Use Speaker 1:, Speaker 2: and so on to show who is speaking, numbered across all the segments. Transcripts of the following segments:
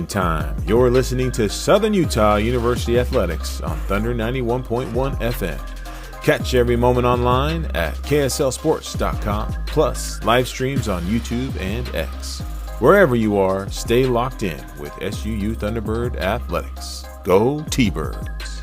Speaker 1: Time. You're listening to Southern Utah University Athletics on Thunder 91.1 FM. Catch every moment online at kslsports.com, plus live streams on YouTube and X. Wherever you are, stay locked in with SUU Thunderbird Athletics. Go T-Birds!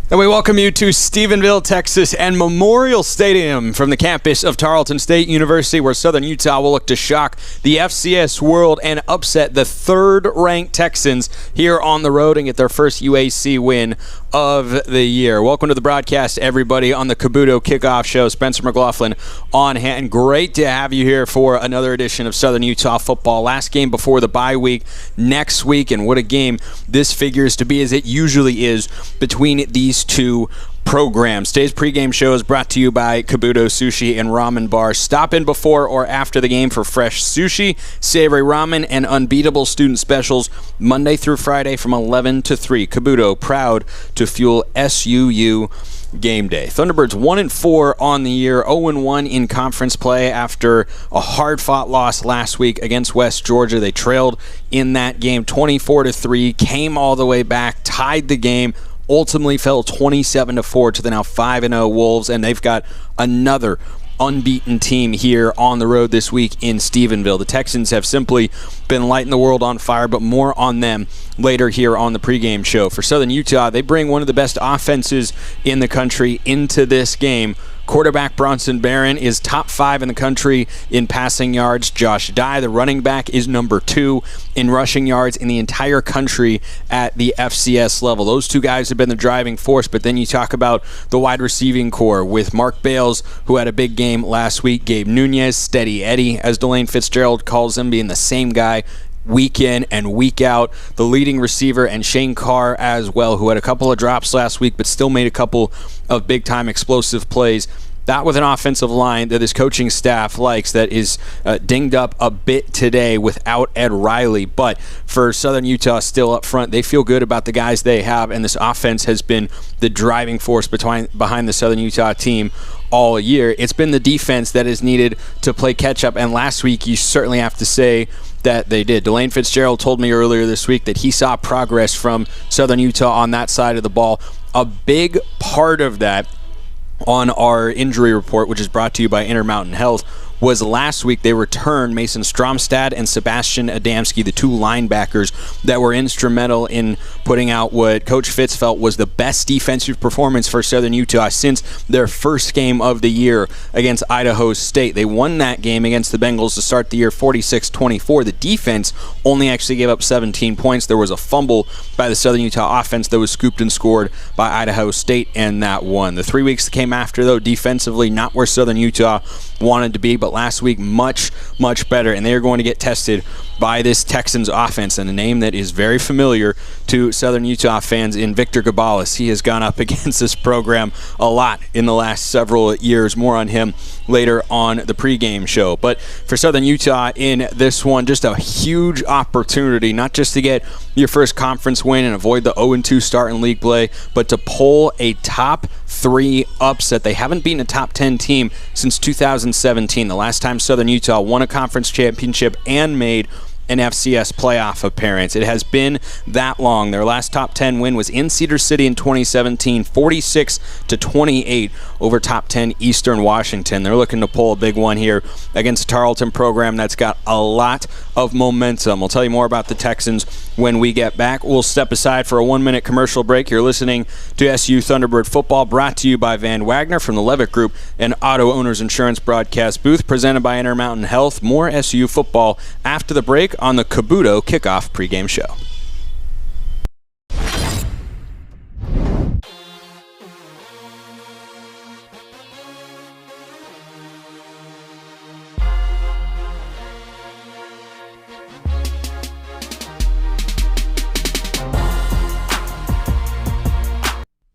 Speaker 2: And we welcome you to Stephenville, Texas, and Memorial Stadium from the campus of Tarleton State University, where Southern Utah will look to shock the FCS world and upset the third-ranked Texans here on the road and get their first UAC win of the year. Welcome to the broadcast, everybody, on the Cabuto Kickoff Show. Spencer McLaughlin on hand. Great to have you here for another edition of Southern Utah football. Last game before the bye week next week, and what a game this figures to be, as it usually is, between these two programs. Today's pregame show is brought to you by Cabuto Sushi and Ramen Bar. Stop in before or after the game for fresh sushi, savory ramen, and unbeatable student specials Monday through Friday from 11 to 3. Cabuto, proud to fuel SUU game day. Thunderbirds 1-4 on the year, 0-1 in conference play after a hard-fought loss last week against West Georgia. They trailed in that game 24-3, came all the way back, tied the game, ultimately fell 27-4 to the now 5-0 Wolves, and they've got another unbeaten team here on the road this week in Stephenville. The Texans have simply been lighting the world on fire, but more on them later here on the pregame show. For Southern Utah, they bring one of the best offenses in the country into this game. Quarterback Bronson Barron is top 5 in the country in passing yards. Josh Dye, the running back, is number 2 in rushing yards in the entire country at the FCS level. Those two guys have been the driving force, but then you talk about the wide receiving core with Mark Bales, who had a big game last week, Gabe Nunez, Steady Eddie, as Delane Fitzgerald calls him, being the same guy week in and week out, the leading receiver, and Shane Carr as well, who had a couple of drops last week but still made a couple of big-time explosive plays. That with an offensive line that his coaching staff likes, that is dinged up a bit today without Ed Riley. But for Southern Utah still up front, they feel good about the guys they have, and this offense has been the driving force behind the Southern Utah team all year. It's been the defense that is needed to play catch-up, and last week you certainly have to say that they did. Delane Fitzgerald told me earlier this week that he saw progress from Southern Utah on that side of the ball. A big part of that on our injury report, which is brought to you by Intermountain Health, was last week they returned Mason Stromstad and Sebastian Adamski, the two linebackers that were instrumental in putting out what Coach Fitz felt was the best defensive performance for Southern Utah since their first game of the year against Idaho State. They won that game against the Bengals to start the year 46-24. The defense only actually gave up 17 points. There was a fumble by the Southern Utah offense that was scooped and scored by Idaho State, and that won. The 3 weeks that came after, though, defensively not where Southern Utah wanted to be, but last week much better, and they are going to get tested by this Texans offense, and a name that is very familiar to Southern Utah fans in Victor Gabalis. He has gone up against this program a lot in the last several years. More on him later on the pregame show. But for Southern Utah in this one, just a huge opportunity, not just to get your first conference win and avoid the 0-2 start in league play, but to pull a top 3 upset. They haven't beaten a top 10 team since 2017, the last time Southern Utah won a conference championship and made an FCS playoff appearance. It has been that long. Their last top 10 win was in Cedar City in 2017, 46-28 over top 10 Eastern Washington. They're looking to pull a big one here against a Tarleton program that's got a lot of momentum. We'll tell you more about the Texans when we get back. We'll step aside for a 1-minute commercial break. You're listening to SU Thunderbird Football, brought to you by Van Wagner from the Levitt Group and Auto Owners Insurance broadcast booth, presented by Intermountain Health. More SU football after the break on the Cabuto Kickoff pregame show.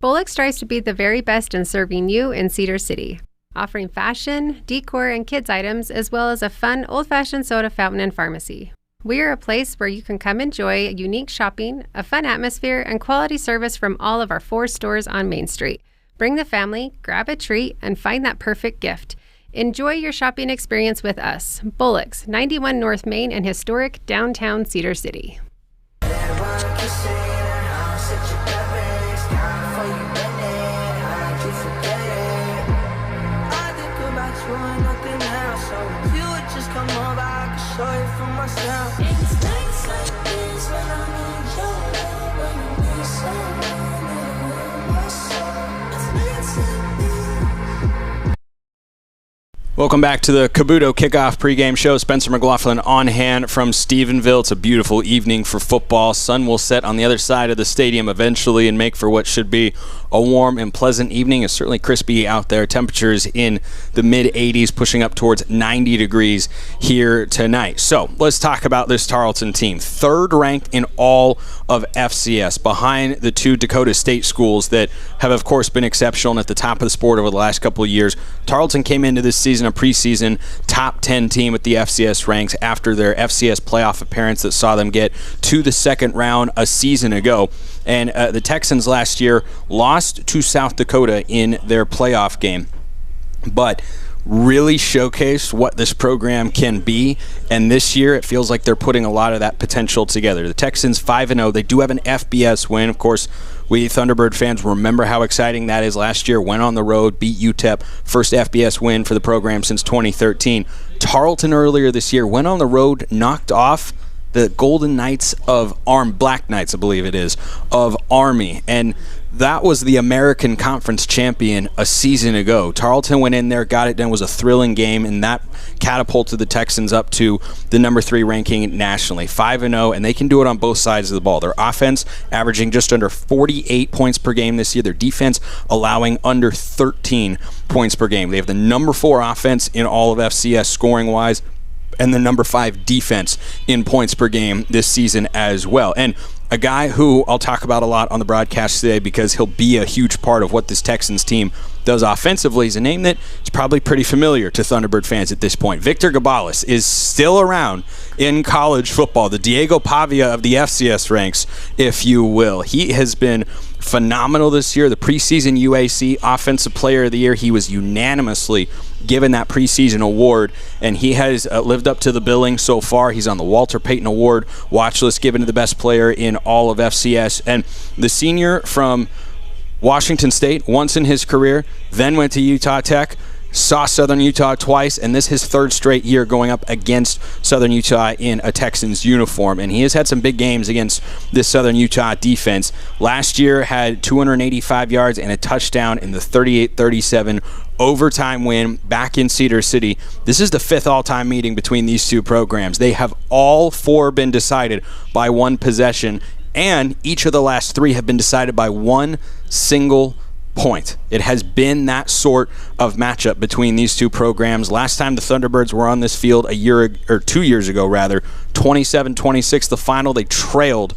Speaker 3: Bullock strives to be the very best in serving you in Cedar City, offering fashion, decor, and kids items, as well as a fun old-fashioned soda fountain and pharmacy. We are a place where you can come enjoy unique shopping, a fun atmosphere, and quality service from all of our 4 stores on Main Street. Bring the family, grab a treat, and find that perfect gift. Enjoy your shopping experience with us. Bullock's, 91 North Main in historic downtown Cedar City.
Speaker 2: Welcome back to the Cabuto Kickoff pregame show. Spencer McLaughlin on hand from Stephenville. It's a beautiful evening for football. Sun will set on the other side of the stadium eventually and make for what should be a warm and pleasant evening. It's certainly crispy out there. Temperatures in the mid-80s, pushing up towards 90 degrees here tonight. So let's talk about this Tarleton team. 3rd ranked in all of FCS, behind the 2 Dakota State schools that have, of course, been exceptional and at the top of the sport over the last couple of years. Tarleton came into this season a preseason top 10 team with the FCS ranks after their FCS playoff appearance that saw them get to the 2nd round a season ago. And the Texans last year lost to South Dakota in their playoff game, but really showcased what this program can be. And this year, it feels like they're putting a lot of that potential together. The Texans 5-0. They do have an FBS win. Of course, we Thunderbird fans remember how exciting that is. Last year, went on the road, beat UTEP, first FBS win for the program since 2013. Tarleton earlier this year went on the road, knocked off the Golden Knights of Black Knights, I believe it is, of Army. And that was the American Conference champion a season ago. Tarleton went in there, got it done. It was a thrilling game, and that catapulted the Texans up to the number 3 ranking nationally, 5-0, and they can do it on both sides of the ball. Their offense averaging just under 48 points per game this year. Their defense allowing under 13 points per game. They have the number 4 offense in all of FCS scoring-wise, and the number 5 defense in points per game this season as well. And a guy who I'll talk about a lot on the broadcast today because he'll be a huge part of what this Texans team does offensively is a name that is probably pretty familiar to Thunderbird fans at this point. Victor Gabales is still around in college football, the Diego Pavia of the FCS ranks, if you will. He has been phenomenal this year. The preseason UAC Offensive Player of the Year, he was unanimously given that preseason award, and he has lived up to the billing so far. He's on the Walter Payton Award watch list, given to the best player in all of FCS. And the senior from Washington State once in his career, then went to Utah Tech, saw Southern Utah twice, and this is his 3rd straight year going up against Southern Utah in a Texans uniform. And he has had some big games against this Southern Utah defense. Last year had 285 yards and a touchdown in the 38-37 overtime win back in Cedar City. This is the 5th all-time meeting between these 2 programs. They have all 4 been decided by 1 possession, and each of the last 3 have been decided by 1 single point. It has been that sort of matchup between these 2 programs. Last time the Thunderbirds were on this field 2 years ago, 27-26 the final. They trailed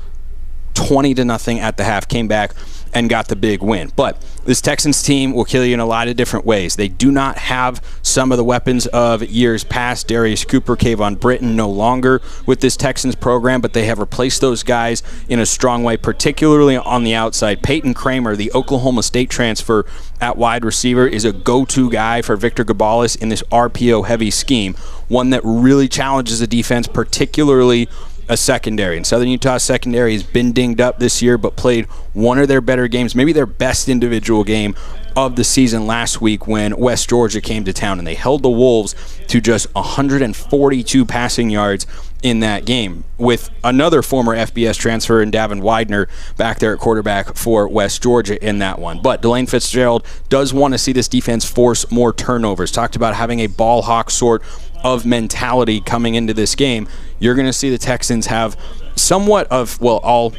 Speaker 2: 20-0 at the half, came back and got the big win. But this Texans team will kill you in a lot of different ways. They do not have some of the weapons of years past. Darius Cooper, Kayvon Britton no longer with this Texans program, but they have replaced those guys in a strong way, particularly on the outside. Peyton Kramer, the Oklahoma State transfer at wide receiver, is a go-to guy for Victor Gabales in this RPO-heavy scheme, one that really challenges the defense, particularly a secondary. And Southern Utah's secondary has been dinged up this year, but played one of their better games, maybe their best individual game of the season last week when West Georgia came to town, and they held the Wolves to just 142 passing yards in that game, with another former FBS transfer in Davin Widener back there at quarterback for West Georgia in that one. But Delane Fitzgerald does want to see this defense force more turnovers. Talked about having a ball hawk sort of mentality coming into this game. You're going to see the Texans have somewhat of, well, I'll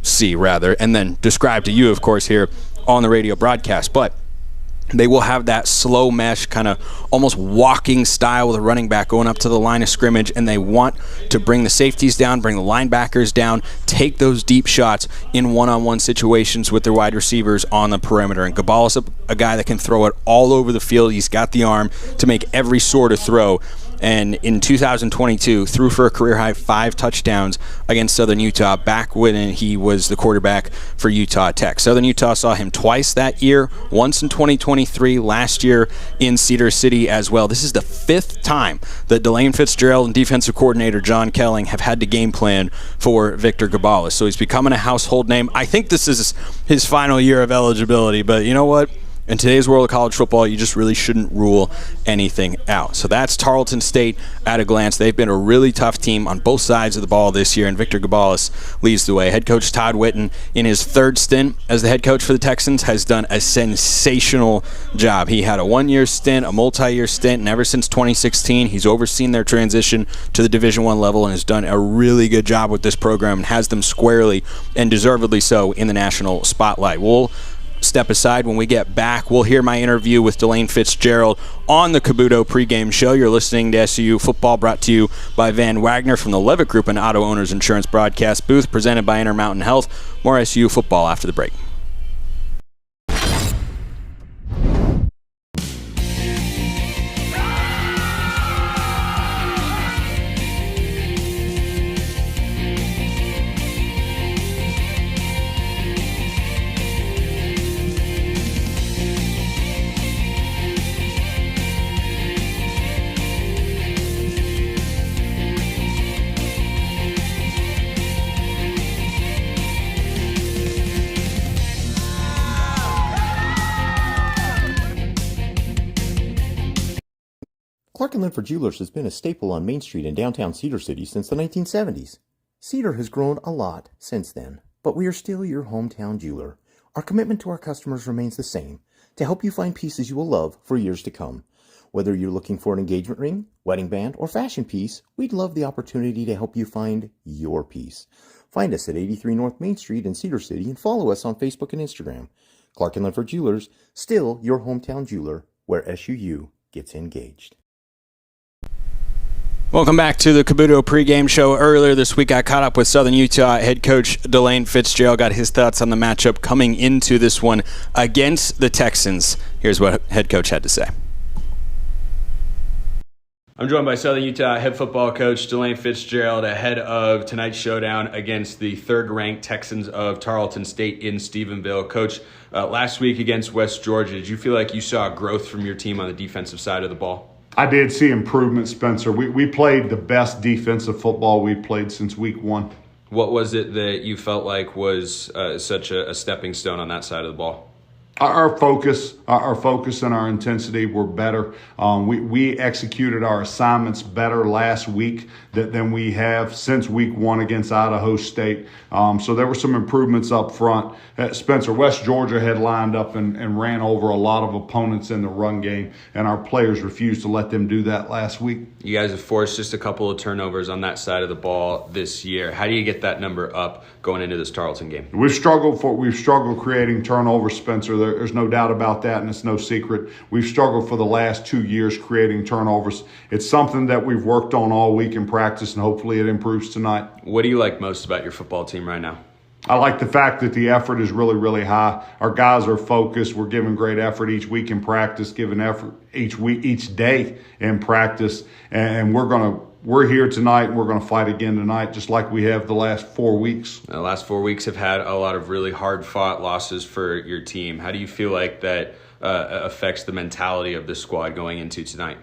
Speaker 2: see rather, and then describe to you, of course, here on the radio broadcast. But they will have that slow mesh, kind of almost walking style with a running back going up to the line of scrimmage, and they want to bring the safeties down, bring the linebackers down, take those deep shots in one-on-one situations with their wide receivers on the perimeter. And Gabales is a guy that can throw it all over the field. He's got the arm to make every sort of throw. and in 2022 threw for a career-high 5 touchdowns against Southern Utah back when he was the quarterback for Utah Tech. Southern Utah saw him twice that year, once in 2023, last year in Cedar City as well. This is the 5th time that Delane Fitzgerald and defensive coordinator John Kelling have had to game plan for Victor Gabalis. So he's becoming a household name. I think this is his final year of eligibility, but you know what? In today's world of college football, you just really shouldn't rule anything out. So that's Tarleton State at a glance. They've been a really tough team on both sides of the ball this year, and Victor Gabalis leads the way. Head coach Todd Whitten, in his 3rd stint as the head coach for the Texans, has done a sensational job. He had a 1-year stint, a multi-year stint, and ever since 2016, he's overseen their transition to the Division I level and has done a really good job with this program and has them squarely and deservedly so in the national spotlight. We'll step aside. When we get back, we'll hear my interview with Delane Fitzgerald on the Cabuto pregame show. You're listening to SU Football, brought to you by Van Wagner from the Levitt Group and Auto Owners Insurance broadcast booth, presented by Intermountain Health. More SU Football after the break.
Speaker 4: Clark & Linford Jewelers has been a staple on Main Street in downtown Cedar City since the 1970s. Cedar has grown a lot since then, but we are still your hometown jeweler. Our commitment to our customers remains the same, to help you find pieces you will love for years to come. Whether you're looking for an engagement ring, wedding band, or fashion piece, we'd love the opportunity to help you find your piece. Find us at 83 North Main Street in Cedar City and follow us on Facebook and Instagram. Clark & Linford Jewelers, still your hometown jeweler, where SUU gets engaged.
Speaker 2: Welcome back to the Cabuto pregame show. Earlier this week, I caught up with Southern Utah head coach Delane Fitzgerald, got his thoughts on the matchup coming into this one against the Texans. Here's what head coach had to say. I'm joined by Southern Utah head football coach Delane Fitzgerald ahead of tonight's showdown against the 3rd-ranked Texans of Tarleton State in Stephenville. Coach, last week against West Georgia, did you feel like you saw growth from your team on the defensive side of the ball?
Speaker 5: I did see improvement, Spencer. We played the best defensive football we've played since week 1.
Speaker 2: What was it that you felt like was such a stepping stone on that side of the ball?
Speaker 5: Our focus and our intensity were better. We executed our assignments better last week than we have since week 1 against Idaho State. So there were some improvements up front. Spencer, West Georgia had lined up and ran over a lot of opponents in the run game, and our players refused to let them do that last week.
Speaker 2: You guys have forced just a couple of turnovers on that side of the ball this year. How do you get that number up going into this Tarleton game?
Speaker 5: We've struggled creating turnovers, Spencer. There's no doubt about that, and it's no secret. We've struggled for the last 2 years creating turnovers. It's something that we've worked on all week in practice, and hopefully it improves tonight.
Speaker 2: What do you like most about your football team right now?
Speaker 5: I like the fact that the effort is really, really high. Our guys are focused. We're giving great effort each week in practice, giving effort each day in practice, and we're here tonight, and we're going to fight again tonight, just like we have the last 4 weeks.
Speaker 2: The last 4 weeks have had a lot of really hard-fought losses for your team. How do you feel like that affects the mentality of this squad going into tonight?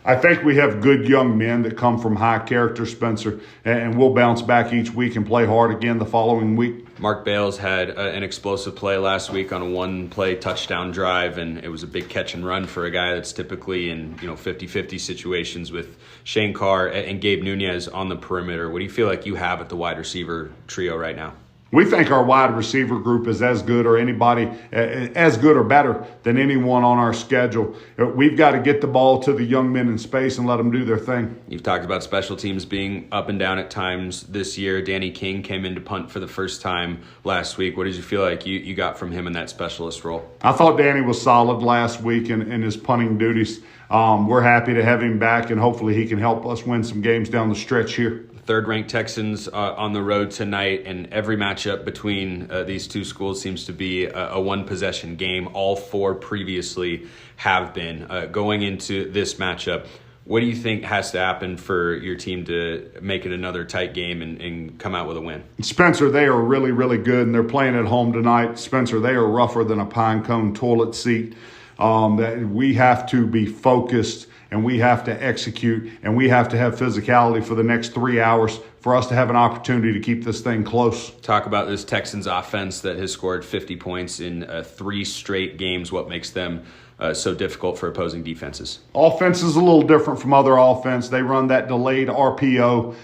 Speaker 5: I think we have good young men that come from high character, Spencer, and we'll bounce back each week and play hard again the following week.
Speaker 2: Mark Bales had an explosive play last week on a one-play touchdown drive, and it was a big catch and run for a guy that's typically in 50-50 situations with Shane Carr and Gabe Nunez on the perimeter. What do you feel like you have at the wide receiver trio right now?
Speaker 5: We think our wide receiver group is as good or better than anyone on our schedule. We've got to get the ball to the young men in space and let them do their thing.
Speaker 2: You've talked about special teams being up and down at times this year. Danny King came in to punt for the first time last week. What did you feel like you got from him in that specialist role?
Speaker 5: I thought Danny was solid last week in his punting duties. We're happy to have him back, and hopefully he can help us win some games down the stretch here.
Speaker 2: Third-ranked Texans on the road tonight, and every matchup between these two schools seems to be a one-possession game. All four previously have been. Going into this matchup, What do you think has to happen for your team to make it another tight game and come out with a win?
Speaker 5: Spencer, they are really, really good, and they're playing at home tonight. Spencer, they are rougher than a pine cone toilet seat. That we have to be focused, and we have to execute, and we have to have physicality for the next 3 hours for us to have an opportunity to keep this thing close.
Speaker 2: Talk about this Texans offense that has scored 50 points in 3 straight games. What makes them so difficult for opposing defenses?
Speaker 5: Offense is a little different from other offense. They run that delayed RPO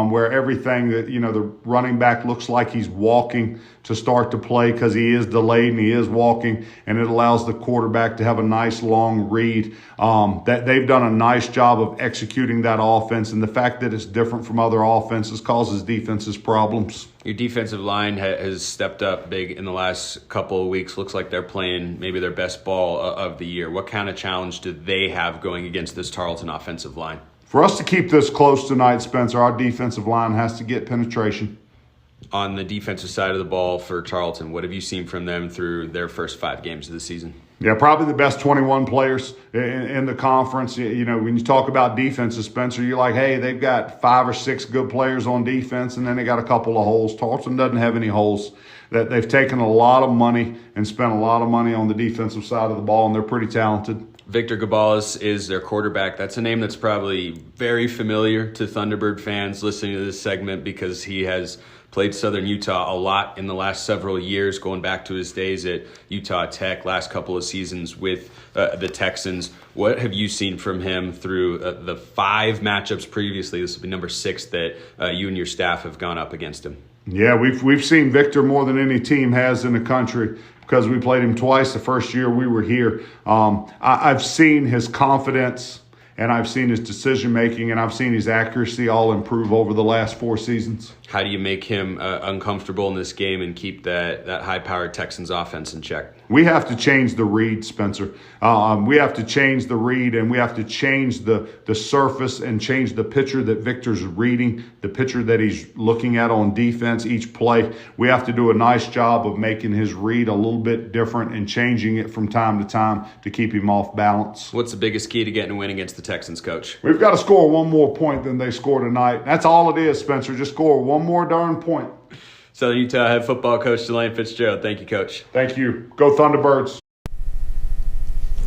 Speaker 5: where everything that, the running back looks like he's walking to start to play because he is delayed and he is walking, and it allows the quarterback to have a nice long read. That they've done a nice job of executing that offense, and the fact that it's different from other offenses causes defenses problems.
Speaker 2: Your defensive line has stepped up big in the last couple of weeks. Looks like they're playing maybe their best ball of the year. What kind of challenge do they have going against this Tarleton offensive line?
Speaker 5: For us to keep this close tonight, Spencer, our defensive line has to get penetration.
Speaker 2: On the defensive side of the ball for Tarleton, what have you seen from them through their first 5 games of the season?
Speaker 5: Yeah, probably the best 21 players in the conference. When you talk about defenses, Spencer, you're like, hey, they've got 5 or 6 good players on defense, and then they got a couple of holes. Tarleton doesn't have any holes. That they've taken a lot of money and spent a lot of money on the defensive side of the ball, and they're pretty talented.
Speaker 2: Victor Gabales is their quarterback. That's a name that's probably very familiar to Thunderbird fans listening to this segment because he has played Southern Utah a lot in the last several years, going back to his days at Utah Tech, last couple of seasons with the Texans. What have you seen from him through the 5 matchups previously? This will be number 6 that you and your staff have gone up against him.
Speaker 5: Yeah, we've seen Victor more than any team has in the country because we played him twice the first year we were here. I've seen his confidence, and I've seen his decision-making, and I've seen his accuracy all improve over the last 4 seasons.
Speaker 2: How do you make him uncomfortable in this game and keep that high-powered Texans offense in check?
Speaker 5: We have to change the read, Spencer. We have to change the read, and we have to change the surface and change the picture that Victor's reading, the picture that he's looking at on defense each play. We have to do a nice job of making his read a little bit different and changing it from time to time to keep him off balance.
Speaker 2: What's the biggest key to getting a win against the Texans, Coach?
Speaker 5: We've got to score 1 more point than they score tonight. That's all it is, Spencer. Just score 1 more darn point.
Speaker 2: Southern Utah head football coach Delane Fitzgerald. Thank you, Coach.
Speaker 5: Thank you. Go Thunderbirds.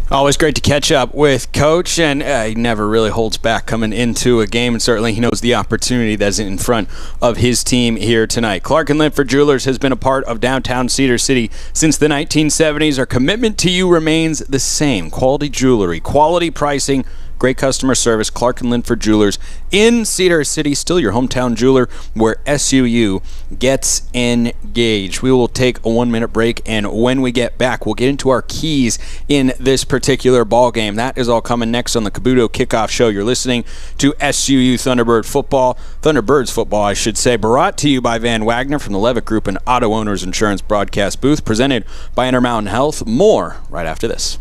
Speaker 2: Always great to catch up with Coach, and he never really holds back coming into a game, and certainly he knows the opportunity that's in front of his team here tonight. Clark & Linford Jewelers has been a part of downtown Cedar City since the 1970s. Our commitment to you remains the same. Quality jewelry, quality pricing, great customer service. Clark & Linford Jewelers in Cedar City, still your hometown jeweler, where SUU gets engaged. We will take a 1-minute break, and when we get back, we'll get into our keys in this particular ball game. That is all coming next on the Cabuto Kickoff Show. You're listening to SUU Thunderbirds football, I should say, brought to you by Van Wagner from the Levitt Group and Auto Owners Insurance broadcast booth, presented by Intermountain Health. More right after this.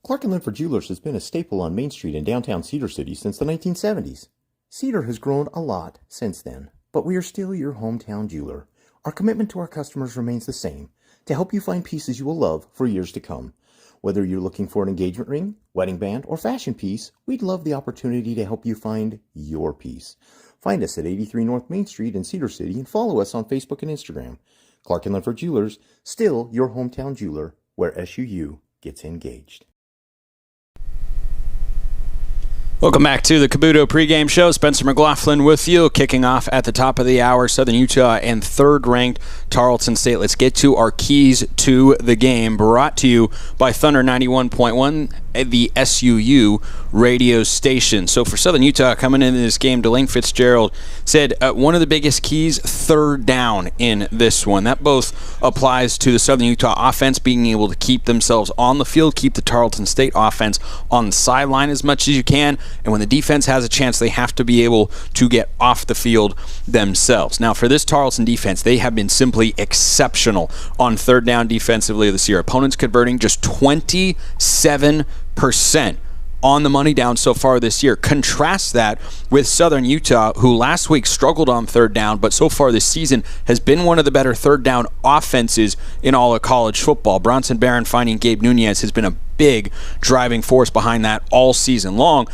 Speaker 4: Clark & Linford Jewelers has been a staple on Main Street in downtown Cedar City since the 1970s. Cedar has grown a lot since then, but we are still your hometown jeweler. Our commitment to our customers remains the same, to help you find pieces you will love for years to come. Whether you're looking for an engagement ring, wedding band, or fashion piece, we'd love the opportunity to help you find your piece. Find us at 83 North Main Street in Cedar City and follow us on Facebook and Instagram. Clark & Linford Jewelers, still your hometown jeweler, where SUU gets engaged.
Speaker 2: Welcome back to the Cabuto pregame show. Spencer McLaughlin with you, kicking off at the top of the hour. Southern Utah and third-ranked Tarleton State. Let's get to our keys to the game, brought to you by Thunder 91.1 the SUU radio station. So for Southern Utah coming into this game, Delane Fitzgerald said one of the biggest keys, third down in this one. That both applies to the Southern Utah offense being able to keep themselves on the field, keep the Tarleton State offense on the sideline as much as you can, and when the defense has a chance, they have to be able to get off the field themselves. Now for this Tarleton defense, they have been simply exceptional on third down defensively this year. Opponents converting just 27% on the money down so far this year. Contrast that with Southern Utah, who last week struggled on third down, but so far this season has been one of the better third down offenses in all of college football. Bronson Barron finding Gabe Nunez has been a big driving force behind that all season long.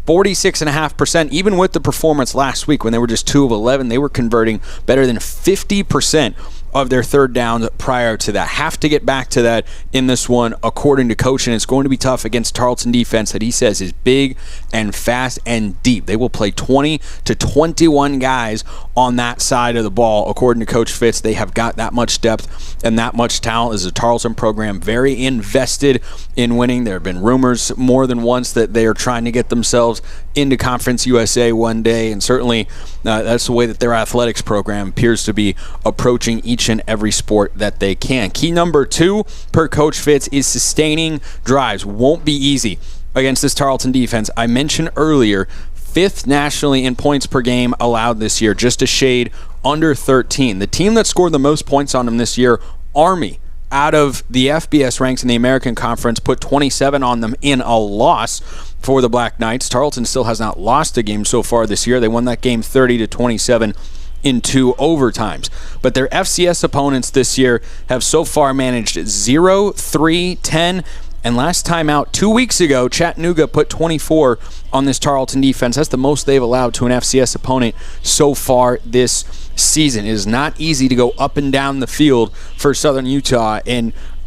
Speaker 2: 46.5%, even with the performance last week when they were just 2 of 11, they were converting better than 50% of their third downs prior to that. Have to get back to that in this one, according to coach, and it's going to be tough against Tarleton defense that he says is big and fast and deep. They will play 20 to 21 guys on that side of the ball, according to Coach Fitz. They have got that much depth and that much talent. As a Tarleton program, very invested in winning. There have been rumors more than once that they are trying to get themselves into Conference USA one day, and certainly that's the way that their athletics program appears to be approaching each and every sport that they can. Key number 2 per Coach Fitz is sustaining drives. Won't be easy against this Tarleton defense. I mentioned earlier, 5th nationally in points per game allowed this year, just a shade under 13. The team that scored the most points on them this year, Army, out of the FBS ranks in the American Conference, put 27 on them in a loss for the Black Knights. Tarleton still has not lost a game so far this year. They won that game 30-27 in 2 overtimes. But their FCS opponents this year have so far managed 0-3-10. And last time out, 2 weeks ago, Chattanooga put 24 on this Tarleton defense. That's the most they've allowed to an FCS opponent so far this season. It is not easy to go up and down the field for Southern Utah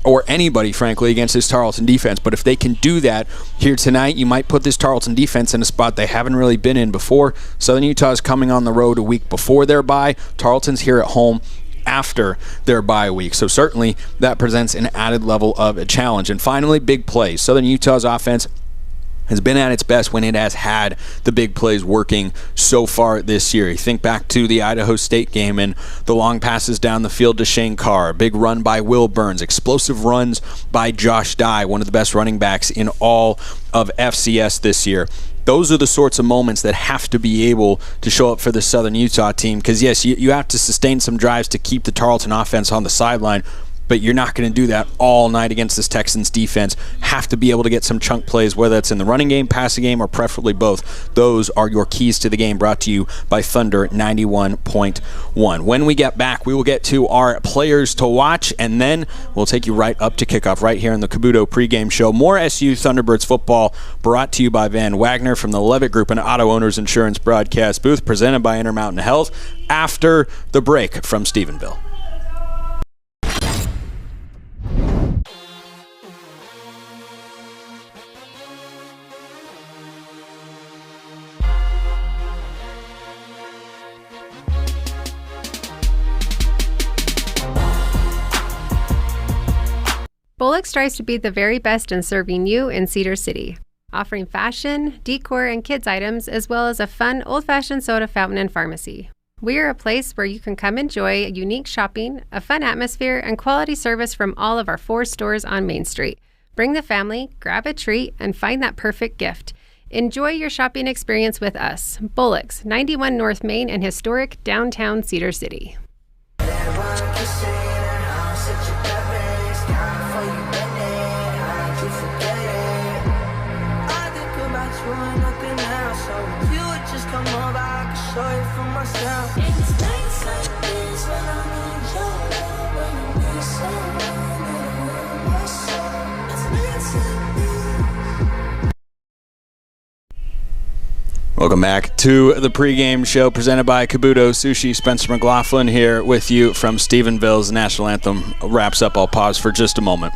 Speaker 2: or anybody, frankly, against this Tarleton defense. But if they can do that here tonight, you might put this Tarleton defense in a spot they haven't really been in before. Southern Utah is coming on the road a week before their bye. Tarleton's here at home after their bye week. So certainly that presents an added level of a challenge. And finally, big plays. Southern Utah's offense has been at its best when it has had the big plays working so far this year. You think back to the Idaho State game and the long passes down the field to Shane Carr, a big run by Will Burns, explosive runs by Josh Dye, one of the best running backs in all of FCS this year. Those are the sorts of moments that have to be able to show up for the Southern Utah team, because yes, you have to sustain some drives to keep the Tarleton offense on the sideline, but you're not going to do that all night against this Texans defense. Have to be able to get some chunk plays, whether it's in the running game, passing game, or preferably both. Those are your keys to the game, brought to you by Thunder 91.1. When we get back, we will get to our players to watch, and then we'll take you right up to kickoff right here in the Cabuto pregame show. More SU Thunderbirds football brought to you by Van Wagner from the Levitt Group and Auto Owners Insurance broadcast booth, presented by Intermountain Health, after the break from Stephenville.
Speaker 3: Bullock strives to be the very best in serving you in Cedar City, offering fashion, decor, and kids items, as well as a fun old-fashioned soda fountain and pharmacy. We are a place where you can come enjoy unique shopping, a fun atmosphere, and quality service from all of our 4 stores on Main Street. Bring the family, grab a treat, and find that perfect gift. Enjoy your shopping experience with us, Bullock's, 91 North Main in historic downtown Cedar City.
Speaker 2: Welcome back to the pregame show presented by Cabuto Sushi. Spencer McLaughlin here with you from Stephenville's national anthem wraps up. I'll pause for just a moment.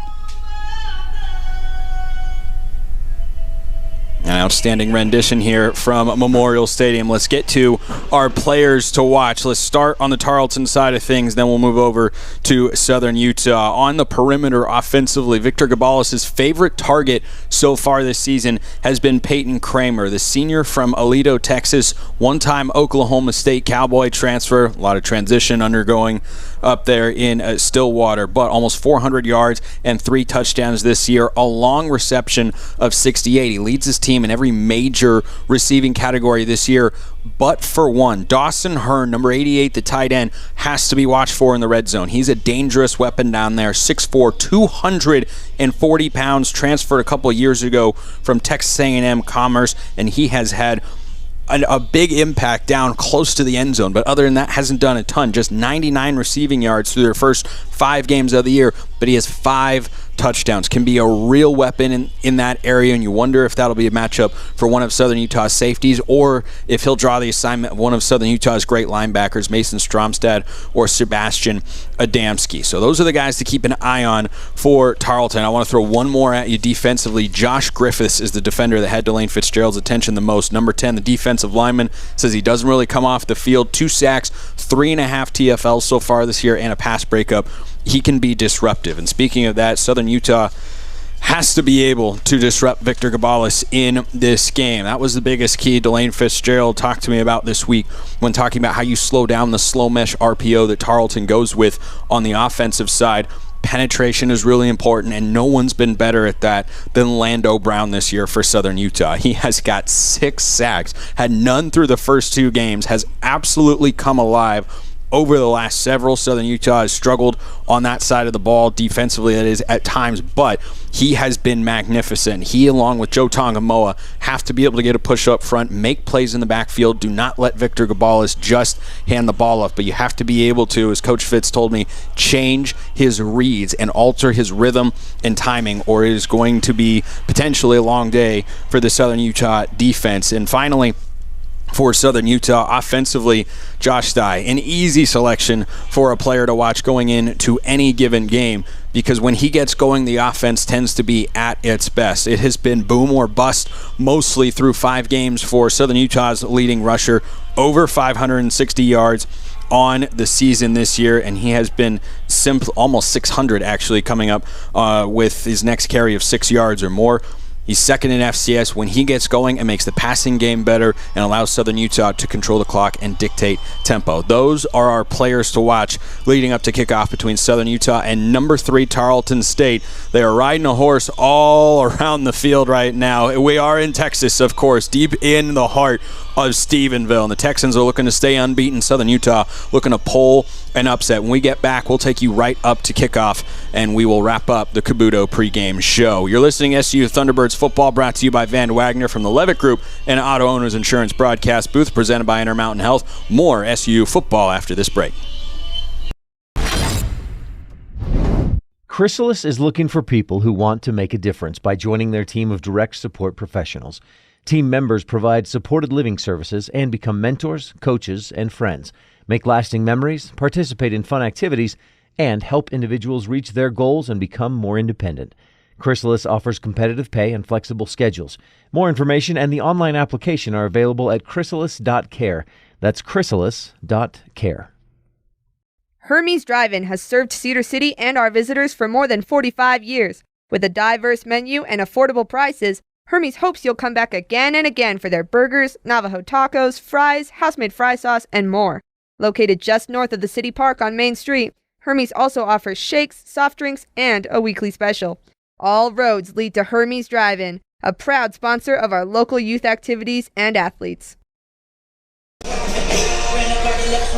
Speaker 2: An outstanding rendition here from Memorial Stadium. Let's get to our players to watch. Let's start on the Tarleton side of things, then we'll move over to Southern Utah. On the perimeter offensively, Victor Gabales' favorite target so far this season has been Peyton Kramer, the senior from Aledo, Texas, one-time Oklahoma State Cowboy transfer. A lot of transition undergoing up there in Stillwater, but almost 400 yards and 3 touchdowns this year, a long reception of 68. He leads his team in every major receiving category this year, but for one. Dawson Hearn, number 88, the tight end, has to be watched for in the red zone. He's a dangerous weapon down there, 6'4", 240 pounds, transferred a couple of years ago from Texas A&M Commerce, and he has had a big impact down close to the end zone, but other than that, hasn't done a ton. Just 99 receiving yards through their first 5 games of the year, but he has 5 touchdowns. Can be a real weapon in that area, and you wonder if that'll be a matchup for one of Southern Utah's safeties, or if he'll draw the assignment of one of Southern Utah's great linebackers, Mason Stromstad or Sebastian Adamski. So those are the guys to keep an eye on for Tarleton. I want to throw one more at you defensively. Josh Griffiths is the defender that had Delane Fitzgerald's attention the most. Number 10, the defensive lineman, says he doesn't really come off the field. 2 sacks, 3.5 TFLs so far this year, and a pass breakup. He can be disruptive. And speaking of that, Southern Utah has to be able to disrupt Victor Gabales in this game. That was the biggest key Delane Fitzgerald talked to me about this week when talking about how you slow down the slow mesh RPO that Tarleton goes with on the offensive side. Penetration is really important, and no one's been better at that than Lando Brown this year for Southern Utah. He has got 6 sacks, had none through the first 2 games, has absolutely come alive over the last several. Southern Utah has struggled on that side of the ball defensively, that is, at times, but he has been magnificent. He, along with Joe Tongamoa, have to be able to get a push up front, make plays in the backfield. Do not let Victor Gabales just hand the ball off, but you have to be able to, as Coach Fitz told me, change his reads and alter his rhythm and timing, or it is going to be potentially a long day for the Southern Utah defense. And finally, for Southern Utah, offensively, Josh Dye, an easy selection for a player to watch going into any given game, because when he gets going, the offense tends to be at its best. It has been boom or bust mostly through 5 games for Southern Utah's leading rusher, over 560 yards on the season this year, and he has been almost 600 actually coming up with his next carry of 6 yards or more. He's second in FCS. When he gets going, it makes the passing game better and allows Southern Utah to control the clock and dictate tempo. Those are our players to watch leading up to kickoff between Southern Utah and number 3 Tarleton State. They are riding a horse all around the field right now. We are in Texas, of course, deep in the heart of Stephenville, and the Texans are looking to stay unbeaten. Southern Utah looking to pull an upset. When we get back, we'll take you right up to kickoff, and we will wrap up the Cabuto pregame show. You're listening to SU Thunderbirds football, brought to you by Van Wagner from the Levitt Group and Auto Owners Insurance broadcast booth, presented by Intermountain Health. More SU football after this break.
Speaker 6: Chrysalis is looking for people who want to make a difference by joining their team of direct support professionals. Team members provide supported living services and become mentors, coaches, and friends, make lasting memories, participate in fun activities, and help individuals reach their goals and become more independent. Chrysalis offers competitive pay and flexible schedules. More information and the online application are available at chrysalis.care. That's chrysalis.care.
Speaker 7: Hermes Drive-In has served Cedar City and our visitors for more than 45 years. With a diverse menu and affordable prices, Hermes hopes you'll come back again and again for their burgers, Navajo tacos, fries, house-made fry sauce, and more. Located just north of the City Park on Main Street, Hermes also offers shakes, soft drinks, and a weekly special. All roads lead to Hermes Drive-In, a proud sponsor of our local youth activities and athletes.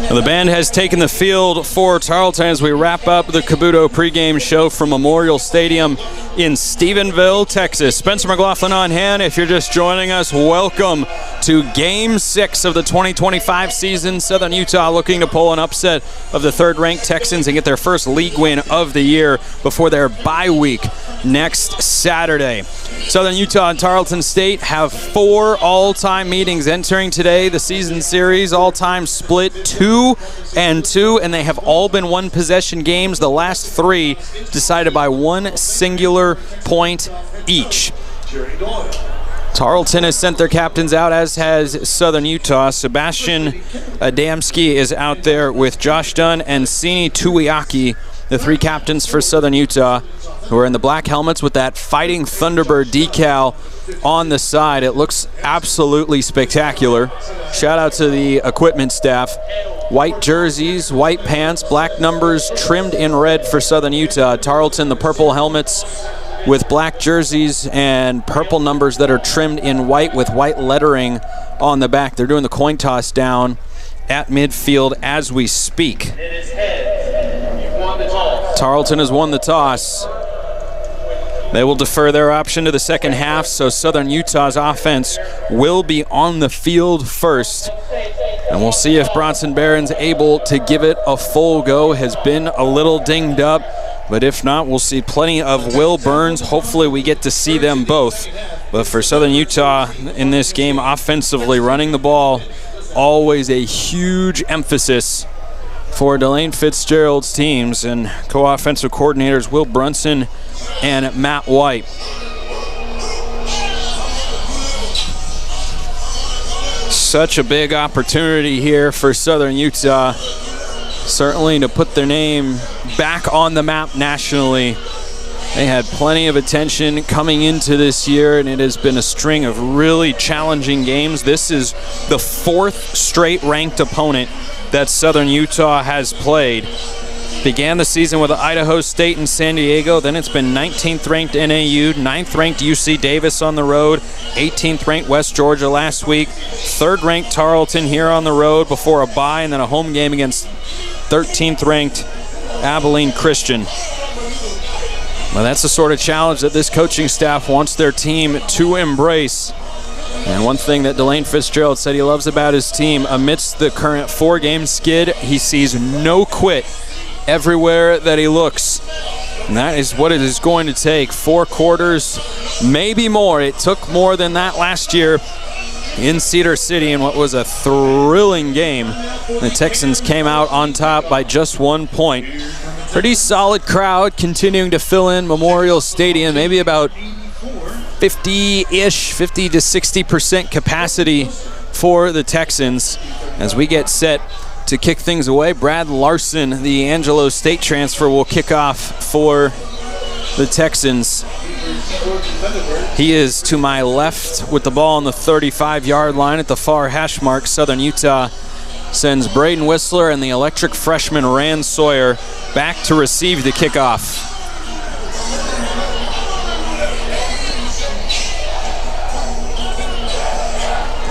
Speaker 2: The band has taken the field for Tarleton as we wrap up the Cabuto pregame show from Memorial Stadium in Stephenville, Texas. Spencer McLaughlin on hand. If you're just joining us, welcome to Game 6 of the 2025 season. Southern Utah looking to pull an upset of the third-ranked Texans and get their first league win of the year before their bye week next Saturday. Southern Utah and Tarleton State have 4 all-time meetings entering today. The season series all-time split 2-2, and they have all been one-possession games. The last 3 decided by one singular point each. Tarleton has sent their captains out, as has Southern Utah. Sebastian Adamski is out there with Josh Dunn and Sini Tuiaki, the 3 captains for Southern Utah, who are in the black helmets with that Fighting Thunderbird decal on the side. It looks absolutely spectacular. Shout out to the equipment staff. White jerseys, white pants, black numbers trimmed in red for Southern Utah. Tarleton, the purple helmets with black jerseys and purple numbers that are trimmed in white with white lettering on the back. They're doing the coin toss down at midfield as we speak. Tarleton has won the toss. They will defer their option to the second half, so Southern Utah's offense will be on the field first. And we'll see if Bronson Barron's able to give it a full go. Has been a little dinged up, but if not, we'll see plenty of Will Burns. Hopefully we get to see them both. But for Southern Utah in this game, offensively running the ball, always a huge emphasis for Delane Fitzgerald's teams and co-offensive coordinators Will Brunson and Matt White. Such a big opportunity here for Southern Utah, certainly to put their name back on the map nationally. They had plenty of attention coming into this year, and it has been a string of really challenging games. This is the 4th straight ranked opponent that Southern Utah has played. Began the season with Idaho State and San Diego, then it's been 19th ranked NAU, 9th ranked UC Davis on the road, 18th ranked West Georgia last week, 3rd ranked Tarleton here on the road before a bye, and then a home game against 13th ranked Abilene Christian. Well, that's the sort of challenge that this coaching staff wants their team to embrace. And one thing that Delane Fitzgerald said he loves about his team, amidst the current 4-game skid, he sees no quit everywhere that he looks. And that is what it is going to take. 4 quarters, maybe more. It took more than that last year in Cedar City in what was a thrilling game. The Texans came out on top by just 1 point. Pretty solid crowd continuing to fill in Memorial Stadium, maybe about 50-ish, 50 to 60% capacity for the Texans. As we get set to kick things away, Brad Larson, the Angelo State transfer, will kick off for the Texans. He is to my left with the ball on the 35-yard line at the far hash mark. Southern Utah sends Braden Whistler and the electric freshman Rand Sawyer back to receive the kickoff.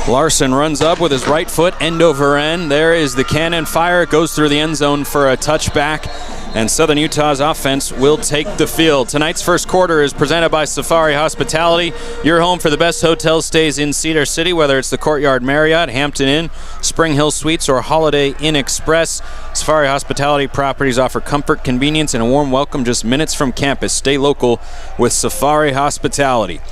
Speaker 2: Larson runs up with his right foot end over end. There is the cannon fire. It goes through the end zone for a touchback, and Southern Utah's offense will take the field. Tonight's first quarter is presented by Safari Hospitality, your home for the best hotel stays in Cedar City, whether it's the Courtyard Marriott, Hampton Inn, Spring Hill Suites, or Holiday Inn Express. Safari Hospitality properties offer comfort, convenience, and a warm welcome just minutes from campus. Stay local with Safari Hospitality.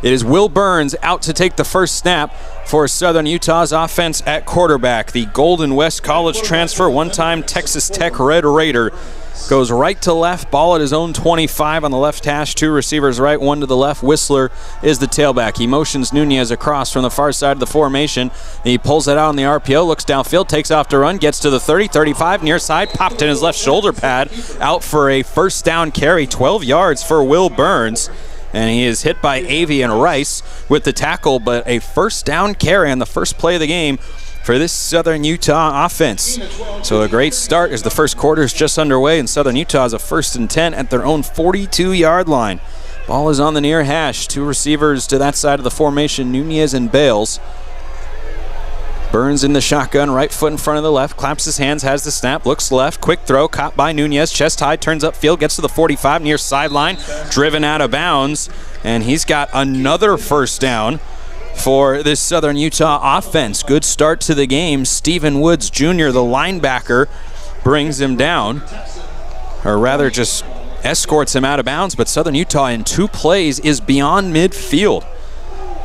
Speaker 2: It is Will Burns out to take the first snap for Southern Utah's offense at quarterback. The Golden West College transfer, one-time Texas Tech Red Raider, goes right to left, ball at his own 25 on the left hash, 2 receivers right, 1 to the left. Whistler is the tailback. He motions Nunez across from the far side of the formation. He pulls it out on the RPO, looks downfield, takes off to run, gets to the 30, 35, near side, popped in his left shoulder pad, out for a first down carry, 12 yards for Will Burns. And he is hit by Avian Rice with the tackle, but a first down carry on the first play of the game for this Southern Utah offense. So a great start as the first quarter is just underway, and Southern Utah is a 1st and 10 at their own 42-yard line. Ball is on the near hash. 2 receivers to that side of the formation, Nunez and Bales. Burns in the shotgun, right foot in front of the left, claps his hands, has the snap, looks left, quick throw, caught by Nunez, chest high, turns upfield, gets to the 45, near sideline, driven out of bounds, and he's got another first down for this Southern Utah offense. Good start to the game. Stephen Woods Jr., the linebacker, brings him down, or rather just escorts him out of bounds, but Southern Utah in 2 plays is beyond midfield.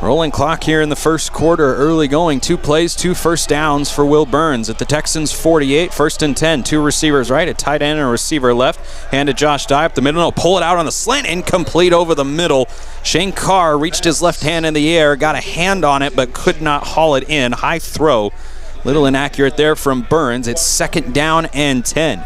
Speaker 2: Rolling clock here in the first quarter, early going. 2 plays, 2 first downs for Will Burns at the Texans 48, 1st and 10. 2 receivers right, a tight end and a receiver left. Hand to Josh Dye up the middle. He'll pull it out on the slant, incomplete over the middle. Shane Carr reached his left hand in the air, got a hand on it, but could not haul it in. High throw. Little inaccurate there from Burns. It's 2nd down and 10.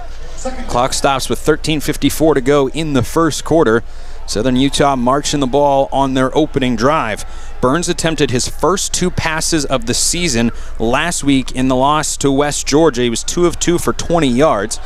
Speaker 2: Clock stops with 13:54 to go in the first quarter. Southern Utah marching the ball on their opening drive. Burns attempted his first 2 passes of the season last week in the loss to West Georgia. He was 2 of 2 for 20 yards.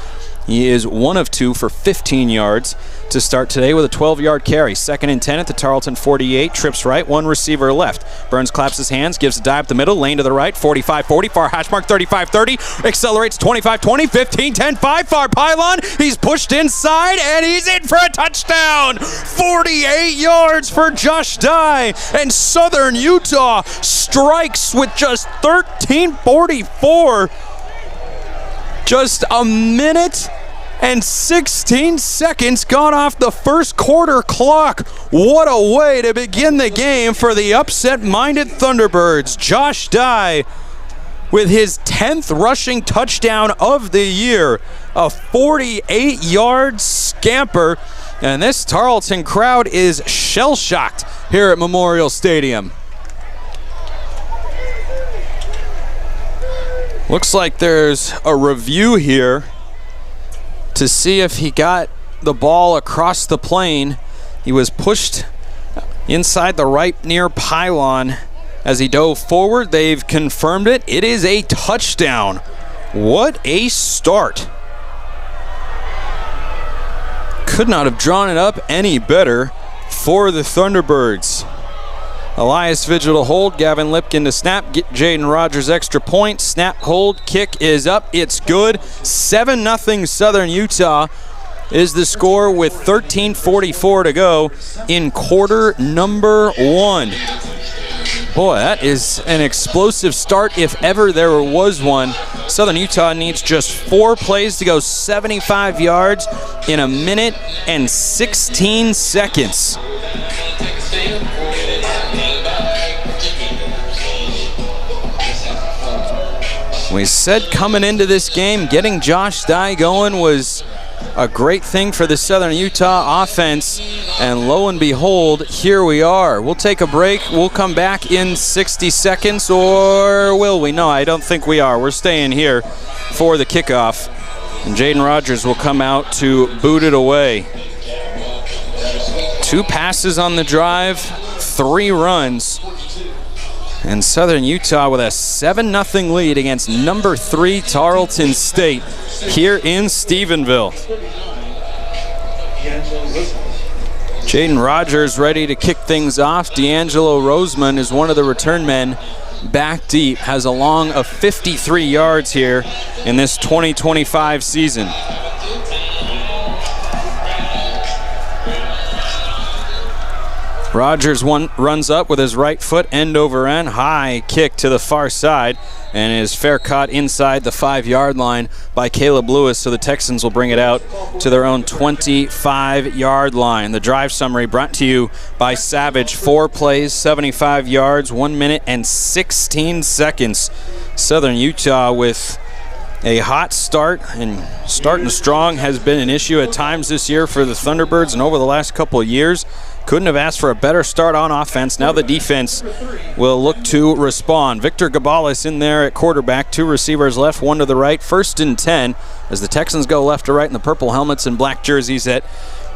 Speaker 2: He is 1 of 2 for 15 yards to start today with a 12-yard carry. 2nd and 10 at the Tarleton 48. Trips right, 1 receiver left. Burns claps his hands, gives a dive up the middle, lane to the right, 45-40, far hash mark 35-30, accelerates 25-20, 15-10, 5, far pylon. He's pushed inside, and he's in for a touchdown. 48 yards for Josh Dye, and Southern Utah strikes with just 13:44. Just a minute and 16 seconds gone off the first quarter clock. What a way to begin the game for the upset-minded Thunderbirds. Josh Dye with his 10th rushing touchdown of the year. A 48-yard scamper. And this Tarleton crowd is shell-shocked here at Memorial Stadium. Looks like there's a review here to see if he got the ball across the plane. He was pushed inside the right near pylon as he dove forward. They've confirmed it. It is a touchdown. What a start. Could not have drawn it up any better for the Thunderbirds. Elias Vigil to hold, Gavin Lipkin to snap, get Jaden Rogers extra point, snap, hold, kick is up, it's good. 7-0 Southern Utah is the score with 13:44 to go in quarter number 1. Boy, that is an explosive start if ever there was one. Southern Utah needs just 4 plays to go 75 yards in a minute and 16 seconds. We said coming into this game, getting Josh Dye going was a great thing for the Southern Utah offense, and lo and behold, here we are. We'll take a break. We'll come back in 60 seconds, or will we? No, I don't think we are. We're staying here for the kickoff, and Jaden Rogers will come out to boot it away. 2 passes on the drive, 3 runs. And Southern Utah with a 7-0 lead against number 3 Tarleton State here in Stephenville. Jaden Rogers ready to kick things off. D'Angelo Roseman is one of the return men back deep, has a long of 53 yards here in this 2025 season. Rogers runs up with his right foot end over end, high kick to the far side, and is fair caught inside the 5-yard line by Caleb Lewis, so the Texans will bring it out to their own 25-yard line. The drive summary brought to you by Savage. 4 plays, 75 yards, 1 minute and 16 seconds. Southern Utah with a hot start, and starting strong has been an issue at times this year for the Thunderbirds and over the last couple of years. Couldn't have asked for a better start on offense. Now the defense will look to respond. Victor Gabales in there at quarterback. 2 receivers left, 1 to the right. 1st and 10 as the Texans go left to right in the purple helmets and black jerseys at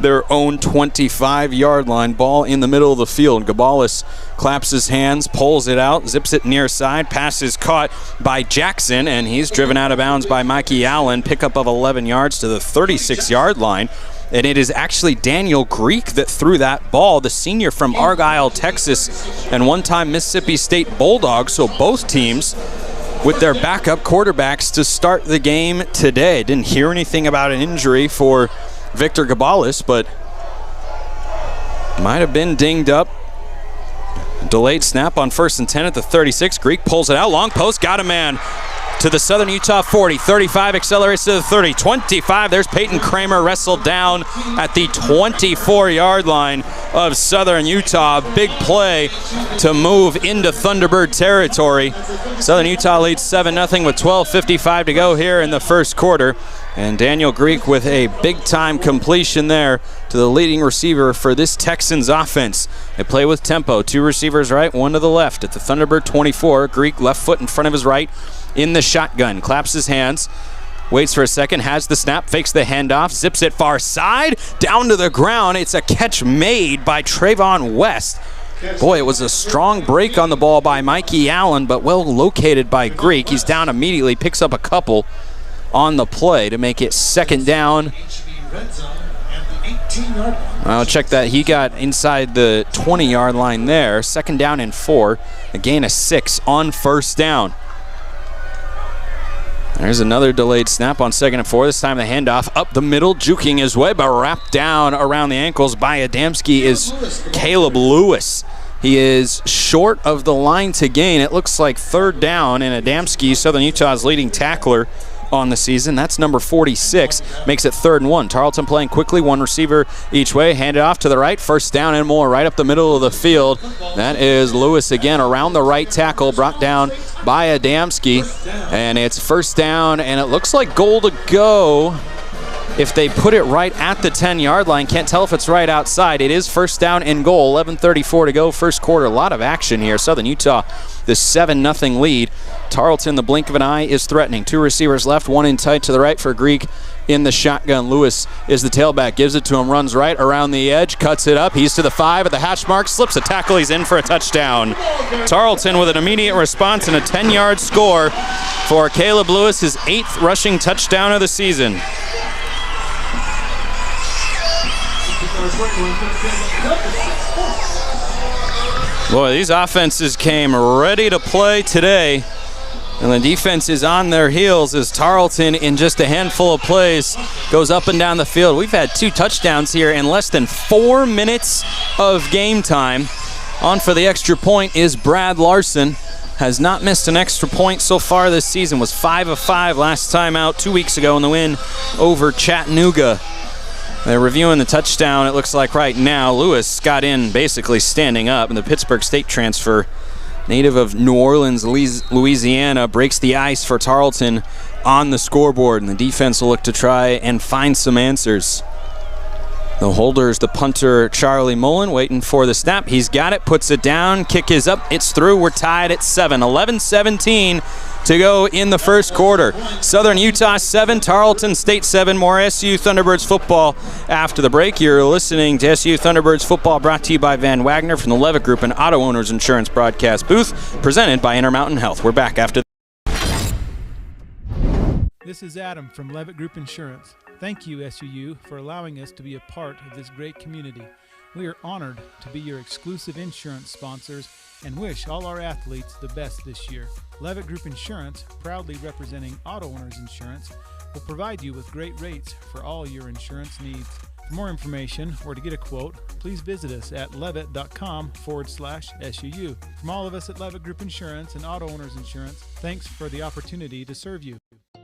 Speaker 2: their own 25-yard line. Ball in the middle of the field. Gabales claps his hands, pulls it out, zips it near side. Pass is caught by Jackson, and he's driven out of bounds by Mikey Allen. Pickup of 11 yards to the 36-yard line. And it is actually Daniel Greek that threw that ball, the senior from Argyle, Texas, and one-time Mississippi State Bulldog. So both teams with their backup quarterbacks to start the game today. Didn't hear anything about an injury for Victor Gabales, but might have been dinged up. Delayed snap on 1st and 10 at the 36. Greek pulls it out, long post, got a man to the Southern Utah 40. 35 accelerates to the 30. 25. There's Peyton Kramer wrestled down at the 24-yard line of Southern Utah. Big play to move into Thunderbird territory. Southern Utah leads 7-0 with 12:55 to go here in the first quarter. And Daniel Greek with a big-time completion there to the leading receiver for this Texans offense. They play with tempo. 2 receivers right, 1 to the left at the Thunderbird 24. Greek left foot in front of his right in the shotgun. Claps his hands. Waits for a second, has the snap, fakes the handoff, zips it far side, down to the ground. It's a catch made by Trayvon West. Boy, it was a strong break on the ball by Mikey Allen, but well located by Greek. He's down immediately, picks up a couple on the play to make it second down. I'll check that. He got inside the 20-yard line there. Second down and 4. A gain of 6 on first down. There's another delayed snap on 2nd and 4. This time the handoff up the middle, juking his way, but wrapped down around the ankles by Adamski is Caleb Lewis. He is short of the line to gain. It looks like third down, and Adamski, Southern Utah's leading tackler on the season. That's number 46. Makes it 3rd and 1. Tarleton playing quickly, 1 receiver each way. Hand it off to the right. First down and more right up the middle of the field. That is Lewis again around the right tackle, brought down by Adamski. And it's first down, and it looks like goal to go. If they put it right at the 10-yard line, can't tell if it's right outside. It is first down and goal. 11:34 to go, first quarter. A lot of action here. Southern Utah, the 7-0 lead. Tarleton, the blink of an eye, is threatening. 2 receivers left, 1 in tight to the right for Greek in the shotgun. Lewis is the tailback, gives it to him, runs right around the edge, cuts it up. He's to the 5 at the hash mark, slips a tackle. He's in for a touchdown. Tarleton with an immediate response and a 10-yard score for Caleb Lewis, his 8th rushing touchdown of the season. Boy, these offenses came ready to play today, and the defense is on their heels as Tarleton, in just a handful of plays, goes up and down the field. We've had 2 touchdowns here in less than 4 minutes of game time. On for the extra point is Brad Larson. Has not missed an extra point so far this season. Was 5 of 5 last time out 2 weeks ago in the win over Chattanooga. They're reviewing the touchdown, it looks like right now. Lewis got in basically standing up, and the Pittsburgh State transfer, native of New Orleans, Louisiana, breaks the ice for Tarleton on the scoreboard, and the defense will look to try and find some answers. The holders, the punter, Charlie Mullen, waiting for the snap. He's got it, puts it down, kick is up, it's through. We're tied at 7. 11-17 to go in the first quarter. Southern Utah 7, Tarleton State 7. More SU Thunderbirds football after the break. You're listening to SU Thunderbirds football, brought to you by Van Wagner from the Levitt Group and Auto Owners Insurance broadcast booth, presented by Intermountain Health. We're back after.
Speaker 8: This is Adam from Levitt Group Insurance. Thank you, SUU, for allowing us to be a part of this great community. We are honored to be your exclusive insurance sponsors and wish all our athletes the best this year. Levitt Group Insurance, proudly representing Auto Owners Insurance, will provide you with great rates for all your insurance needs. For more information or to get a quote, please visit us at levitt.com/SUU. From all of us at Levitt Group Insurance and Auto Owners Insurance, thanks for the opportunity to serve you.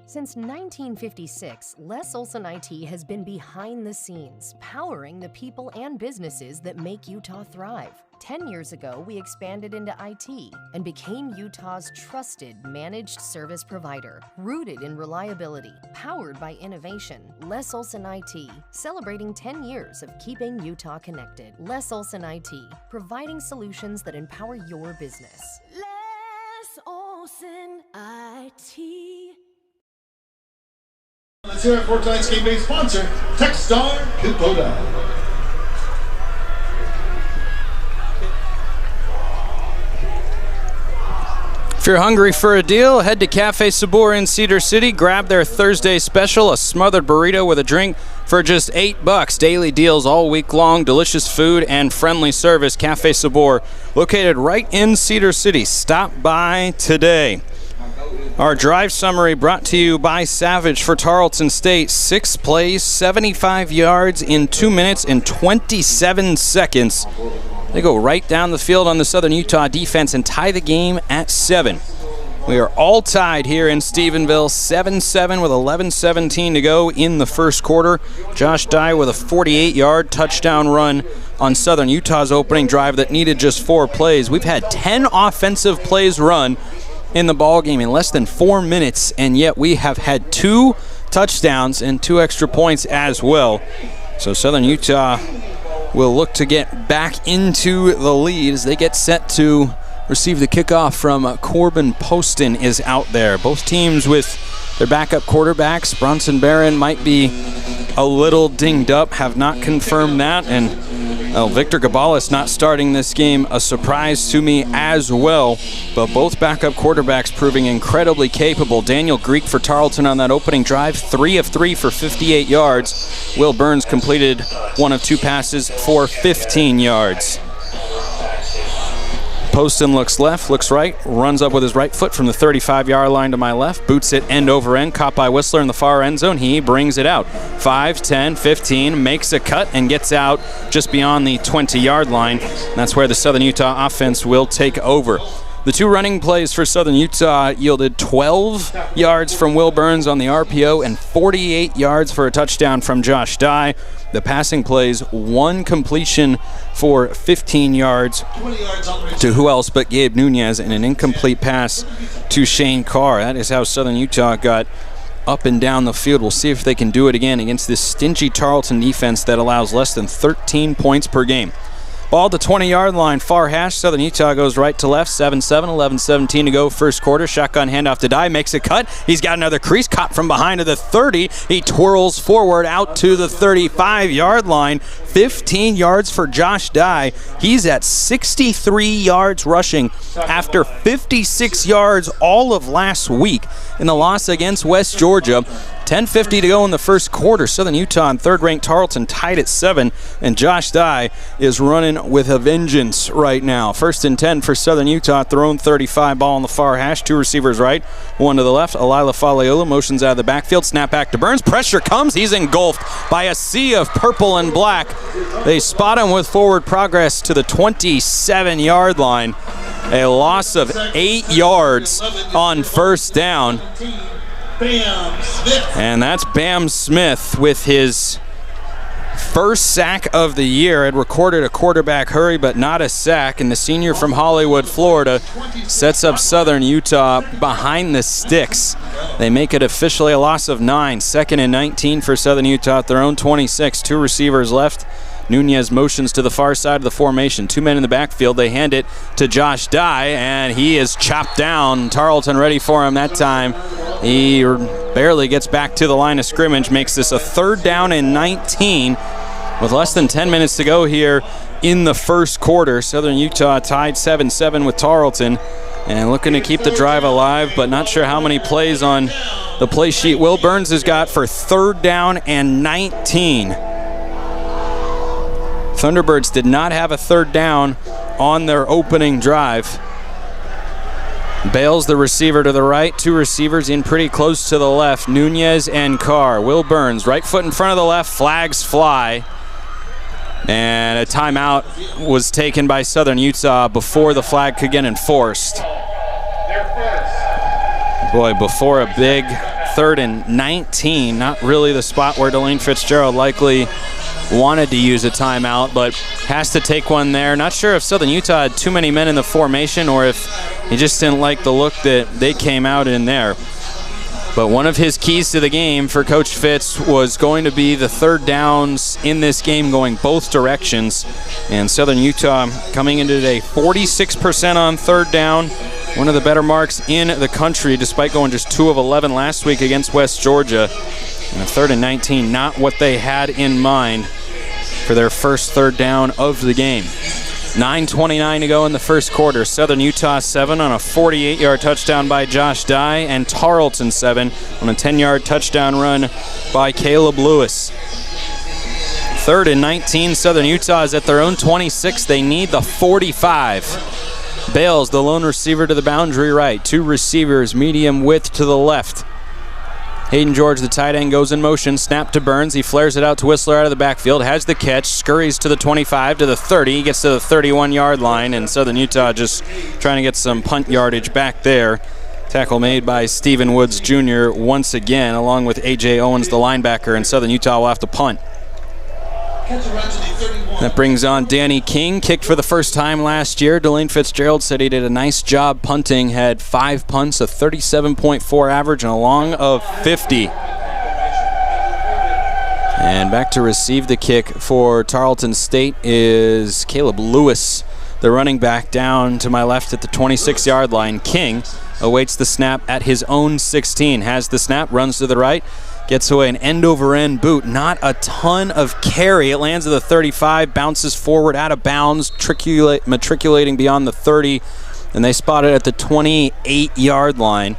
Speaker 9: Since 1956, Les Olson IT has been behind the scenes, powering the people and businesses that make Utah thrive. 10 years ago, we expanded into IT and became Utah's trusted managed service provider, rooted in reliability, powered by innovation. Les Olson IT, celebrating 10 years of keeping Utah connected. Les Olson IT, providing solutions that empower your business.
Speaker 10: Les Olson IT.
Speaker 11: Let's hear it for tonight's game day sponsor, Techstar Kubota.
Speaker 2: If you're hungry for a deal, head to Cafe Sabor in Cedar City. Grab their Thursday special, a smothered burrito with a drink for just $8. Daily deals all week long, delicious food and friendly service. Cafe Sabor, located right in Cedar City. Stop by today. Our drive summary brought to you by Savage for Tarleton State. 6 plays, 75 yards in 2 minutes and 27 seconds. They go right down the field on the Southern Utah defense and tie the game at 7. We are all tied here in Stephenville, 7-7 with 11:17 to go in the first quarter. Josh Dye with a 48-yard touchdown run on Southern Utah's opening drive that needed just 4 plays. We've had 10 offensive plays run in the ballgame in less than 4 minutes, and yet we have had 2 touchdowns and 2 extra points as well. So Southern Utah will look to get back into the lead as they get set to receive the kickoff from Corbin Poston is out there. Both teams with their backup quarterbacks. Bronson Barron might be a little dinged up, have not confirmed that, and Victor Gabalis not starting this game, a surprise to me as well. But both backup quarterbacks proving incredibly capable. Daniel Greek for Tarleton on that opening drive, 3 of 3 for 58 yards. Will Burns completed 1 of 2 passes for 15 yards. Poston looks left, looks right, runs up with his right foot from the 35-yard line to my left, boots it end over end, caught by Whistler in the far end zone. He brings it out. 5, 10, 15, makes a cut and gets out just beyond the 20-yard line. That's where the Southern Utah offense will take over. The 2 running plays for Southern Utah yielded 12 yards from Will Burns on the RPO and 48 yards for a touchdown from Josh Dye. The passing plays, 1 completion for 15 yards to who else but Gabe Nunez and an incomplete pass to Shane Carr. That is how Southern Utah got up and down the field. We'll see if they can do it again against this stingy Tarleton defense that allows less than 13 points per game. Ball to 20-yard line, far hash. Southern Utah goes right to left, 7-7, 11:17 to go, first quarter. Shotgun handoff to Dye, makes a cut. He's got another crease, caught from behind to the 30. He twirls forward out to the 35-yard line. 15 yards for Josh Dye. He's at 63 yards rushing after 56 yards all of last week in the loss against West Georgia. 10:50 to go in the first quarter. Southern Utah and third-ranked Tarleton tied at 7, and Josh Dye is running with a vengeance right now. 1st and 10 for Southern Utah at their own 35, ball on the far hash. 2 receivers right, 1 to the left. Alila Faleola motions out of the backfield. Snap back to Burns. Pressure comes. He's engulfed by a sea of purple and black. They spot him with forward progress to the 27-yard line. A loss of 8 yards on first down. And that's Bam Smith with his first sack of the year. Had recorded a quarterback hurry, but not a sack. And the senior from Hollywood, Florida, sets up Southern Utah behind the sticks. They make it officially a loss of 9. 2nd and 19 for Southern Utah at their own 26. 2 receivers left. Nunez motions to the far side of the formation. 2 men in the backfield. They hand it to Josh Dye, and he is chopped down. Tarleton ready for him that time. He barely gets back to the line of scrimmage, makes this a 3rd down and 19 with less than 10 minutes to go here in the first quarter. Southern Utah tied 7-7 with Tarleton and looking to keep the drive alive, but not sure how many plays on the play sheet Will Burns has got for 3rd down and 19. Thunderbirds did not have a 3rd down on their opening drive. Bales, the receiver to the right. 2 receivers in pretty close to the left. Nunez and Carr. Will Burns, right foot in front of the left. Flags fly. And a timeout was taken by Southern Utah before the flag could get enforced. Boy, before a big 3rd and 19. Not really the spot where Delane Fitzgerald likely wanted to use a timeout, but has to take one there. Not sure if Southern Utah had too many men in the formation or if he just didn't like the look that they came out in there. But one of his keys to the game for Coach Fitz was going to be the 3rd downs in this game going both directions. And Southern Utah coming into today 46% on 3rd down. One of the better marks in the country despite going just 2 of 11 last week against West Georgia. And a 3rd and 19, not what they had in mind for their first 3rd down of the game. 9:29 to go in the first quarter. Southern Utah 7 on a 48-yard touchdown by Josh Dye, and Tarleton 7 on a 10-yard touchdown run by Caleb Lewis. 3rd and 19, Southern Utah is at their own 26. They need the 45. Bales, the lone receiver to the boundary right. 2 receivers, medium width to the left. Hayden George, the tight end, goes in motion. Snap to Burns. He flares it out to Whistler out of the backfield. Has the catch. Scurries to the 25, to the 30. He gets to the 31-yard line, and Southern Utah just trying to get some punt yardage back there. Tackle made by Stephen Woods Jr. once again, along with A.J. Owens, the linebacker, and Southern Utah will have to punt. That brings on Danny King, kicked for the first time last year. Delane Fitzgerald said he did a nice job punting, had 5 punts, a 37.4 average, and a long of 50. And back to receive the kick for Tarleton State is Caleb Lewis, the running back, down to my left at the 26-yard line. King awaits the snap at his own 16, has the snap, runs to the right, gets away an end-over-end boot. Not a ton of carry. It lands at the 35, bounces forward out of bounds, matriculating beyond the 30, and they spot it at the 28-yard line.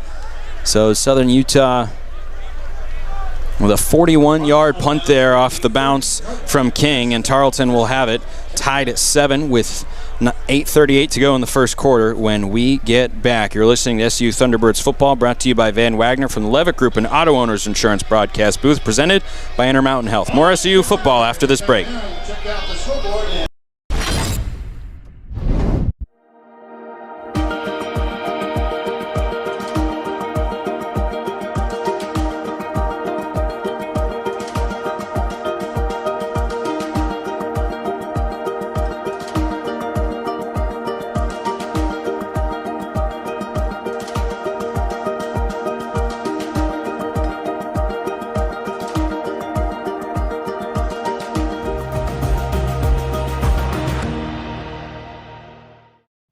Speaker 2: So Southern Utah with a 41-yard punt there off the bounce from King, and Tarleton will have it tied at 7 with 8:38 to go in the first quarter when we get back. You're listening to SU Thunderbirds football, brought to you by Van Wagner from the Levitt Group and Auto Owners Insurance broadcast booth, presented by Intermountain Health. More SU football after this break.
Speaker 11: Check out the scoreboard and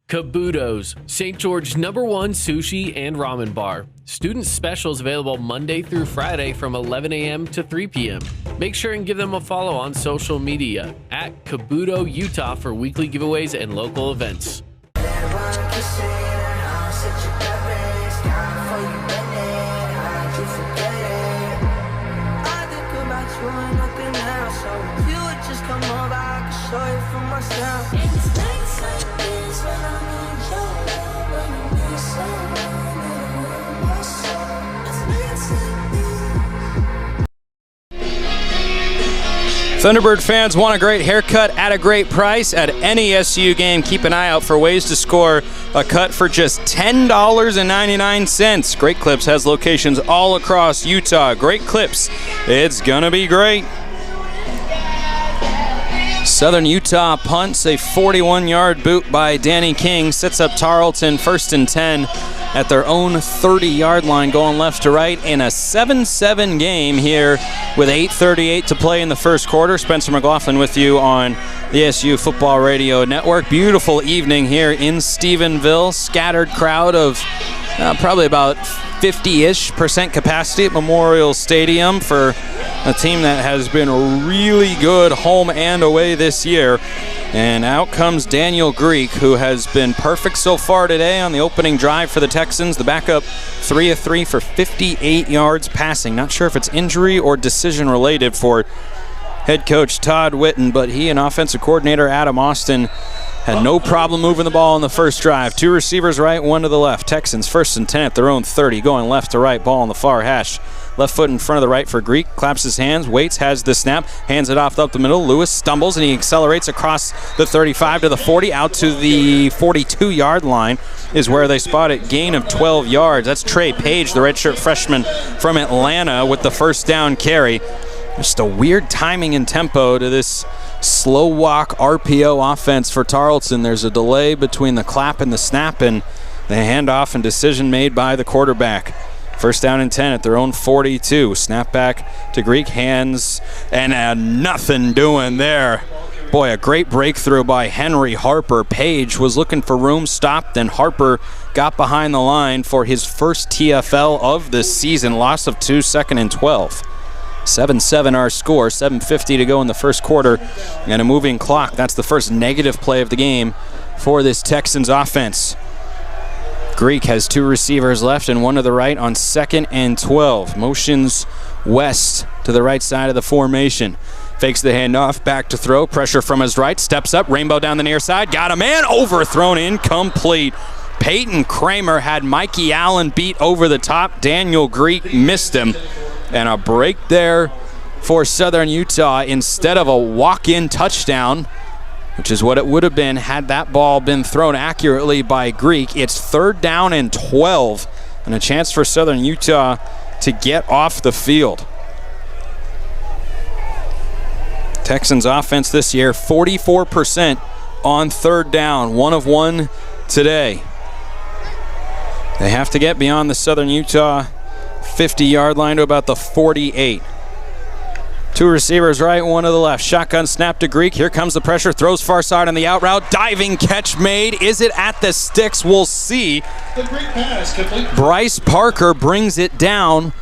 Speaker 12: Kabuto's, St. George's #1 sushi and ramen bar. Student specials available Monday through Friday from 11 a.m. to 3 p.m. Make sure and give them a follow on social media at Kabuto Utah for weekly giveaways and local events.
Speaker 2: Thunderbird fans want a great haircut at a great price at any SU game. Keep an eye out for ways to score a cut for just $10.99. Great Clips has locations all across Utah. Great Clips, it's gonna be great. Southern Utah punts a 41-yard boot by Danny King, sets up Tarleton 1st and 10 at their own 30-yard line, going left to right in a 7-7 game here with 8:38 to play in the first quarter. Spencer McLaughlin with you on the SU Football Radio Network. Beautiful evening here in Stephenville. Scattered crowd of probably about 50-ish% capacity at Memorial Stadium for a team that has been really good home and away this year. And out comes Daniel Greek, who has been perfect so far today on the opening drive for the Texans. The backup 3 of 3 for 58 yards passing. Not sure if it's injury or decision related for head coach Todd Witten, but he and offensive coordinator Adam Austin had no problem moving the ball on the first drive. 2 receivers right, 1 to the left. Texans 1st and 10 at their own 30, going left to right, ball on the far hash. Left foot in front of the right for Greek, claps his hands, waits, has the snap, hands it off up the middle. Lewis stumbles and he accelerates across the 35 to the 40, out to the 42-yard line is where they spot it. Gain of 12 yards. That's Trey Page, the redshirt freshman from Atlanta, with the first down carry. Just a weird timing and tempo to this slow walk RPO offense for Tarleton. There's a delay between the clap and the snap, and the handoff and decision made by the quarterback. 1st down and 10 at their own 42. Snap back to Greek, hands, and nothing doing there. Boy, a great breakthrough by Henry Harper. Page was looking for room, stopped, and Harper got behind the line for his first TFL of this season. Loss of 2, 2nd and 12. 7-7 our score, 7:50 to go in the first quarter, and a moving clock. That's the first negative play of the game for this Texans offense. Greek has 2 receivers left and 1 to the right on 2nd and 12. Motions west to the right side of the formation. Fakes the handoff, back to throw, pressure from his right, steps up, rainbow down the near side, got a man, overthrown, incomplete. Peyton Kramer had Mikey Allen beat over the top. Daniel Greek missed him. And a break there for Southern Utah instead of a walk-in touchdown, which is what it would have been had that ball been thrown accurately by Greek. It's 3rd down and 12 and a chance for Southern Utah to get off the field. Texans offense this year, 44% on third down, 1 of 1 today. They have to get beyond the Southern Utah 50-yard line to about the 48. 2 receivers right, 1 to the left. Shotgun snap to Greek. Here comes the pressure. Throws far side on the out route. Diving catch made. Is it at the sticks? We'll see.
Speaker 11: The great pass complete.
Speaker 2: Bryce Parker brings it down.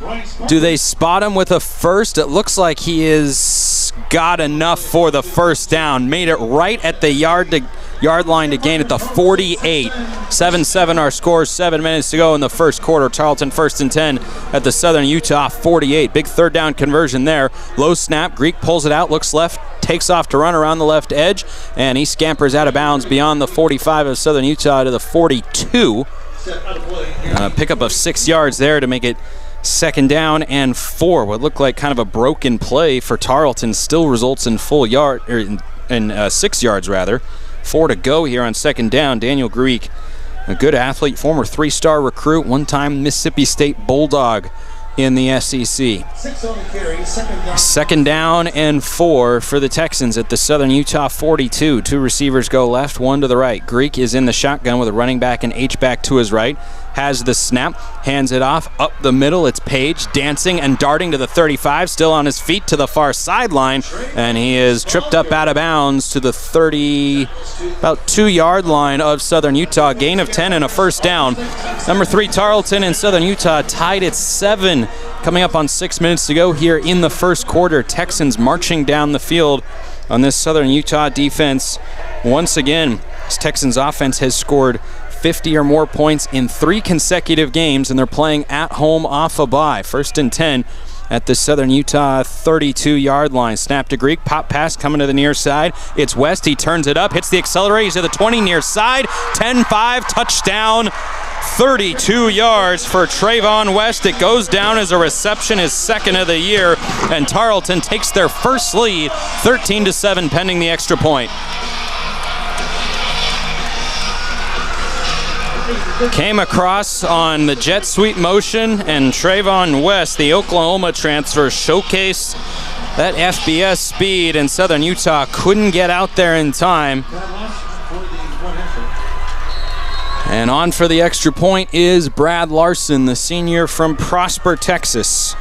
Speaker 2: Do they spot him with a first? It looks like he is got enough for the first down. Made it right at the yard line to gain at the 48. 7-7 our score, 7 minutes to go in the first quarter. Tarleton 1st and 10 at the Southern Utah 48. Big third down conversion there. Low snap, Greek pulls it out, looks left, takes off to run around the left edge, and he scampers out of bounds beyond the 45 of Southern Utah to the 42. Pickup of 6 yards there to make it 2nd down and 4. What looked like kind of a broken play for Tarleton still results in 6 yards rather. 4 to go here on 2nd down. Daniel Greek, a good athlete, former 3-star recruit, one-time Mississippi State Bulldog in the SEC.
Speaker 11: 6 on the carry,
Speaker 2: 2nd down and 4 for the Texans at the Southern Utah 42. 2 receivers go left, 1 to the right. Greek is in the shotgun with a running back and H-back to his right. Has the snap, hands it off up the middle. It's Page dancing and darting to the 35, still on his feet to the far sideline, and he is tripped up out of bounds to the 30, about 2-yard line of Southern Utah. Gain of 10 and a first down. Number 3 Tarleton and Southern Utah tied at 7. Coming up on 6 minutes to go here in the first quarter. Texans marching down the field on this Southern Utah defense. Once again, this Texans offense has scored 50 or more points in 3 consecutive games, and they're playing at home off a bye. 1st and 10 at the Southern Utah 32-yard line. Snap to Greek, pop pass coming to the near side. It's West, he turns it up, hits the accelerator, he's to the 20 near side. 10-5, touchdown. 32 yards for Trayvon West. It goes down as a reception, his 2nd of the year, and Tarleton takes their first lead, 13-7 pending the extra point. Came across on the jet sweep motion, and Trayvon West, the Oklahoma transfer, showcased that FBS speed, and Southern Utah couldn't get out there in time. And on for the extra point is Brad Larson, the senior from Prosper, Texas.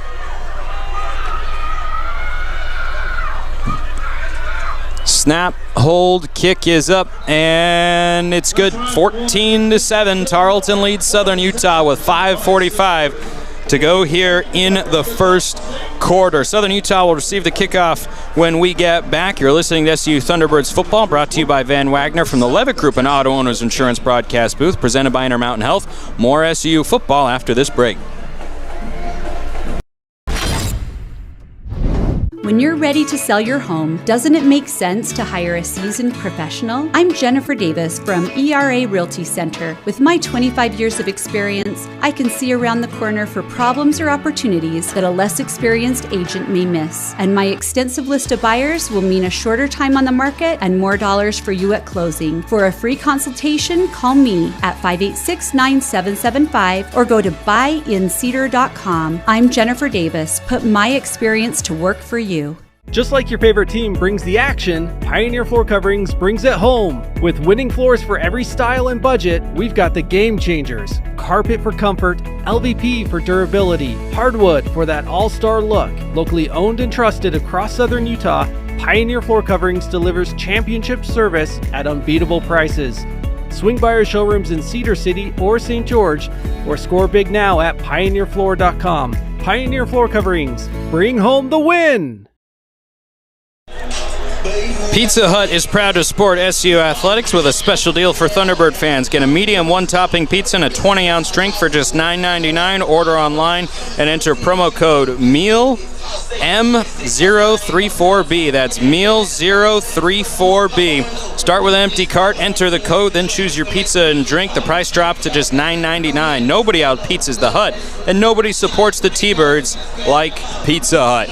Speaker 2: Snap, hold, kick is up, and it's good. 14-7. Tarleton leads Southern Utah with 5:45 to go here in the first quarter. Southern Utah will receive the kickoff when we get back. You're listening to SU Thunderbirds football, brought to you by Van Wagner from the Levitt Group and Auto Owners Insurance broadcast booth, presented by Intermountain Health. More SU football after this break.
Speaker 13: When you're ready to sell your home, doesn't it make sense to hire a seasoned professional? I'm Jennifer Davis from ERA Realty Center. With my 25 years of experience, I can see around the corner for problems or opportunities that a less experienced agent may miss. And my extensive list of buyers will mean a shorter time on the market and more dollars for you at closing. For a free consultation, call me at 586-9775 or go to buyincedar.com. I'm Jennifer Davis. Put my experience to work for you.
Speaker 14: Just like your favorite team brings the action, Pioneer Floor Coverings brings it home. With winning floors for every style and budget, we've got the game changers. Carpet for comfort, LVP for durability, hardwood for that all-star look. Locally owned and trusted across Southern Utah, Pioneer Floor Coverings delivers championship service at unbeatable prices. Swing by our showrooms in Cedar City or St. George, or score big now at pioneerfloor.com. Pioneer Floor Coverings, bring home the win!
Speaker 2: Pizza Hut is proud to support SU Athletics with a special deal for Thunderbird fans. Get a medium 1-topping pizza and a 20-ounce drink for just $9.99. Order online and enter promo code MEAL-M034B. That's MEAL034B. Start with an empty cart, enter the code, then choose your pizza and drink. The price drops to just $9.99. Nobody out-pizzas the Hut, and nobody supports the T-Birds like Pizza Hut.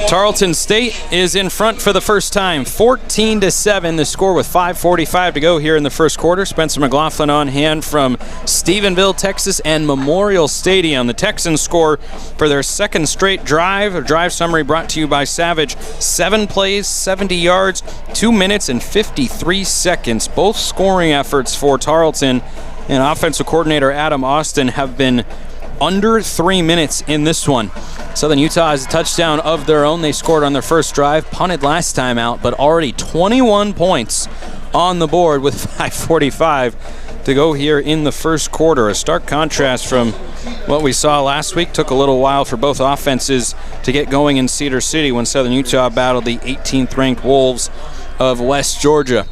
Speaker 2: Tarleton State is in front for the first time, 14-7. The score with 5:45 to go here in the first quarter. Spencer McLaughlin on hand from Stephenville, Texas, and Memorial Stadium. The Texans score for their second straight drive. A drive summary brought to you by Savage. 7 plays, 70 yards, 2 minutes and 53 seconds. Both scoring efforts for Tarleton and offensive coordinator Adam Austin have been under 3 minutes in this one. Southern Utah has a touchdown of their own. They scored on their first drive, punted last time out, but already 21 points on the board with 5:45 to go here in the first quarter. A stark contrast from what we saw last week. Took a little while for both offenses to get going in Cedar City when Southern Utah battled the 18th ranked Wolves of West Georgia.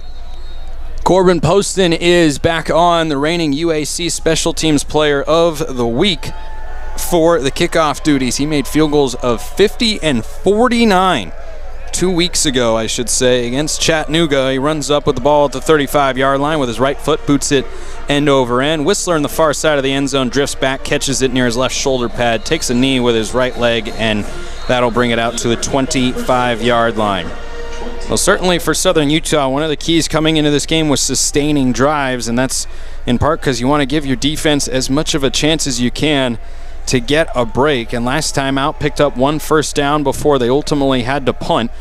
Speaker 2: Corbin Poston is back on, the reigning UAC Special Teams Player of the Week for the kickoff duties. He made field goals of 50 and 49 2 weeks ago, I should say, against Chattanooga. He runs up with the ball at the 35-yard line with his right foot, boots it end over end. Whistler on the far side of the end zone drifts back, catches it near his left shoulder pad, takes a knee with his right leg, and that'll bring it out to the 25-yard line. Well, certainly for Southern Utah, one of the keys coming into this game was sustaining drives, and that's in part because you want to give your defense as much of a chance as you can to get a break. And last time out, picked up 1 first down before they ultimately had to punt.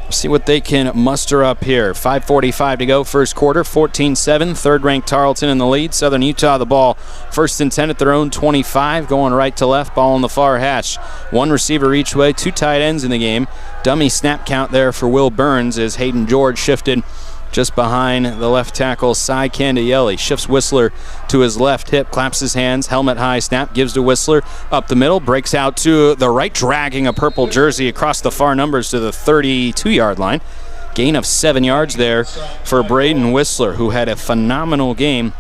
Speaker 2: See what they can muster up here. 5:45 to go, first quarter, 14-7. Third-ranked Tarleton in the lead. Southern Utah the ball first and 10 at their own 25, going right to left, ball on the far hash. 1 receiver each way, 2 tight ends in the game. Dummy snap count there for Will Burns as Hayden George shifted just behind the left tackle, Cy Candielli. Shifts Whistler to his left hip, claps his hands, helmet high snap, gives to Whistler up the middle, breaks out to the right, dragging a purple jersey across the far numbers to the 32-yard line. Gain of 7 yards there for Braden Whistler, who had a phenomenal game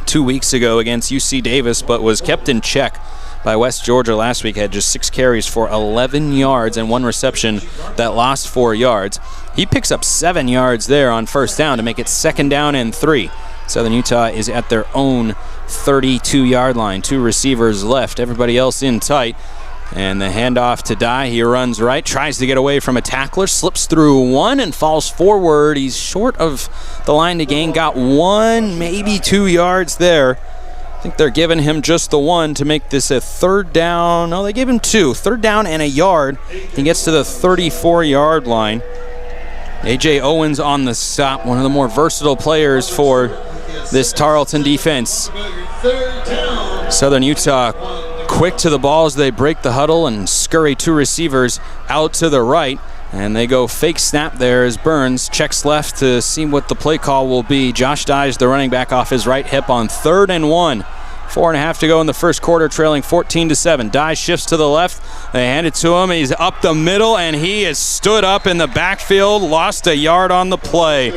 Speaker 2: 2 weeks ago against UC Davis, but was kept in check by West Georgia last week. Had just 6 carries for 11 yards and 1 reception that lost 4 yards. He picks up 7 yards there on first down to make it 2nd down and 3. Southern Utah is at their own 32-yard line. 2 receivers left, everybody else in tight. And the handoff to Dye. He runs right, tries to get away from a tackler, slips through 1 and falls forward. He's short of the line to gain, got 1, maybe 2 yards there. I think they're giving him just the 1 to make this a 3rd down. No, they gave him 2. 3rd down and a yard. He gets to the 34-yard line. A.J. Owens on the stop, one of the more versatile players for this Tarleton defense. Southern Utah quick to the ball as they break the huddle and scurry 2 receivers out to the right. And they go fake snap there as Burns checks left to see what the play call will be. Josh Dyes, the running back, off his right hip on 3rd and 1. 4.5 to go in the first quarter, trailing 14-7. Dyes shifts to the left. They hand it to him. He's up the middle, and he is stood up in the backfield. Lost a yard on the play.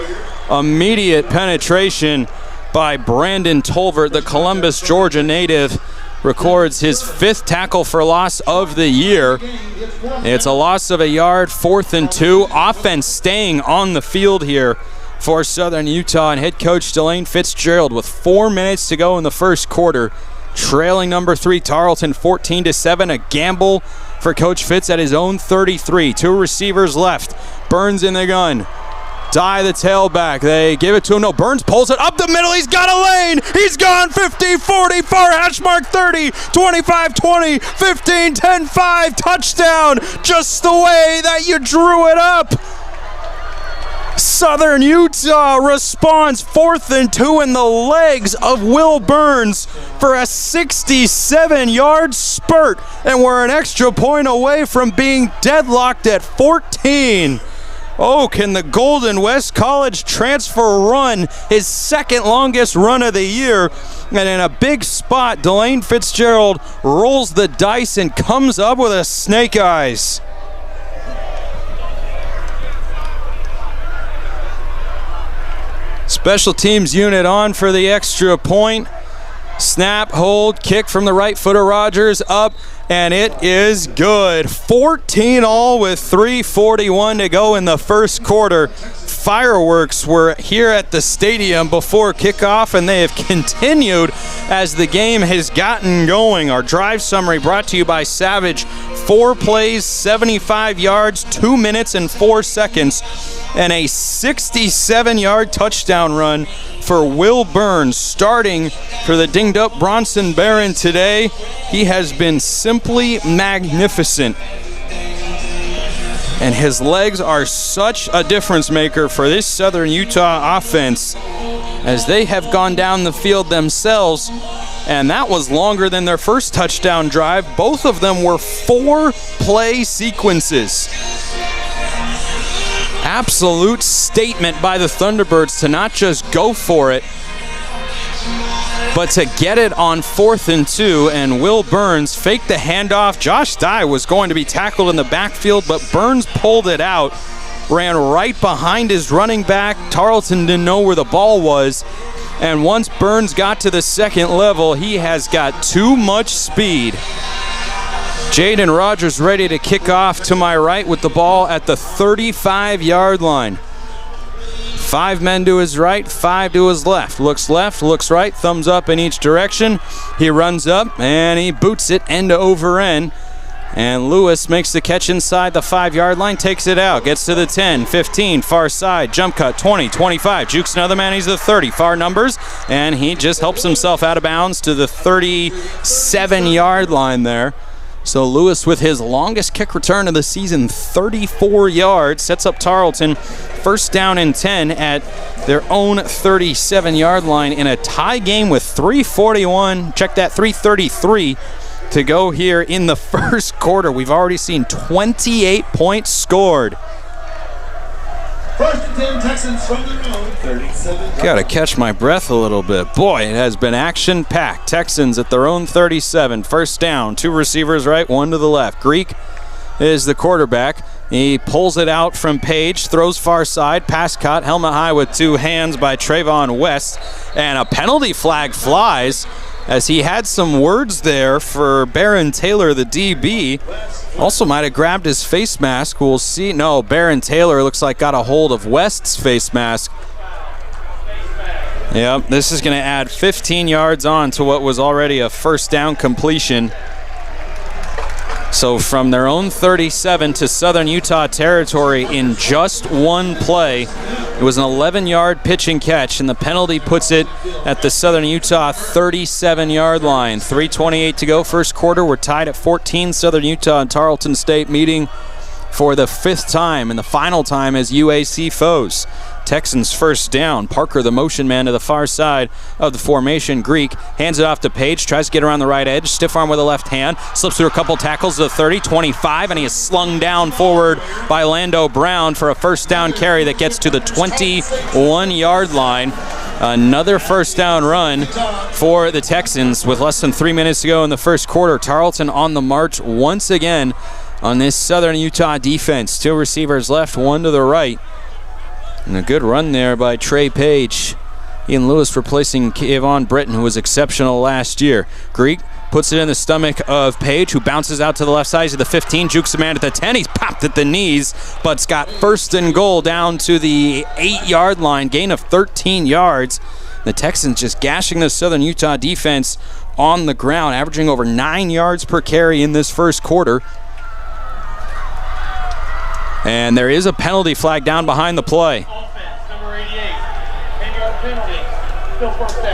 Speaker 2: Immediate penetration by Brandon Tolvert, the Columbus, Georgia native. Records his 5th tackle for loss of the year. It's a loss of a yard, 4th and 2. Offense staying on the field here for Southern Utah, and head coach Delane Fitzgerald with 4 minutes to go in the first quarter, trailing number 3 Tarleton 14-7. A gamble for Coach Fitz at his own 33. 2 receivers left. Burns in the gun. Dye the tailback. They give it to him. No, Burns pulls it up the middle. He's got a lane. He's gone 50, 40, far hash mark 30, 25, 20, 15, 10, 5. Touchdown. Just the way that you drew it up. Southern Utah responds, 4th and 2 in the legs of Will Burns for a 67-yard spurt. And we're an extra point away from being deadlocked at 14. Oh, can the Golden West College transfer run his 2nd longest run of the year? And in a big spot, Delane Fitzgerald rolls the dice and comes up with a snake eyes. Special teams unit on for the extra point. Snap, hold, kick from the right foot of Rogers, up, and it is good. 14 all with 3:41 to go in the first quarter. fireworks were here at the stadium before kickoff, and they have continued as the game has gotten going. Our drive summary brought to you by Savage. 4 plays, 75 yards, 2 minutes and 4 seconds, and a 67-yard touchdown run for Will Burns, starting for the dinged-up Bronson Barron today. He has been simply magnificent. And his legs are such a difference maker for this Southern Utah offense as they have gone down the field themselves. And that was longer than their first touchdown drive. Both of them were 4-play sequences. Absolute statement by the Thunderbirds to not just go for it, but to get it on 4th and 2, and Will Burns faked the handoff. Josh Dye was going to be tackled in the backfield, but Burns pulled it out, ran right behind his running back. Tarleton didn't know where the ball was, and once Burns got to the second level, he has got too much speed. Jaden Rogers ready to kick off to my right with the ball at the 35-yard line. 5 men to his right, 5 to his left. Looks right, thumbs up in each direction. He runs up and he boots it end over end. And Lewis makes the catch inside the 5-yard line, takes it out, gets to the 10, 15, far side, jump cut, 20, 25, jukes another man, he's the 30, far numbers, and he just helps himself out of bounds to the 37-yard line there. So Lewis with his longest kick return of the season, 34 yards, sets up Tarleton first down and 10 at their own 37-yard line in a tie game with 3:33 to go here in the first quarter. We've already seen 28 points scored.
Speaker 11: First and 10, Texans from their own 37.
Speaker 2: Got to catch my breath a little bit. Boy, it has been action-packed. Texans at their own 37. First down, 2 receivers right, 1 to the left. Greek is the quarterback. He pulls it out from Page, throws far side, pass caught, helmet high with 2 hands by Trayvon West, and a penalty flag flies as he had some words there for Baron Taylor, the DB. Also might have grabbed his face mask. We'll see. No, Baron Taylor looks like got a hold of West's face mask. Yep, this is going to add 15 yards on to what was already a first down completion. So from their own 37 to Southern Utah territory in just one play. It was an 11-yard pitch and catch, and the penalty puts it at the Southern Utah 37-yard line. 3:28 to go, first quarter. We're tied at 14. Southern Utah and Tarleton State meeting for the 5th time and the final time as UAC foes. Texans first down. Parker, the motion man, to the far side of the formation. Greek hands it off to Page, tries to get around the right edge. Stiff arm with the left hand. Slips through a couple tackles to the 30, 25, and he is slung down forward by Lando Brown for a first down carry that gets to the 21-yard line. Another first down run for the Texans with less than 3 minutes to go in the first quarter. Tarleton on the march once again on this Southern Utah defense. 2 receivers left, 1 to the right. And a good run there by Trey Page. Ian Lewis replacing Kayvon Britton, who was exceptional last year. Greek puts it in the stomach of Page, who bounces out to the left side of the 15, jukes the man at the 10. He's popped at the knees, but's got first and goal down to the 8-yard line, gain of 13 yards. The Texans just gashing the Southern Utah defense on the ground, averaging over 9 yards per carry in this first quarter. And there is a penalty flag down behind the play.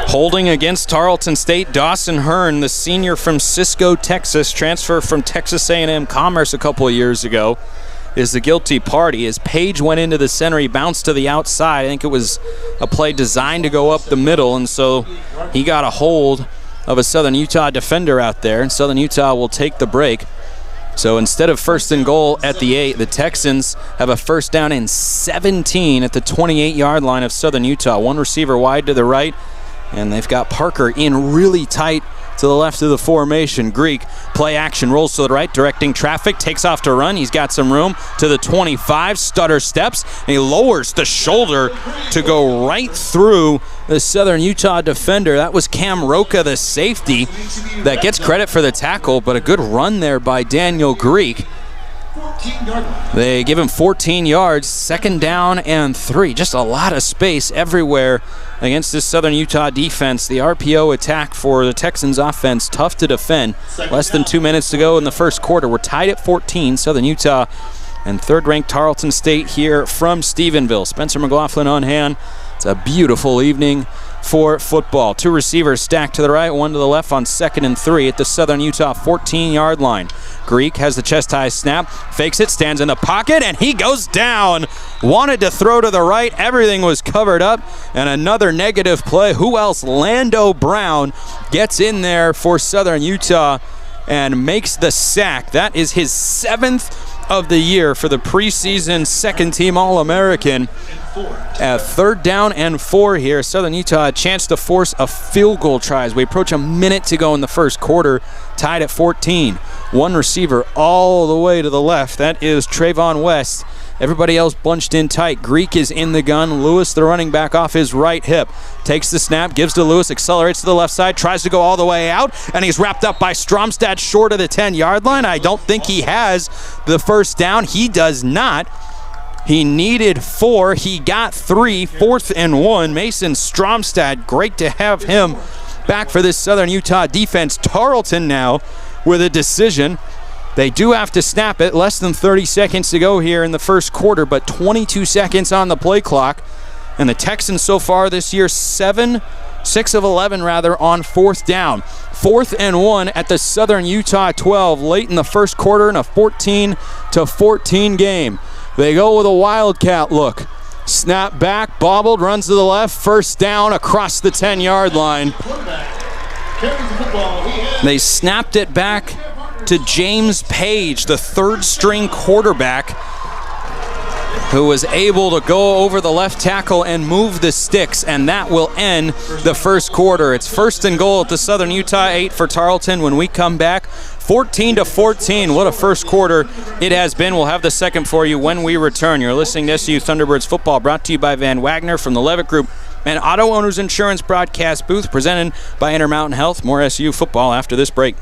Speaker 2: Holding against Tarleton State, Dawson Hearn, the senior from Cisco, Texas, transfer from Texas A&M Commerce a couple of years ago, is the guilty party. As Page went into the center, he bounced to the outside. I think it was a play designed to go up the middle, and so he got a hold of a Southern Utah defender out there, and Southern Utah will take the break. So instead of first and goal at the 8, the Texans have a first down and 17 at the 28-yard line of Southern Utah. 1 receiver wide to the right, and they've got Parker in really tight to the left of the formation. Greek, play action, rolls to the right, directing traffic, takes off to run. He's got some room to the 25, stutter steps, and he lowers the shoulder to go right through the Southern Utah defender. That was Cam Roca, the safety, that gets credit for the tackle, but a good run there by Daniel Greek.
Speaker 11: 14-yard line.
Speaker 2: They give him 14 yards, 2nd down and 3. Just a lot of space everywhere against this Southern Utah defense. The RPO attack for the Texans offense, tough to defend. Less than 2 minutes to go in the first quarter. We're tied at 14, Southern Utah and 3rd-ranked Tarleton State here from Stephenville. Spencer McLaughlin on hand. It's a beautiful evening for football. 2 receivers stacked to the right, 1 to the left on 2nd and 3 at the Southern Utah 14-yard line. Greek has the chest-high snap, fakes it, stands in the pocket, and he goes down. Wanted to throw to the right. Everything was covered up, and another negative play. Who else? Lando Brown gets in there for Southern Utah and makes the sack. That is his 7th of the year for the preseason second-team All-American. At 3rd down and 4 here, Southern Utah a chance to force a field goal try as we approach a minute to go in the first quarter, tied at 14. 1 receiver all the way to the left. That is Trayvon West. Everybody else bunched in tight. Greek is in the gun. Lewis, the running back, off his right hip. Takes the snap, gives to Lewis, accelerates to the left side, tries to go all the way out, and he's wrapped up by Stromstad short of the 10-yard line. I don't think he has the first down. He does not. He needed 4. He got 3. 4th and 1. Mason Stromstad, great to have him back for this Southern Utah defense. Tarleton now with a decision. They do have to snap it. Less than 30 seconds to go here in the first quarter, but 22 seconds on the play clock. And the Texans so far this year, 6 of 11 rather, on 4th down. 4th and 1 at the Southern Utah 12 late in the first quarter in a 14-14 game. They go with a wildcat look. Snap back, bobbled, runs to the left. First down across the 10-yard line. They snapped it back to James Page, the 3rd-string quarterback, who was able to go over the left tackle and move the sticks, and that will end the first quarter. It's 1st and goal at the Southern Utah 8 for Tarleton. When we come back, 14-14. What a first quarter it has been. We'll have the second for you when we return. You're listening to SU Thunderbirds football, brought to you by Van Wagner from the Levitt Group and Auto Owners Insurance broadcast booth, presented by Intermountain Health. More SU football after this break.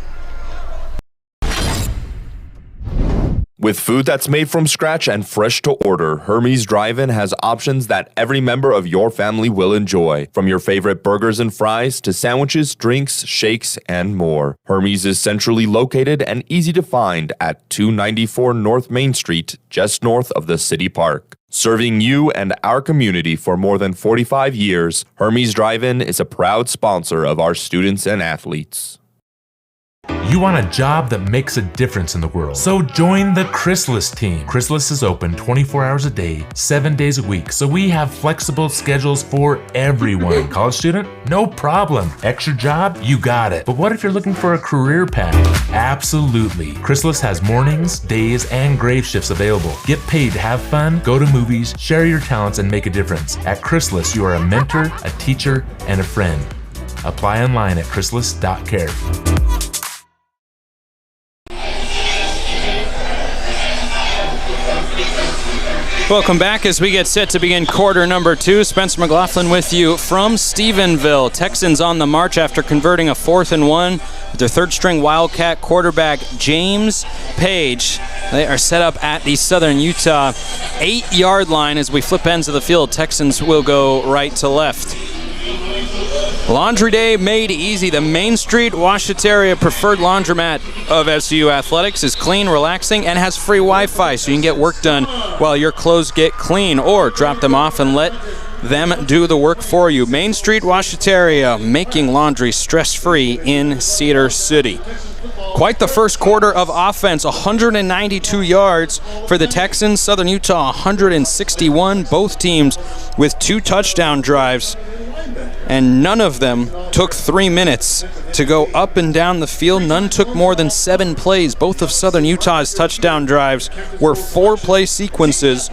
Speaker 15: With food that's made from scratch and fresh to order, Hermes Drive-In has options that every member of your family will enjoy. From your favorite burgers and fries to sandwiches, drinks, shakes, and more. Hermes is centrally located and easy to find at 294 North Main Street, just north of the City Park. Serving you and our community for more than 45 years, Hermes Drive-In is a proud sponsor of our students and athletes.
Speaker 16: You want a job that makes a difference in the world. So join the Chrysalis team. Chrysalis is open 24 hours a day, 7 days a week. So we have flexible schedules for everyone. College student? No problem. Extra job? You got it. But what if you're looking for a career path? Absolutely. Chrysalis has mornings, days, and grave shifts available. Get paid to have fun, go to movies, share your talents, and make a difference. At Chrysalis, you are a mentor, a teacher, and a friend. Apply online at chrysalis.care.
Speaker 2: Welcome back as we get set to begin quarter number 2. Spencer McLaughlin with you from Stephenville. Texans on the march after converting a 4th and 1 with their 3rd-string Wildcat quarterback James Page. They are set up at the Southern Utah 8-yard line. As we flip ends of the field, Texans will go right to left. Laundry day made easy. The Main Street Washitaria preferred laundromat of SU Athletics is clean, relaxing, and has free Wi-Fi, so you can get work done while your clothes get clean, or drop them off and let them do the work for you. Main Street Washitaria, making laundry stress-free in Cedar City. Quite the first quarter of offense, 192 yards for the Texans. Southern Utah, 161. Both teams with 2 touchdown drives, and none of them took 3 minutes to go up and down the field. None took more than 7 plays. Both of Southern Utah's touchdown drives were 4-play sequences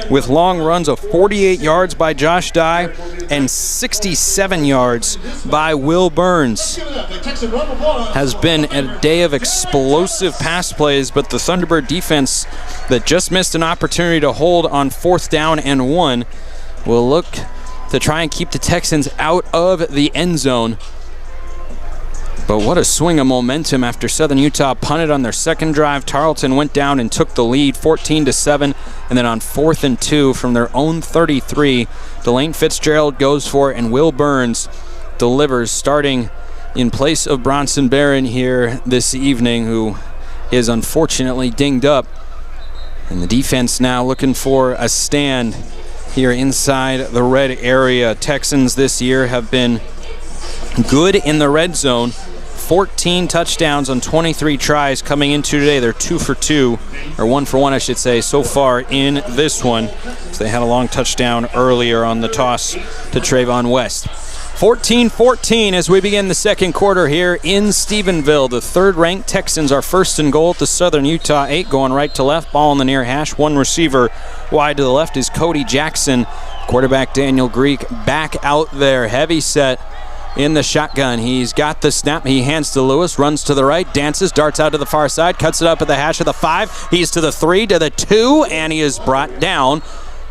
Speaker 2: with long runs of 48 yards by Josh Dye and 67 yards by Will Burns. Has been a day of explosive pass plays, but the Thunderbird defense that just missed an opportunity to hold on 4th down and 1 will look to try and keep the Texans out of the end zone. But what a swing of momentum after Southern Utah punted on their second drive. Tarleton went down and took the lead 14-7, and then on 4th and 2 from their own 33, Delane Fitzgerald goes for it, and Will Burns delivers, starting in place of Bronson Barron here this evening, who is unfortunately dinged up. And the defense now looking for a stand here inside the red area. Texans this year have been good in the red zone. 14 touchdowns on 23 tries coming into today. They're 2 for 2, or 1 for 1, I should say, so far in this one. So they had a long touchdown earlier on the toss to Trayvon West. 14-14 as we begin the second quarter here in Stephenville. The third-ranked Texans are first and goal at the Southern Utah 8, going right to left, ball in the near hash. One receiver wide to the left is Cody Jackson. Quarterback Daniel Greek back out there, heavy set in the shotgun. He's got the snap. He hands to Lewis, runs to the right, dances, darts out to the far side, cuts it up at the hash of the 5. He's to the 3, to the 2, and he is brought down.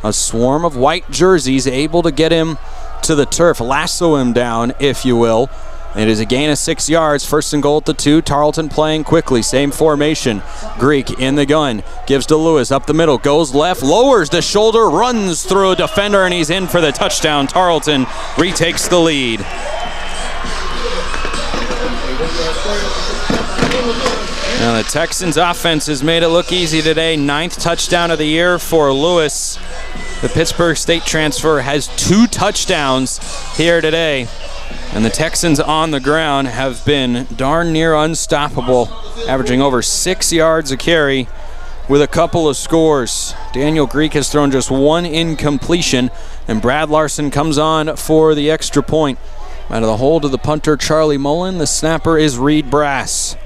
Speaker 2: A swarm of white jerseys able to get him to the turf, lasso him down, if you will. It is a gain of 6 yards, first and goal at the 2. Tarleton playing quickly, same formation. Greek in the gun, gives to Lewis up the middle, goes left, lowers the shoulder, runs through a defender, and he's in for the touchdown. Tarleton retakes the lead. Now the Texans offense has made it look easy today. 9th touchdown of the year for Lewis. The Pittsburgh State transfer has 2 touchdowns here today. And the Texans on the ground have been darn near unstoppable, averaging over 6 yards a carry with a couple of scores. Daniel Greek has thrown just 1 incompletion, and Brad Larson comes on for the extra point. Out of the hold of the punter, Charlie Mullen. The snapper is Reed Brass.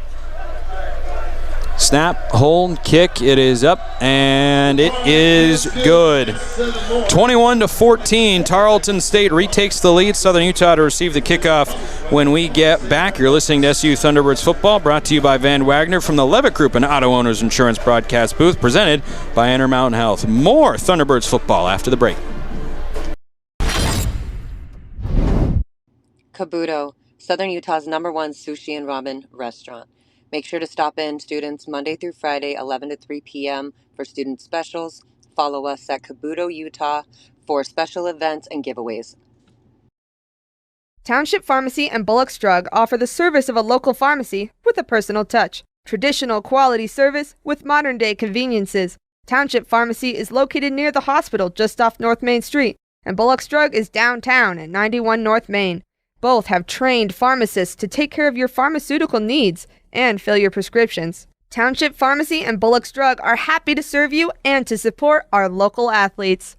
Speaker 2: Snap, hold, kick, it is up, and it is good. 21-14, Tarleton State retakes the lead. Southern Utah to receive the kickoff when we get back. You're listening to SU Thunderbirds football, brought to you by Van Wagner from the Levitt Group and Auto Owners Insurance broadcast booth, presented by Intermountain Health. More Thunderbirds football after the break.
Speaker 17: Kabuto, Southern Utah's #1 sushi and ramen restaurant. Make sure to stop in, students, Monday through Friday, 11 to 3 p.m. for student specials. Follow us at Kabuto, Utah for special events and giveaways.
Speaker 7: Township Pharmacy and Bullock's Drug offer the service of a local pharmacy with a personal touch. Traditional quality service with modern-day conveniences. Township Pharmacy is located near the hospital just off North Main Street, and Bullock's Drug is downtown at 91 North Main. Both have trained pharmacists to take care of your pharmaceutical needs and fill your prescriptions. Township Pharmacy and Bullock's Drug are happy to serve you and to support our local athletes.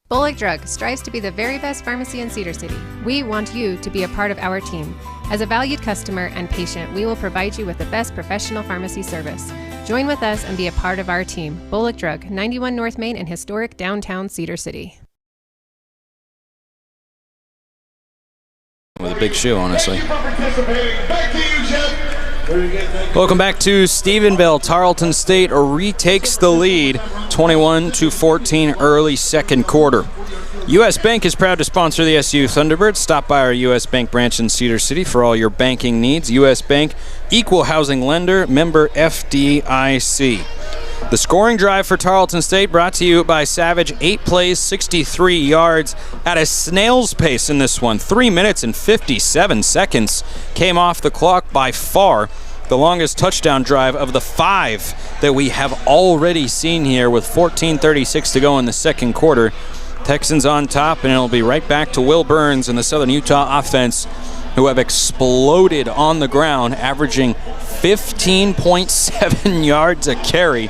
Speaker 3: Bullock Drug strives to be the very best pharmacy in Cedar City. We want you to be a part of our team. As a valued customer and patient, we will provide you with the best professional pharmacy service. Join with us and be a part of our team. Bullock Drug, 91 North Main in historic downtown Cedar City.
Speaker 2: With a big shoe, honestly. Welcome back to Stephenville. Tarleton State retakes the lead, 21-14, early second quarter. U.S. Bank is proud to sponsor the SU Thunderbirds. Stop by our U.S. Bank branch in Cedar City for all your banking needs. U.S. Bank, equal housing lender, member FDIC. The scoring drive for Tarleton State brought to you by Savage. 8 plays, 63 yards at a snail's pace in this one. 3 minutes and 57 seconds came off the clock, by far the longest touchdown drive of the 5 that we have already seen here, with 14:36 to go in the second quarter. Texans on top, and it'll be right back to Will Burns and the Southern Utah offense, who have exploded on the ground, averaging 15.7 yards a carry,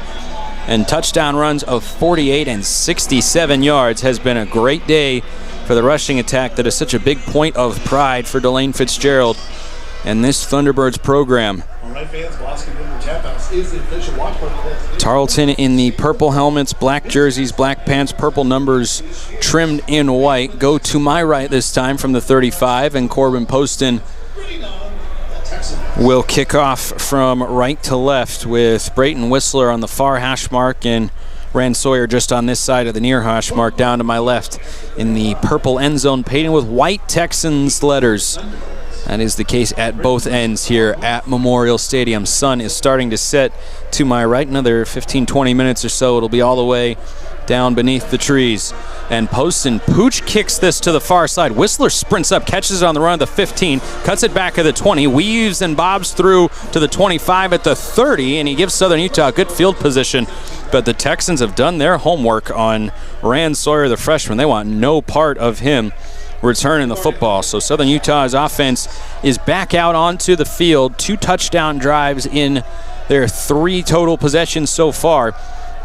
Speaker 2: and touchdown runs of 48 and 67 yards. Has been a great day for the rushing attack that is such a big point of pride for Delane Fitzgerald and this Thunderbirds program.
Speaker 11: All right, fans, Boston Denver Tap House is the official watch party.
Speaker 2: Tarleton in the purple helmets, black jerseys, black pants, purple numbers trimmed in white. Go to my right this time from the 35, and Corbin Poston will kick off from right to left, with Brayton Whistler on the far hash mark and Rand Sawyer just on this side of the near hash mark down to my left in the purple end zone painted with white Texans letters. That is the case at both ends here at Memorial Stadium. Sun is starting to set to my right. Another 15-20 minutes or so. It'll be all the way down beneath the trees. And Poston Pooch kicks this to the far side. Whistler sprints up, catches it on the run of the 15, cuts it back at the 20, weaves and bobs through to the 25 at the 30, and he gives Southern Utah good field position. But the Texans have done their homework on Rand Sawyer, the freshman. They want no part of him returning the football. So Southern Utah's offense is back out onto the field. 2 touchdown drives in their 3 total possessions so far.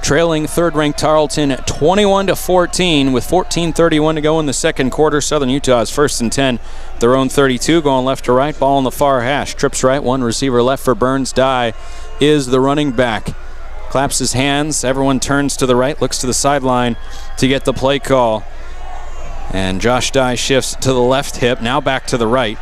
Speaker 2: Trailing third-ranked Tarleton 21-14 with 14:31 to go in the second quarter. Southern Utah is 1st and 10, their own 32, going left to right. Ball on the far hash. Trips right, one receiver left for Burns. Dye is the running back. Claps his hands. Everyone turns to the right, looks to the sideline to get the play call. And Josh Dye shifts to the left hip, now back to the right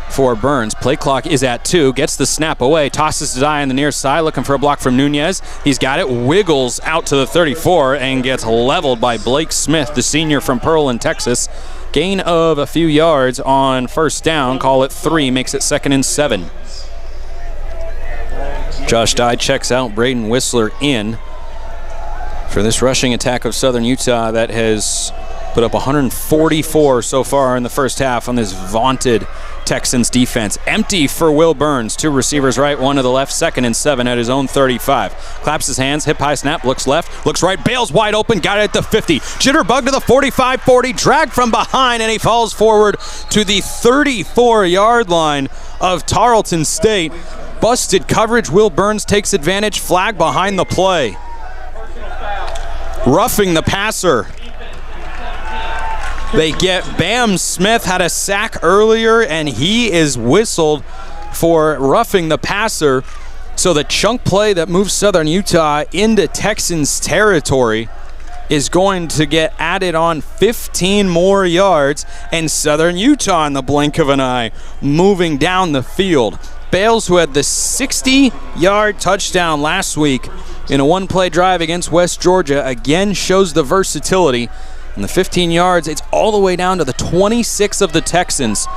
Speaker 2: for Burns. Play clock is at 2, gets the snap away, tosses to Dye on the near side, looking for a block from Nunez. He's got it, wiggles out to the 34, and gets leveled by Blake Smith, the senior from Pearland, Texas. Gain of a few yards on first down, call it 3, makes it 2nd and 7. Josh Dye checks out, Braden Whistler in for this rushing attack of Southern Utah that has put up 144 so far in the first half on this vaunted Texans defense. Empty for Will Burns. 2 receivers right, 1 to the left, 2nd and 7 at his own 35. Claps his hands, hip high snap, looks left, looks right, bails wide open, got it at the 50. Jitterbug to the 45-40, dragged from behind, and he falls forward to the 34-yard line of Tarleton State. Busted coverage, Will Burns takes advantage, flag behind the play. Roughing the passer. They get Bam Smith, had a sack earlier, and he is whistled for roughing the passer. So the chunk play that moves Southern Utah into Texans territory is going to get added on 15 more yards, and Southern Utah in the blink of an eye moving down the field. Bales, who had the 60-yard touchdown last week in a one-play drive against West Georgia, again shows the versatility. And the 15 yards, it's all the way down to the 26 of the Texans.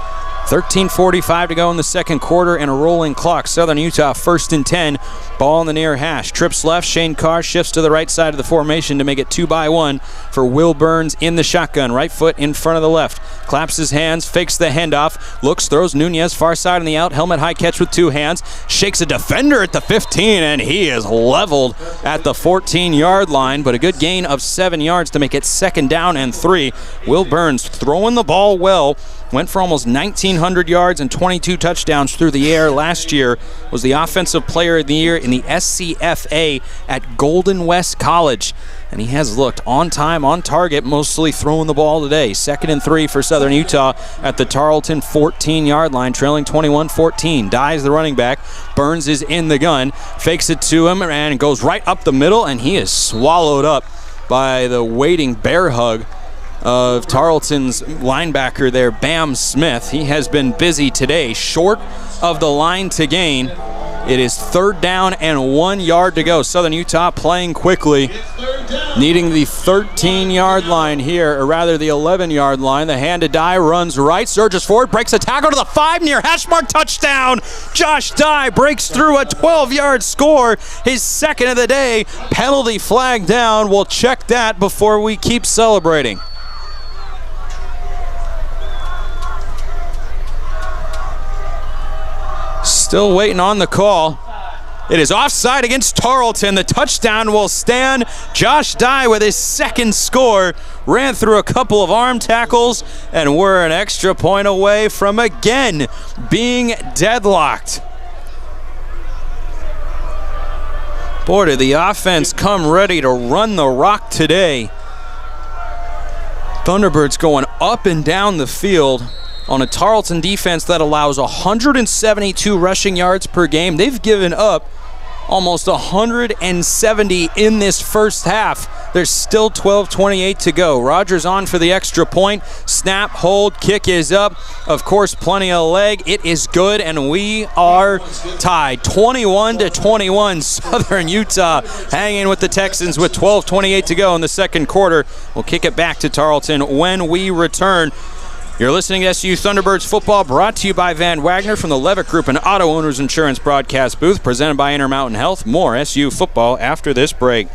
Speaker 2: 13:45 to go in the second quarter and a rolling clock. Southern Utah 1st and 10. Ball in the near hash. Trips left. Shane Carr shifts to the right side of the formation to make it 2-by-1 for Will Burns in the shotgun. Right foot in front of the left. Claps his hands, fakes the handoff, looks, throws Nunez far side on the out. Helmet high catch with 2 hands. Shakes a defender at the 15, and he is leveled at the 14-yard line, but a good gain of 7 yards to make it 2nd down and 3. Will Burns throwing the ball well. Went for almost 1,900 yards and 22 touchdowns through the air last year. Was the Offensive Player of the Year in the SCFA at Golden West College. And he has looked on time, on target, mostly throwing the ball today. 2nd and 3 for Southern Utah at the Tarleton 14-yard line, trailing 21-14. Dye's the running back. Burns is in the gun. Fakes it to him and goes right up the middle, and he is swallowed up by the waiting bear hug of Tarleton's linebacker there, Bam Smith. He has been busy today, short of the line to gain. It is 3rd down and 1 yard to go. Southern Utah playing quickly, needing the 13-yard line here, or rather the 11-yard line. The hand to Dye, runs right, surges forward, breaks a tackle to the 5 near hash mark, touchdown. Josh Dye breaks through a 12-yard score, his 2nd of the day. Penalty flag down. We'll check that before we keep celebrating. Still waiting on the call. It is offside against Tarleton. The touchdown will stand. Josh Dye with his 2nd score. Ran through a couple of arm tackles, and we're an extra point away from again being deadlocked. Boy, did the offense come ready to run the rock today. Thunderbirds going up and down the field on a Tarleton defense that allows 172 rushing yards per game. They've given up almost 170 in this first half. There's still 12:28 to go. Rogers on for the extra point. Snap, hold, kick is up. Of course, plenty of leg. It is good, and we are tied. 21-21. Southern Utah hanging with the Texans with 12:28 to go in the second quarter. We'll kick it back to Tarleton when we return. You're listening to SU Thunderbirds football, brought to you by Van Wagner from the Levitt Group and Auto Owners Insurance broadcast booth, presented by Intermountain Health. More SU football after this break.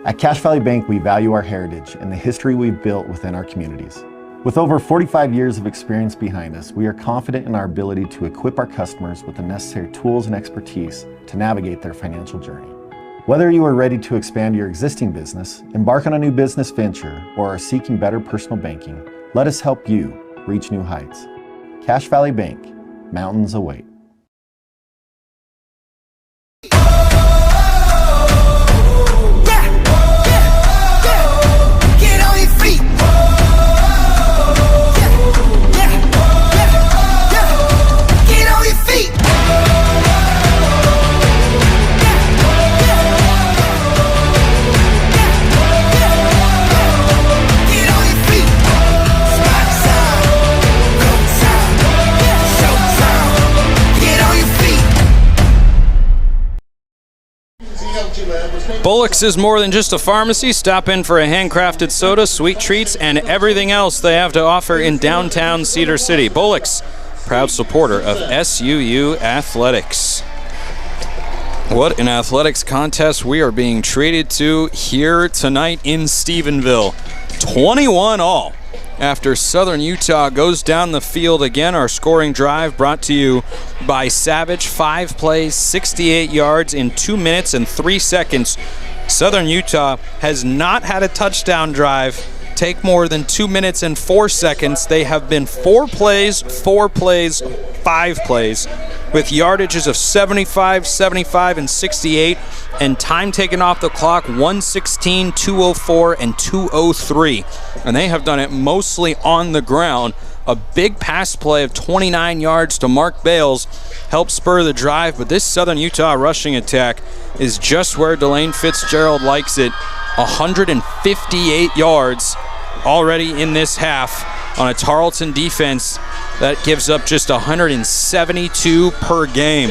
Speaker 18: At Cache Valley Bank, we value our heritage and the history we've built within our communities. With over 45 years of experience behind us, we are confident in our ability to equip our customers with the necessary tools and expertise to navigate their financial journey. Whether you are ready to expand your existing business, embark on a new business venture, or are seeking better personal banking, let us help you reach new heights. Cache Valley Bank, mountains await.
Speaker 2: Bullock's is more than just a pharmacy. Stop in for a handcrafted soda, sweet treats, and everything else they have to offer in downtown Cedar City. Bullock's, proud supporter of SUU Athletics. What an athletics contest we are being treated to here tonight in Stephenville. 21-all. After Southern Utah goes down the field again, our scoring drive brought to you by Savage. 5 plays, 68 yards in 2 minutes and 3 seconds. Southern Utah has not had a touchdown drive take more than 2 minutes and 4 seconds. They have been 4 plays, 5 plays, with yardages of 75, 75, and 68, and time taken off the clock, 1:16, 2:04, and 2:03. And they have done it mostly on the ground. A big pass play of 29 yards to Mark Bales helped spur the drive, but this Southern Utah rushing attack is just where Delane Fitzgerald likes it. 158 yards already in this half on a Tarleton defense that gives up just 172 per game.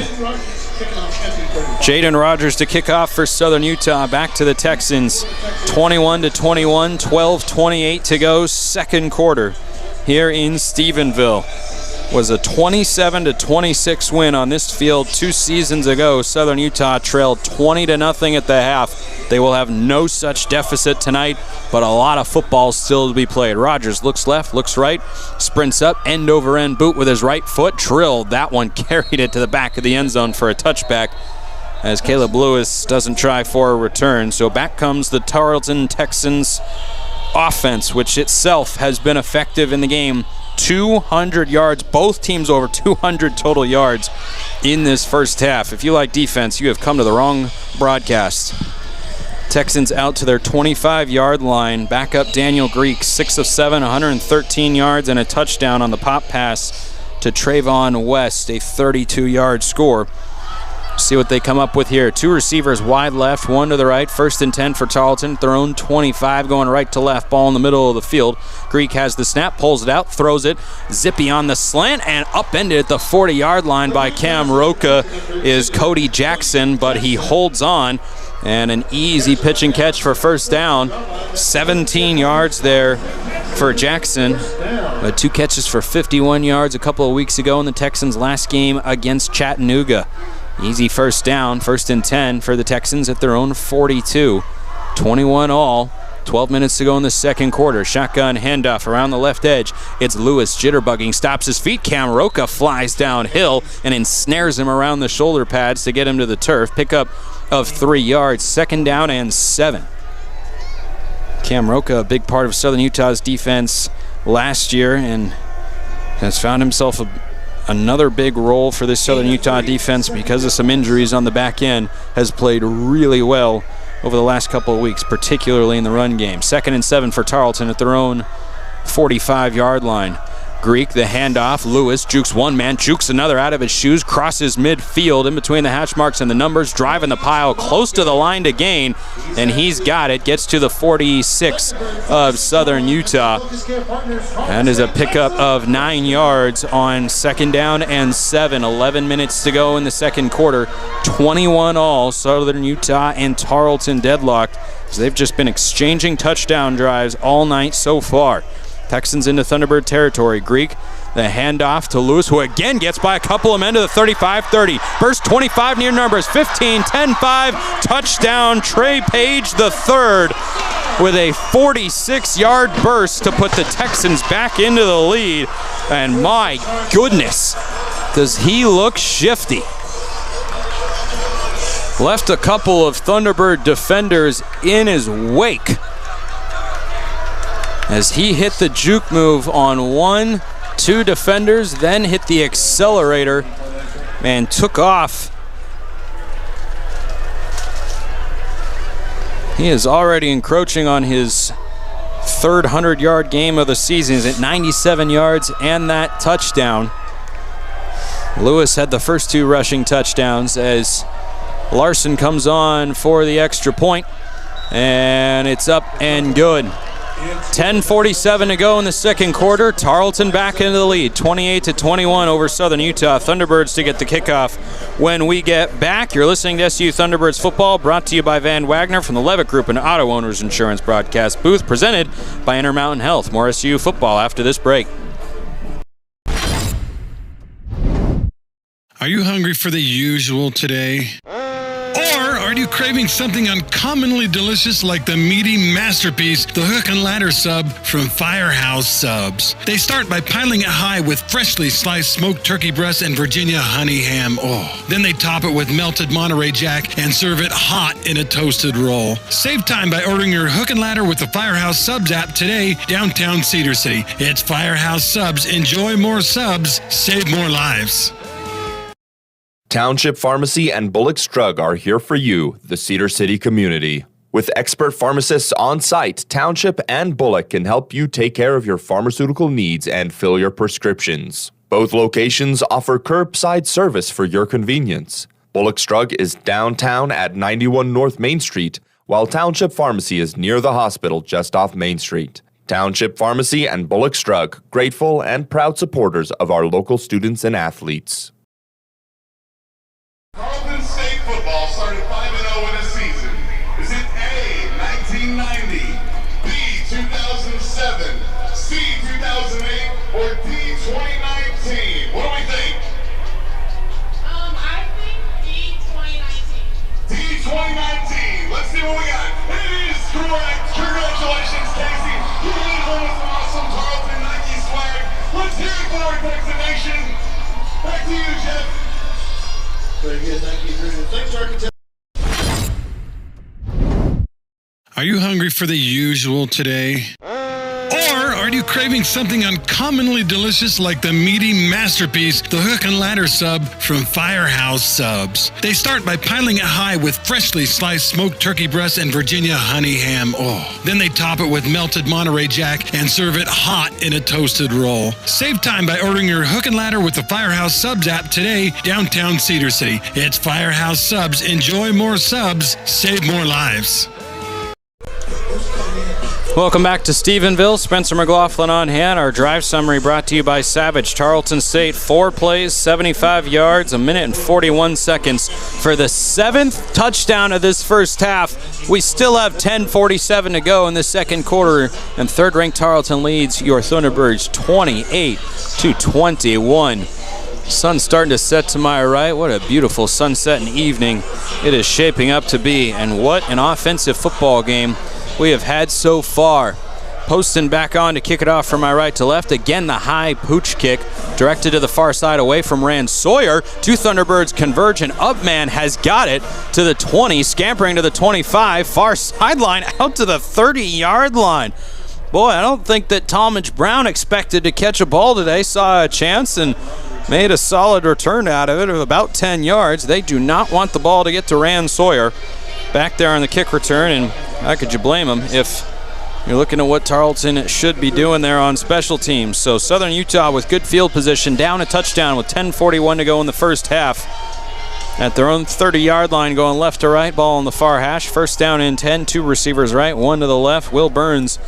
Speaker 2: Jaden Rogers to kick off for Southern Utah. Back to the Texans. 21-21, 12:28 to go, second quarter here in Stephenville. Was a 27-26 win on this field 2 seasons ago. Southern Utah trailed 20-0 at the half. They will have no such deficit tonight, but a lot of football still to be played. Rogers looks left, looks right, sprints up, end over end boot with his right foot, drilled. That one carried it to the back of the end zone for a touchback, as Caleb Lewis doesn't try for a return. So back comes the Tarleton Texans offense, which itself has been effective in the game. 200 yards, both teams over 200 total yards in this first half. If you like defense, you have come to the wrong broadcast. Texans out to their 25-yard line. Back up Daniel Greek, 6 of 7, 113 yards and a touchdown on the pop pass to Trayvon West, a 32-yard score. See what they come up with here. 2 receivers wide left, 1 to the right. 1st and 10 for Tarleton. Their own 25, going right to left. Ball in the middle of the field. Greek has the snap, pulls it out, throws it. Zippy on the slant and upended at the 40-yard line by Cam Roca is Cody Jackson, but he holds on. And an easy pitch and catch for first down. 17 yards there for Jackson. 2 catches for 51 yards a couple of weeks ago in the Texans' last game against Chattanooga. Easy first down, 1st and 10 for the Texans at their own 42. 21-all, 12 minutes to go in the second quarter. Shotgun handoff around the left edge. It's Lewis jitterbugging, stops his feet. Cam Roca flies downhill and ensnares him around the shoulder pads to get him to the turf. Pickup of 3 yards, 2nd down and 7. Cam Roca, a big part of Southern Utah's defense last year, and has found himself another big role for this Southern Utah defense because of some injuries on the back end. Has played really well over the last couple of weeks, particularly in the run game. 2nd and 7 for Tarleton at their own 45-yard line. Greek, the handoff. Lewis jukes one man, jukes another out of his shoes, crosses midfield in between the hash marks and the numbers, driving the pile close to the line to gain, and he's got it. Gets to the 46 of Southern Utah. That is a pickup of 9 yards on 2nd down and 7. 11 minutes to go in the second quarter. 21-all, Southern Utah and Tarleton deadlocked. So they've just been exchanging touchdown drives all night so far. Texans into Thunderbird territory. Greek, the handoff to Lewis, who again gets by a couple of men to the 35-30. Burst 25 near numbers, 15, 10-5. Touchdown, Trey Page the third with a 46-yard burst to put the Texans back into the lead. And my goodness, does he look shifty. Left a couple of Thunderbird defenders in his wake as he hit the juke move on 1-2 defenders, then hit the accelerator and took off. He is already encroaching on his third 100-yard game of the season. He's at 97 yards and that touchdown. Lewis had the first 2 rushing touchdowns as Larson comes on for the extra point, and it's up and good. 10:47 to go in the second quarter. Tarleton back into the lead, 28-21 over Southern Utah. Thunderbirds to get the kickoff when we get back. You're listening to SU Thunderbirds football, brought to you by Van Wagner from the Levitt Group and Auto Owners Insurance broadcast booth, presented by Intermountain Health. More SU football after this break.
Speaker 19: Are you hungry for the usual today? Or are you craving something uncommonly delicious like the meaty masterpiece, the Hook and Ladder Sub from Firehouse Subs? They start by piling it high with freshly sliced smoked turkey breast and Virginia honey ham. Oh, then they top it with melted Monterey Jack and serve it hot in a toasted roll. Save time by ordering your Hook and Ladder with the Firehouse Subs app today, downtown Cedar City. It's Firehouse Subs. Enjoy more subs, save more lives.
Speaker 15: Township Pharmacy and Bullock's Drug are here for you, the Cedar City community. With expert pharmacists on site, Township and Bullock can help you take care of your pharmaceutical needs and fill your prescriptions. Both locations offer curbside service for your convenience. Bullock's Drug is downtown at 91 North Main Street, while Township Pharmacy is near the hospital just off Main Street. Township Pharmacy and Bullock's Drug, grateful and proud supporters of our local students and athletes.
Speaker 20: Tarleton State football started 5-0 in a season. Is it A, 1990, B, 2007, C, 2008, or D, 2019? What do we think? I think D, 2019. D, 2019. Let's see what we got. It is correct. Congratulations, Casey. You did one with some awesome Tarleton Nike swag. Let's hear it for it, Texan Nation. Back to you, Jeff. Very good, thank you, Drew. Thanks, Architect.
Speaker 19: Are you hungry for the usual today? Or are you craving something uncommonly delicious like the meaty masterpiece, the Hook and Ladder Sub from Firehouse Subs? They start by piling it high with freshly sliced smoked turkey breast and Virginia honey ham. Oh, then they top it with melted Monterey Jack and serve it hot in a toasted roll. Save time by ordering your Hook and Ladder with the Firehouse Subs app today, downtown Cedar City. It's Firehouse Subs. Enjoy more subs, save more lives.
Speaker 2: Welcome back to Stephenville. Spencer McLaughlin on hand. Our drive summary brought to you by Savage. Tarleton State, 4 plays, 75 yards, 1 minute and 41 seconds for the 7th touchdown of this first half. We still have 10:47 to go in the second quarter, and third-ranked Tarleton leads your Thunderbirds 28-21. Sun's starting to set to my right. What a beautiful sunset and evening it is shaping up to be, and what an offensive football game we have had so far. Poston back on to kick it off from my right to left. Again, the high pooch kick directed to the far side away from Rand Sawyer. 2 Thunderbirds converge, and Upman has got it to the 20, scampering to the 25, far sideline out to the 30-yard line. Boy, I don't think that Talmadge Brown expected to catch a ball today. Saw a chance and made a solid return out of it of about 10 yards. They do not want the ball to get to Rand Sawyer back there on the kick return, and how could you blame them if you're looking at what Tarleton should be doing there on special teams. So Southern Utah with good field position, down a touchdown with 10:41 to go in the first half. At their own 30-yard line, going left to right, ball on the far hash. First down and 10, 2 receivers right, 1 to the left. Will Burns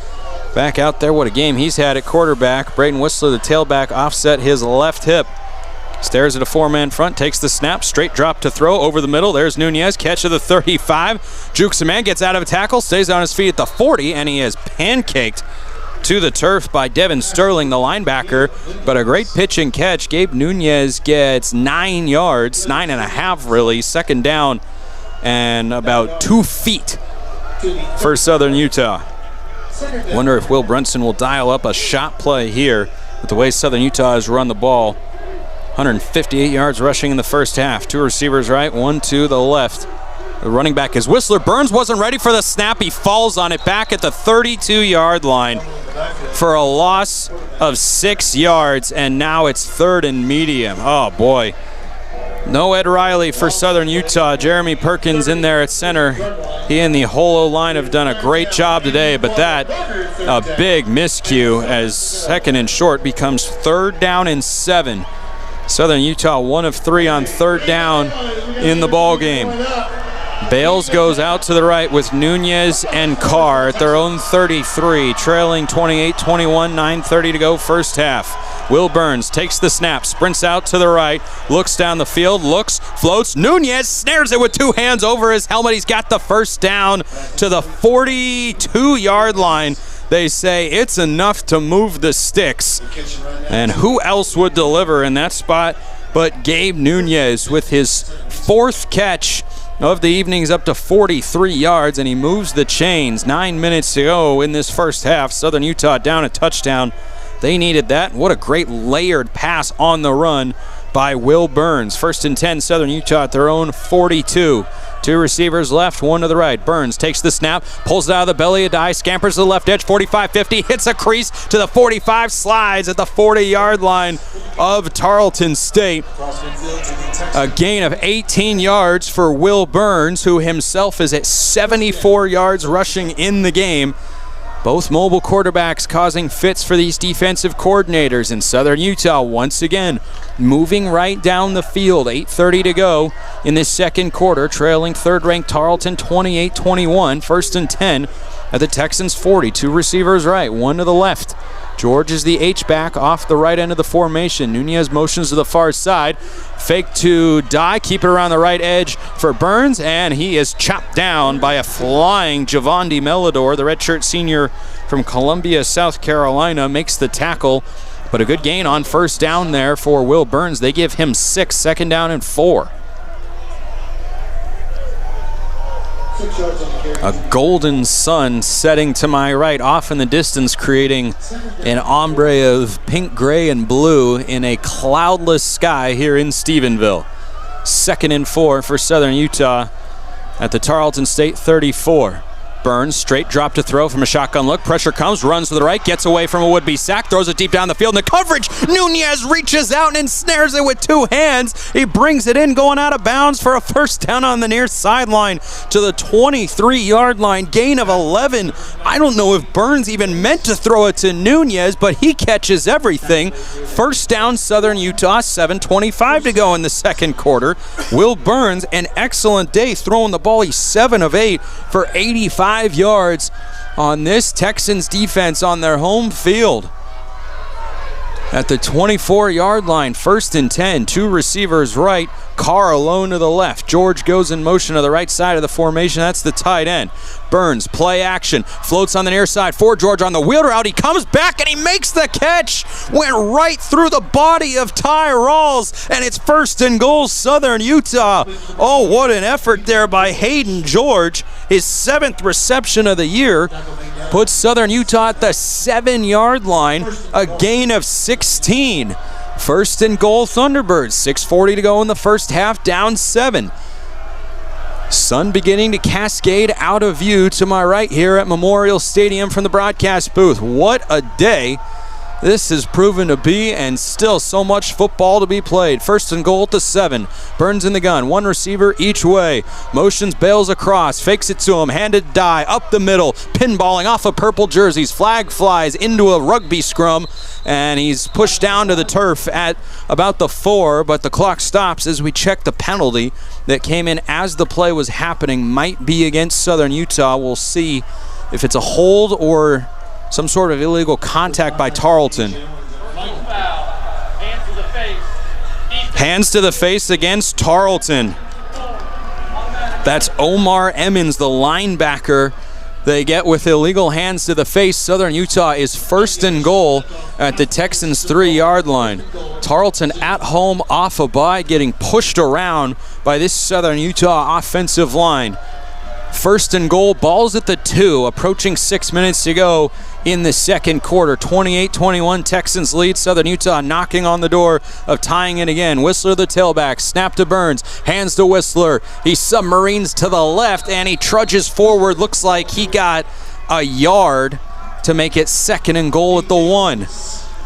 Speaker 2: back out there. What a game he's had at quarterback. Braden Whistler, the tailback, offset his left hip. Stares at a four-man front, takes the snap, straight drop to throw over the middle. There's Nunez, catch of the 35. Jukes a man, gets out of a tackle, stays on his feet at the 40, and he is pancaked to the turf by Devin Sterling, the linebacker. But a great pitch and catch. Gabe Nunez gets 9 yards, 9.5 really, second down and about 2 feet for Southern Utah. Wonder if Will Brunson will dial up a shot play here with the way Southern Utah has run the ball. 158 yards rushing in the first half. 2 receivers right, 1 to the left. The running back is Whistler. Burns wasn't ready for the snap. He falls on it back at the 32-yard line for a loss of 6 yards, and now it's 3rd and medium. Oh, boy. No Ed Riley for Southern Utah. Jeremy Perkins in there at center. He and the whole O-line have done a great job today, but that, a big miscue as 2nd and short becomes 3rd down and 7. Southern Utah 1 of 3 on 3rd down in the ball game. Bales goes out to the right with Nunez and Carr at their own 33, trailing 28-21, 9:30 to go first half. Will Burns takes the snap, sprints out to the right, looks down the field, looks, floats. Nunez snares it with 2 hands over his helmet. He's got the first down to the 42-yard line. They say it's enough to move the sticks. And who else would deliver in that spot but Gabe Nunez with his 4th catch of the evening's up to 43 yards, and he moves the chains. 9 minutes to go in this first half. Southern Utah down a touchdown. They needed that. What a great layered pass on the run by Will Burns. 1st and 10, Southern Utah at their own 42. 2 receivers left, 1 to the right. Burns takes the snap, pulls it out of the belly of die, scampers to the left edge, 45-50, hits a crease to the 45, slides at the 40-yard line of Tarleton State. A gain of 18 yards for Will Burns, who himself is at 74 yards rushing in the game. Both mobile quarterbacks causing fits for these defensive coordinators. In Southern Utah, once again, moving right down the field. 8:30 to go in this second quarter, trailing 3rd-ranked Tarleton 28-21. 1st and 10 at the Texans' 40. 2 receivers right, 1 to the left. George is the H-back off the right end of the formation. Nunez motions to the far side. Fake to die, keep it around the right edge for Burns, and he is chopped down by a flying Javonde Melidor. The redshirt senior from Columbia, South Carolina, makes the tackle, but a good gain on 1st down there for Will Burns. They give him 6, 2nd down and 4. A golden sun setting to my right off in the distance, creating an ombre of pink, gray, and blue in a cloudless sky here in Stephenville. 2nd and 4 for Southern Utah at the Tarleton State 34. Burns, straight drop to throw from a shotgun look. Pressure comes, runs to the right, gets away from a would-be sack, throws it deep down the field in the coverage. Nunez reaches out and ensnares it with 2 hands. He brings it in, going out of bounds for a 1st down on the near sideline to the 23-yard line. Gain of 11. I don't know if Burns even meant to throw it to Nunez, but he catches everything. 1st down, Southern Utah, 7:25 to go in the second quarter. Will Burns, an excellent day throwing the ball. He's 7 of 8 for 85 yards on this Texans defense on their home field. At the 24-yard line, 1st and 10, 2 receivers right, Carr alone to the left. George goes in motion to the right side of the formation. That's the tight end. Burns, play action, floats on the near side for George on the wheel route. He comes back and he makes the catch. Went right through the body of Ty Rawls, and it's 1st and goal, Southern Utah. Oh, what an effort there by Hayden George. His 7th reception of the year puts Southern Utah at the 7-yard line, a gain of 16. 1st and goal, Thunderbirds. 6:40 to go in the first half, down 7. Sun beginning to cascade out of view to my right here at Memorial Stadium from the broadcast booth. What a day this has proven to be, and still so much football to be played. 1st and goal at the 7. Burns in the gun, 1 receiver each way. Motions, bails across, fakes it to him, handed die, up the middle, pinballing off of purple jerseys. Flag flies into a rugby scrum, and he's pushed down to the turf at about the 4, but the clock stops as we check the penalty that came in as the play was happening. Might be against Southern Utah. We'll see if it's a hold or some sort of illegal contact by Tarleton. Hands to the face against Tarleton. That's Omar Emmons, the linebacker. They get with illegal hands to the face. Southern Utah is first and goal at the Texans' 3-yard line. Tarleton at home off a bye, getting pushed around by this Southern Utah offensive line. First and goal, balls at the 2, approaching 6 minutes to go in the second quarter. 28-21, Texans lead. Southern Utah knocking on the door of tying it again. Whistler, the tailback, snap to Burns, hands to Whistler. He submarines to the left, and he trudges forward. Looks like he got a yard to make it second and goal at the 1.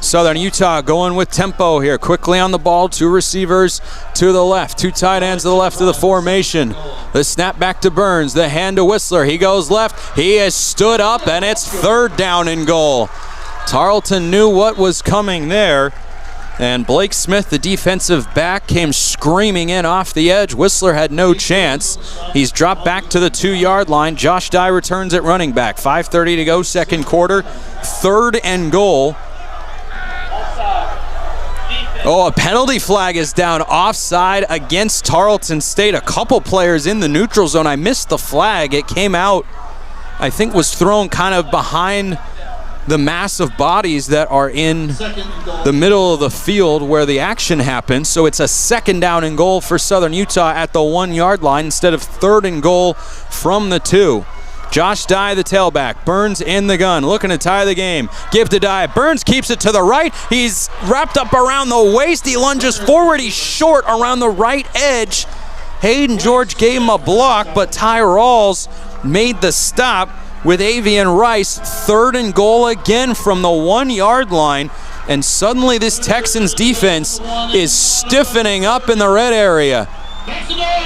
Speaker 2: Southern Utah going with tempo here. Quickly on the ball, 2 receivers to the left, 2 tight ends to the left of the formation. The snap back to Burns, the hand to Whistler. He goes left, he has stood up, and it's third down and goal. Tarleton knew what was coming there, and Blake Smith, the defensive back, came screaming in off the edge. Whistler had no chance. He's dropped back to the 2-yard line. Josh Dye returns at running back. 5:30 to go, second quarter. Third and goal. Oh, a penalty flag is down, offside against Tarleton State. A couple players in the neutral zone. I missed the flag. It came out, I think was thrown kind of behind the mass of bodies that are in the middle of the field where the action happens. So it's a second down and goal for Southern Utah at the 1-yard line instead of third and goal from the 2. Josh Dye, the tailback. Burns in the gun, looking to tie the game. Give to Dye. Burns keeps it to the right. He's wrapped up around the waist. He lunges forward. He's short around the right edge. Hayden George gave him a block, but Ty Rawls made the stop with Avian Rice. Third and goal again from the 1-yard line. And suddenly this Texans defense is stiffening up in the red area.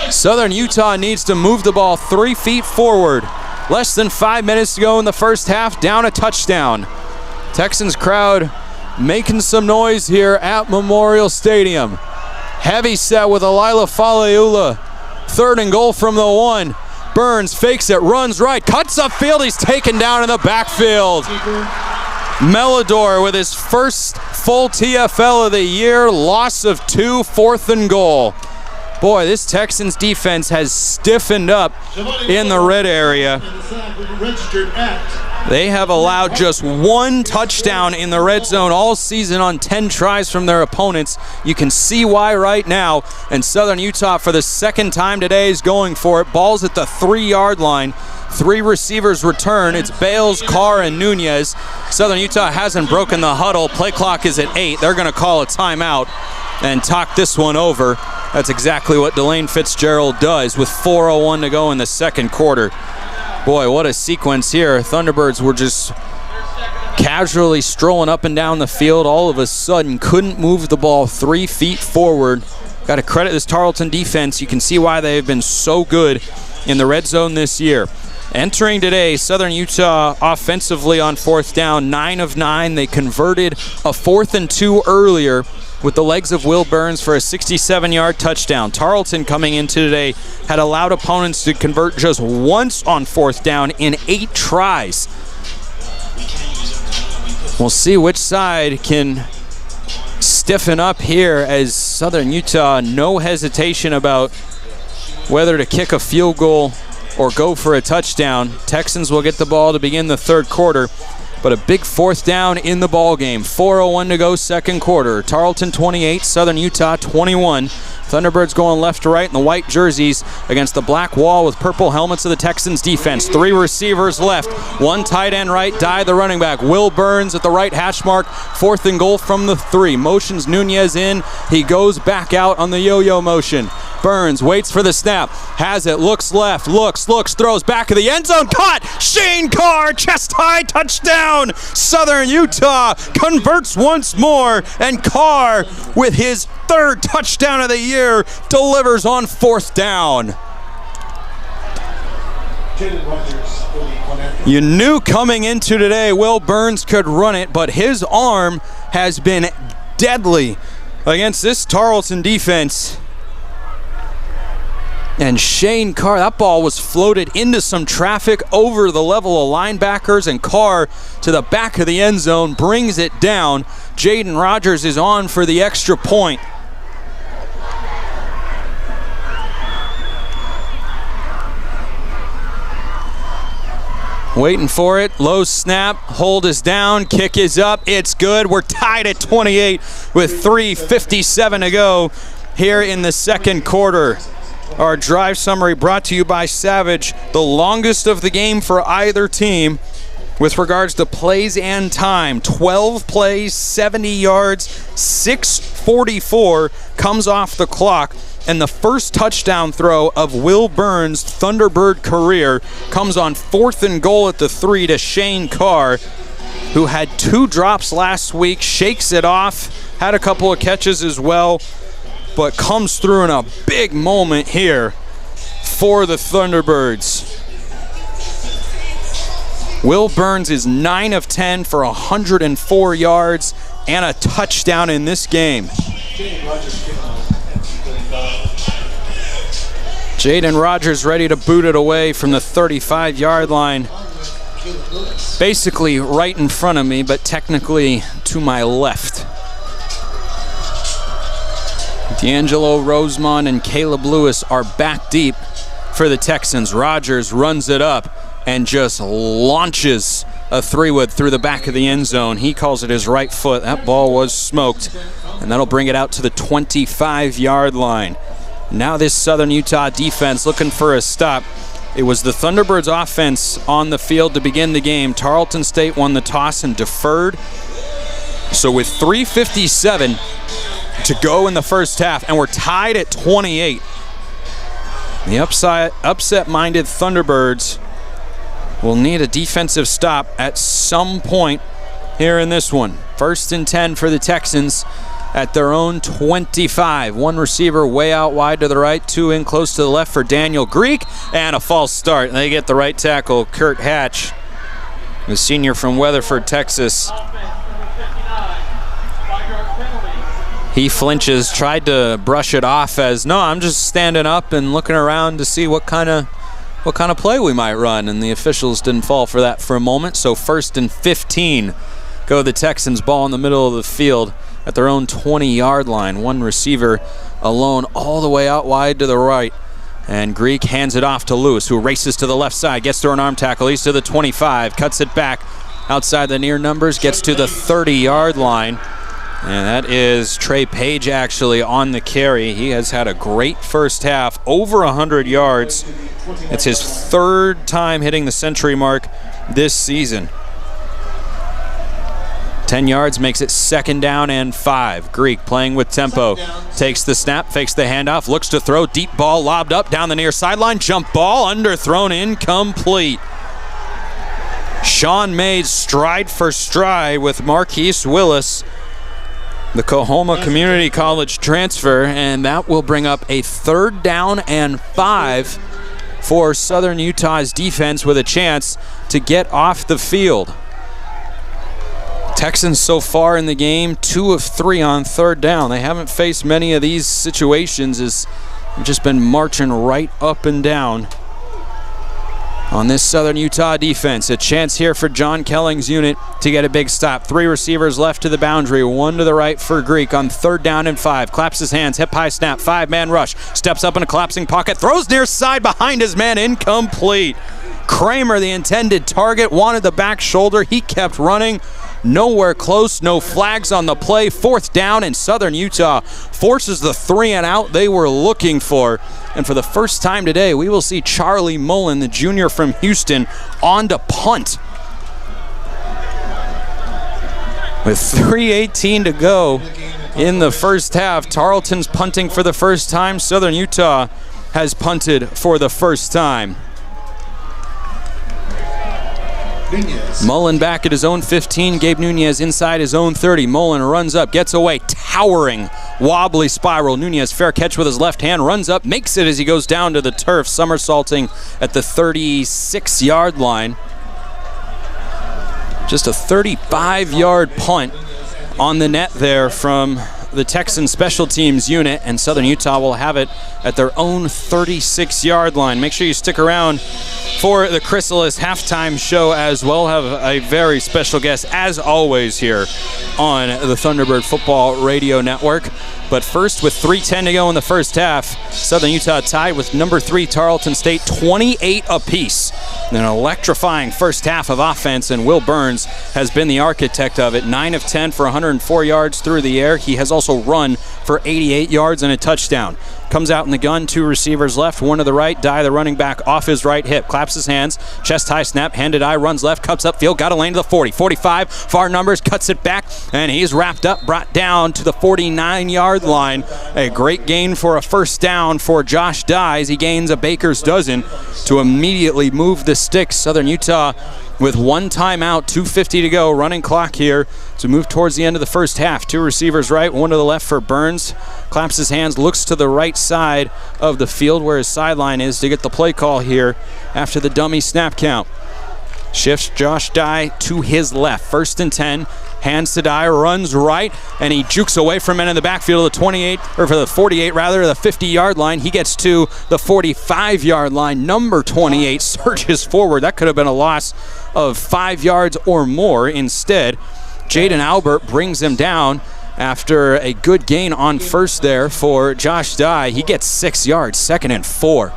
Speaker 2: Southern Utah needs to move the ball 3 feet forward. Less than 5 minutes to go in the first half, down a touchdown. Texans crowd making some noise here at Memorial Stadium. Heavy set with Alila Faleula. Third and goal from the 1. Burns fakes it, runs right, cuts upfield. He's taken down in the backfield. Melidor with his first full TFL of the year. Loss of 2, fourth and goal. Boy, this Texans defense has stiffened up in the red area. They have allowed just 1 touchdown in the red zone all season on 10 tries from their opponents. You can see why right now. And Southern Utah, for the second time today, is going for it. Ball's at the 3-yard line. 3 receivers return. It's Bales, Carr, and Nunez. Southern Utah hasn't broken the huddle. Play clock is at 8. They're going to call a timeout and talk this one over. That's exactly what Delane Fitzgerald does with 4:01 to go in the second quarter. Boy, what a sequence here. Thunderbirds were just casually strolling up and down the field. All of a sudden, couldn't move the ball 3 feet forward. Got to credit this Tarleton defense. You can see why they've been so good in the red zone this year. Entering today, Southern Utah offensively on fourth down, 9 of 9. They converted a 4th and 2 earlier with the legs of Will Burns for a 67-yard touchdown. Tarleton coming into today had allowed opponents to convert just once on fourth down in 8 tries. We'll see which side can stiffen up here as Southern Utah, no hesitation about whether to kick a field goal or go for a touchdown. Texans will get the ball to begin the third quarter, but a big fourth down in the ball game. 4:01 to go, second quarter. Tarleton 28, Southern Utah 21. Thunderbirds going left to right in the white jerseys against the black wall with purple helmets of the Texans defense. 3 receivers left, 1 tight end right, Dye the running back. Will Burns at the right hash mark, 4th and goal from the 3. Motions Nunez in, he goes back out on the yo-yo motion. Burns waits for the snap, has it, looks left, looks, throws back of the end zone, caught! Shane Carr, chest high, touchdown! Southern Utah converts once more, and Carr, with his 3rd touchdown of the year, delivers on 4th down. You knew coming into today Will Burns could run it, but his arm has been deadly against this Tarleton defense. And Shane Carr, that ball was floated into some traffic over the level of linebackers, and Carr to the back of the end zone brings it down. Jaden Rogers is on for the extra point. Waiting for it. Low snap. Hold is down. Kick is up. It's good. We're tied at 28 with 3:57 to go here in the second quarter. Our drive summary brought to you by Savage, the longest of the game for either team with regards to plays and time. 12 plays, 70 yards, 6:44 comes off the clock. And the first touchdown throw of Will Burns' Thunderbird career comes on 4th and goal at the 3 to Shane Carr, who had 2 drops last week, shakes it off, had a couple of catches as well, but comes through in a big moment here for the Thunderbirds. Will Burns is 9 of 10 for 104 yards and a touchdown in this game. Jaden Rogers ready to boot it away from the 35-yard line. Basically right in front of me, but technically to my left. D'Angelo Rosemond and Caleb Lewis are back deep for the Texans. Rogers runs it up and just launches a 3-wood through the back of the end zone. He calls it his right foot. That ball was smoked, and that'll bring it out to the 25-yard line. Now this Southern Utah defense looking for a stop. It was the Thunderbirds offense on the field to begin the game. Tarleton State won the toss and deferred. So with 3:57 to go in the first half, and we're tied at 28. The upset-minded Thunderbirds will need a defensive stop at some point here in this one. 1st and 10 for the Texans at their own 25. One receiver way out wide to the right, 2 in close to the left for Daniel Greek, and a false start. They get the right tackle, Kurt Hatch, the senior from Weatherford, Texas. He flinches, tried to brush it off as, no, I'm just standing up and looking around to see what kind of play we might run, and the officials didn't fall for that for a moment. So 1st and 15 go the Texans, ball in the middle of the field at their own 20-yard line. One receiver alone all the way out wide to the right. And Greek hands it off to Lewis, who races to the left side, gets through an arm tackle. He's to the 25, cuts it back outside the near numbers, gets to the 30-yard line. And that is Trey Page actually on the carry. He has had a great first half, over 100 yards. It's his 3rd time hitting the century mark this season. 10 yards makes it 2nd down and 5. Greek playing with tempo. Takes the snap, fakes the handoff, looks to throw. Deep ball lobbed up down the near sideline. Jump ball, underthrown, incomplete. Sean Mays stride for stride with Marquise Willis, the Coahoma Community College transfer, and that will bring up a 3rd down and 5 for Southern Utah's defense with a chance to get off the field. Texans so far in the game, 2 of 3 on 3rd down. They haven't faced many of these situations as they've just been marching right up and down on this Southern Utah defense. A chance here for John Kelling's unit to get a big stop. 3 receivers left to the boundary, 1 to the right for Greek on 3rd down and 5. Claps his hands, hip high snap, 5-man rush. Steps up in a collapsing pocket, throws near side behind his man, incomplete. Kramer, the intended target, wanted the back shoulder. He kept running. Nowhere close, no flags on the play. 4th down, and Southern Utah forces the 3 and out they were looking for. And for the first time today, we will see Charlie Mullen, the junior from Houston, on to punt. With 3:18 to go in the first half, Tarleton's punting for the first time. Southern Utah has punted for the first time. Mullen back at his own 15. Gabe Nunez inside his own 30. Mullen runs up, gets away, towering, wobbly spiral. Nunez fair catch with his left hand, runs up, makes it as he goes down to the turf, somersaulting at the 36-yard line. Just a 35-yard punt on the net there from the Texan special teams unit, and Southern Utah will have it at their own 36-yard line. Make sure you stick around for the Chrysalis halftime show as well. Have a very special guest, as always, here on the Thunderbird Football Radio Network. But first, with 3:10 to go in the first half, Southern Utah tied with number 3 Tarleton State, 28 apiece. An electrifying first half of offense, and Will Burns has been the architect of it. 9 of 10 for 104 yards through the air. He has also run for 88 yards and a touchdown. Comes out in the gun, 2 receivers left, 1 to the right. Dye, the running back, off his right hip, claps his hands, chest high snap, handed eye, runs left, cuts upfield, got a lane to the 40, 45, far numbers, cuts it back, and he's wrapped up, brought down to the 49-yard line. A great gain for a first down for Josh Dye as he gains a baker's dozen to immediately move the sticks. Southern Utah with 1 timeout, 2:50 to go, running clock here to move towards the end of the first half. 2 receivers right, 1 to the left for Burns. Claps his hands, looks to the right side of the field where his sideline is to get the play call here after the dummy snap count. Shifts Josh Dye to his left. 1st and 10. Hands to Dye, runs right, and he jukes away from it in the backfield of the 28, or for the 48 rather, the 50-yard line. He gets to the 45-yard line. Number 28 surges forward. That could have been a loss of 5 yards or more. Instead, Jaden Albert brings him down after a good gain on first there for Josh Dye. He gets 6 yards, 2nd and 4.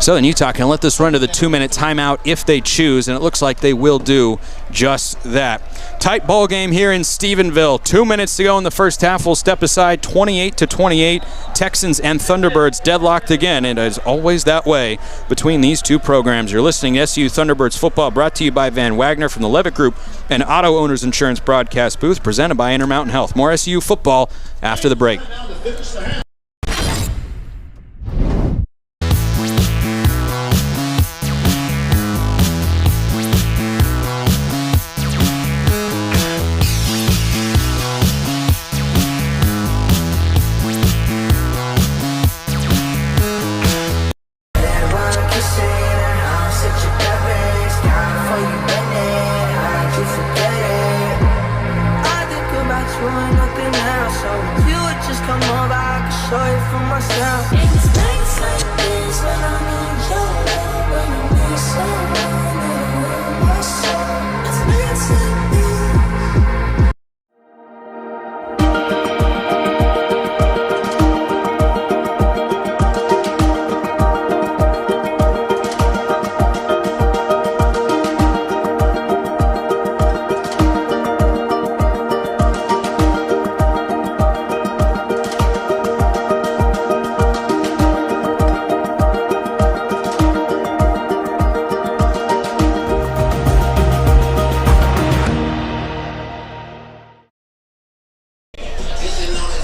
Speaker 2: Southern Utah can let this run to the 2-minute timeout if they choose, and it looks like they will do just that. Tight ball game here in Stephenville. 2 minutes to go in the first half. We'll step aside, 28-28. Texans and Thunderbirds deadlocked again, and as always that way between these two programs. You're listening to SU Thunderbirds football, brought to you by Van Wagner from the Levitt Group and Auto Owners Insurance broadcast booth, presented by Intermountain Health. More SU football after the break.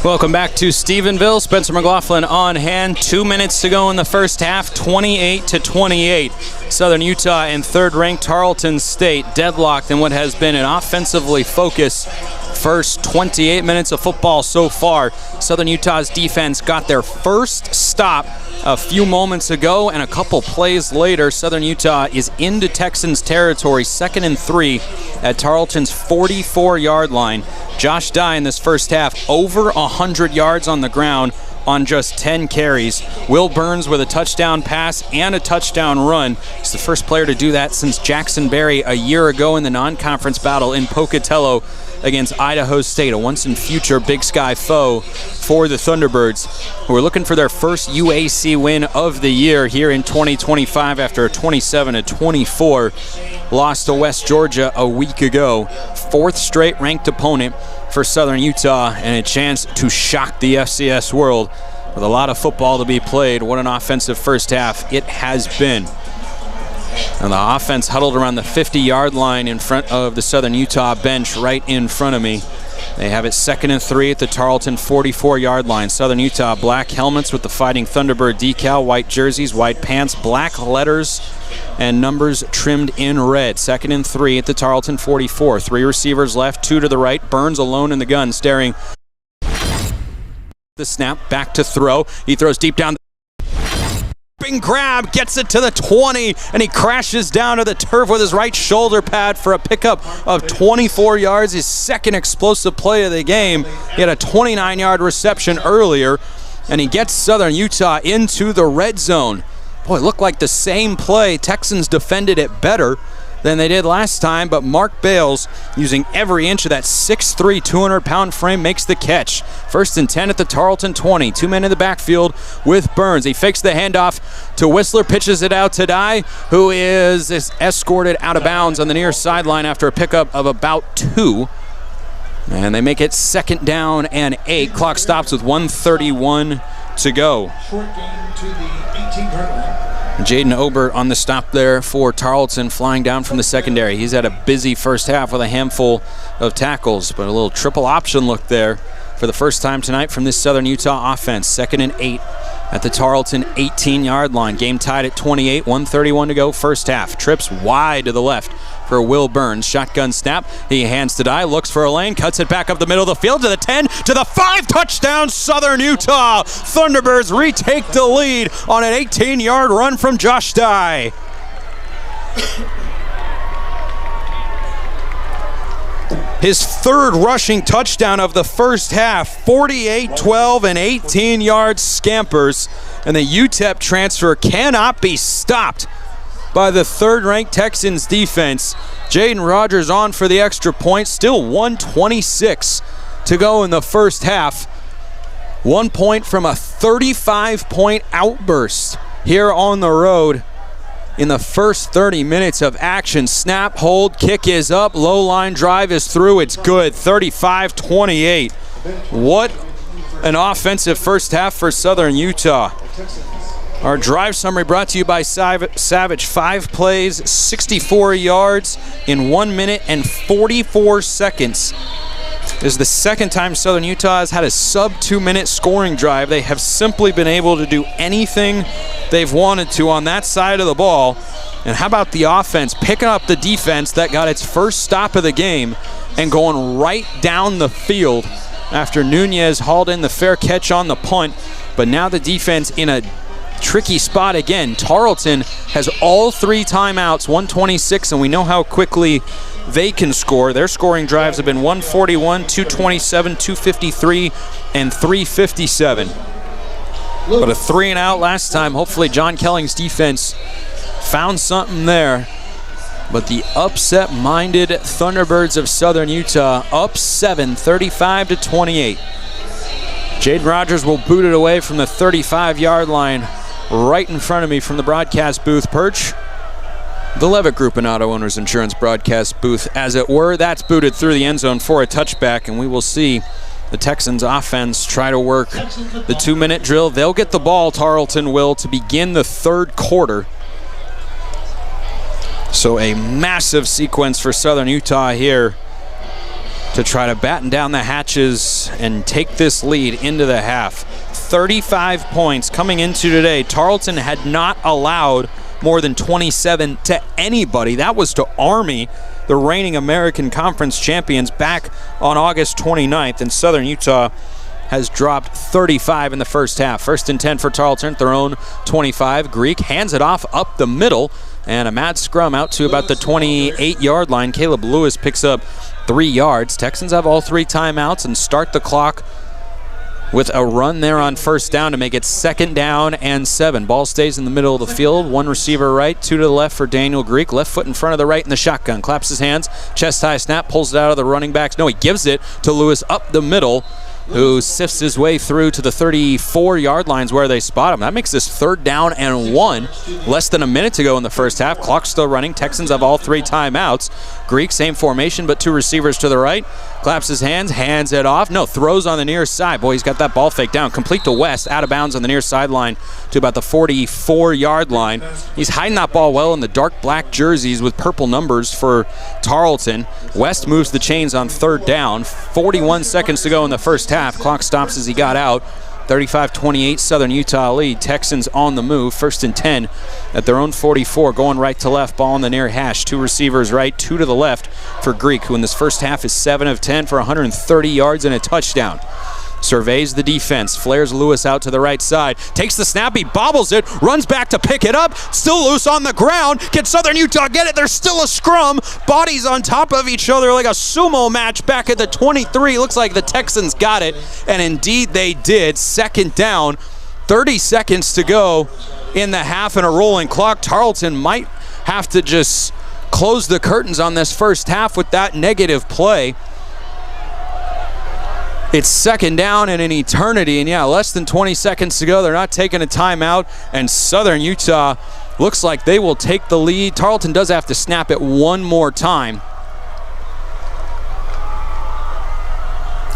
Speaker 2: Welcome back to Stephenville. Spencer McLaughlin on hand. 2 minutes to go in the first half, 28-28. Southern Utah and third-ranked Tarleton State deadlocked in what has been an offensively focused first 28 minutes of football so far. Southern Utah's defense got their first stop a few moments ago, and a couple plays later, Southern Utah is into Texans territory, 2nd and 3 at Tarleton's 44-yard line. Josh Dye in this first half, over 100 yards on the ground on just 10 carries. Will Burns with a touchdown pass and a touchdown run. He's the first player to do that since Jackson Berry a year ago in the non-conference battle in Pocatello against Idaho State, a once-and-future Big Sky foe for the Thunderbirds, who are looking for their first UAC win of the year here in 2025 after a 27-24 loss to West Georgia a week ago. 4th straight ranked opponent for Southern Utah, and a chance to shock the FCS world with a lot of football to be played. What an offensive first half it has been. And the offense huddled around the 50-yard line in front of the Southern Utah bench right in front of me. They have it 2nd and 3 at the Tarleton 44-yard line. Southern Utah, black helmets with the Fighting Thunderbird decal, white jerseys, white pants, black letters, and numbers trimmed in red. 2nd and 3 at the Tarleton 44. 3 receivers left, 2 to the right. Burns alone in the gun, staring. The snap, back to throw. He throws deep down. Grab, gets it to the 20, and he crashes down to the turf with his right shoulder pad for a pickup of 24 yards, his second explosive play of the game. He had a 29-yard reception earlier, and he gets Southern Utah into the red zone. Boy, it looked like the same play. Texans defended it better, than they did last time, but Mark Bales, using every inch of that 6'3", 200-pound frame, makes the catch. 1st and 10 at the Tarleton 20. 2 men in the backfield with Burns. He fakes the handoff to Whistler, pitches it out to Dye, who is escorted out of bounds on the near sideline after a pickup of about 2. And they make it 2nd down and 8. Clock stops with 1:31 to go.
Speaker 11: Short game to the 18-yard line.
Speaker 2: Jaden Obert on the stop there for Tarleton, flying down from the secondary. He's had a busy first half with a handful of tackles, but a little triple option look there for the first time tonight from this Southern Utah offense. 2nd and 8 at the Tarleton 18-yard line. Game tied at 28, 1:31 to go first half. Trips wide to the left for Will Burns. Shotgun snap. He hands to Dye, looks for a lane, cuts it back up the middle of the field to the 10, to the 5. Touchdown, Southern Utah. Thunderbirds retake the lead on an 18-yard run from Josh Dye. His 3rd rushing touchdown of the first half. 48-12 and 18-yard scampers. And the UTEP transfer cannot be stopped by the 3rd-ranked Texans defense. Jaden Rogers on for the extra point. Still 1:26 to go in the first half. 1 point from a 35-point outburst here on the road in the first 30 minutes of action. Snap, hold, kick is up, low line drive is through, it's good. 35-28. What an offensive first half for Southern Utah. Our drive summary brought to you by Savage. 5 plays, 64 yards in 1 minute and 44 seconds. This is the 2nd time Southern Utah has had a sub-2-minute scoring drive. They have simply been able to do anything they've wanted to on that side of the ball. And how about the offense picking up the defense that got its first stop of the game and going right down the field after Nunez hauled in the fair catch on the punt. But now the defense in a tricky spot again. Tarleton has all 3 timeouts, 1:26, and we know how quickly they can score. Their scoring drives have been 141, 227, 253, and 357. But a 3 and out last time. Hopefully John Kelling's defense found something there. But the upset-minded Thunderbirds of Southern Utah up 7, 35-28. Jaden Rogers will boot it away from the 35-yard line right in front of me from the broadcast booth perch. The Levitt Group and Auto Owners Insurance broadcast booth, as it were. That's booted through the end zone for a touchback, and we will see the Texans offense try to work the 2-minute drill. They'll get the ball, Tarleton will, to begin the 3rd quarter. So a massive sequence for Southern Utah here to try to batten down the hatches and take this lead into the half. 35 points coming into today. Tarleton had not allowed more than 27 to anybody. That was to Army, the reigning American Conference champions, back on August 29th. And Southern Utah has dropped 35 in the first half. 1st and 10 for Tarleton at their own 25. Greek hands it off up the middle, and a mad scrum out to about the 28-yard line. Caleb Lewis picks up 3 yards. Texans have all 3 timeouts and start the clock with a run there on 1st down to make it 2nd down and 7. Ball stays in the middle of the field. 1 receiver right, 2 to the left for Daniel Greek. Left foot in front of the right in the shotgun. Claps his hands, chest high snap, pulls it out of the running backs. No, he gives it to Lewis up the middle, who sifts his way through to the 34-yard lines where they spot him. That makes this 3rd down and 1. Less than a minute to go in the first half. Clock still running. Texans have all 3 timeouts. Greek, same formation, but 2 receivers to the right. Claps his hands, hands it off. No, throws on the near side. Boy, he's got that ball fake down. Complete to West, out of bounds on the near sideline to about the 44-yard line. He's hiding that ball well in the dark black jerseys with purple numbers for Tarleton. West moves the chains on 3rd down. 41 seconds to go in the first half. Clock stops as he got out. 35-28 Southern Utah lead. Texans on the move. 1st and 10 at their own 44. Going right to left. Ball on the near hash. 2 receivers right, 2 to the left for Greek, who in this first half is 7 of 10 for 130 yards and a touchdown. Surveys the defense, flares Lewis out to the right side, takes the snap, he bobbles it, runs back to pick it up, still loose on the ground. Can Southern Utah get it? There's still a scrum. Bodies on top of each other like a sumo match back at the 23. Looks like the Texans got it, and indeed they did. 2nd down, 30 seconds to go in the half and a rolling clock. Tarleton might have to just close the curtains on this first half with that negative play. It's second down in an eternity, and less than 20 seconds to go. They're not taking a timeout, and Southern Utah looks like they will take the lead. Tarleton does have to snap it one more time.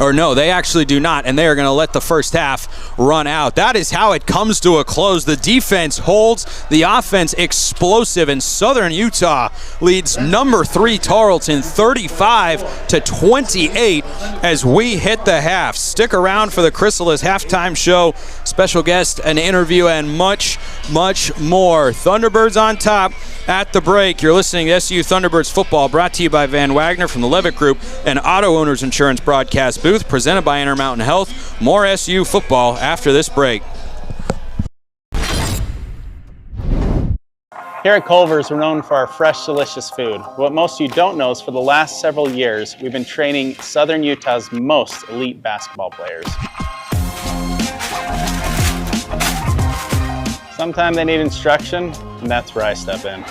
Speaker 2: Or no, they actually do not, and they are going to let the first half run out. That is how it comes to a close. The defense holds, the offense explosive, and Southern Utah leads number 3 Tarleton 35-28 as we hit the half. Stick around for the Chrysalis halftime show, special guest, an interview, and much, much more. Thunderbirds on top at the break. You're listening to SU Thunderbirds football, brought to you by Van Wagner from the Levitt Group and Auto Owners Insurance broadcast booth, presented by Intermountain Health. More SU football after this break.
Speaker 21: Here at Culver's, we're known for our fresh, delicious food. What most of you don't know is for the last several years, we've been training Southern Utah's most elite basketball players. Sometimes they need instruction, and that's where I step in.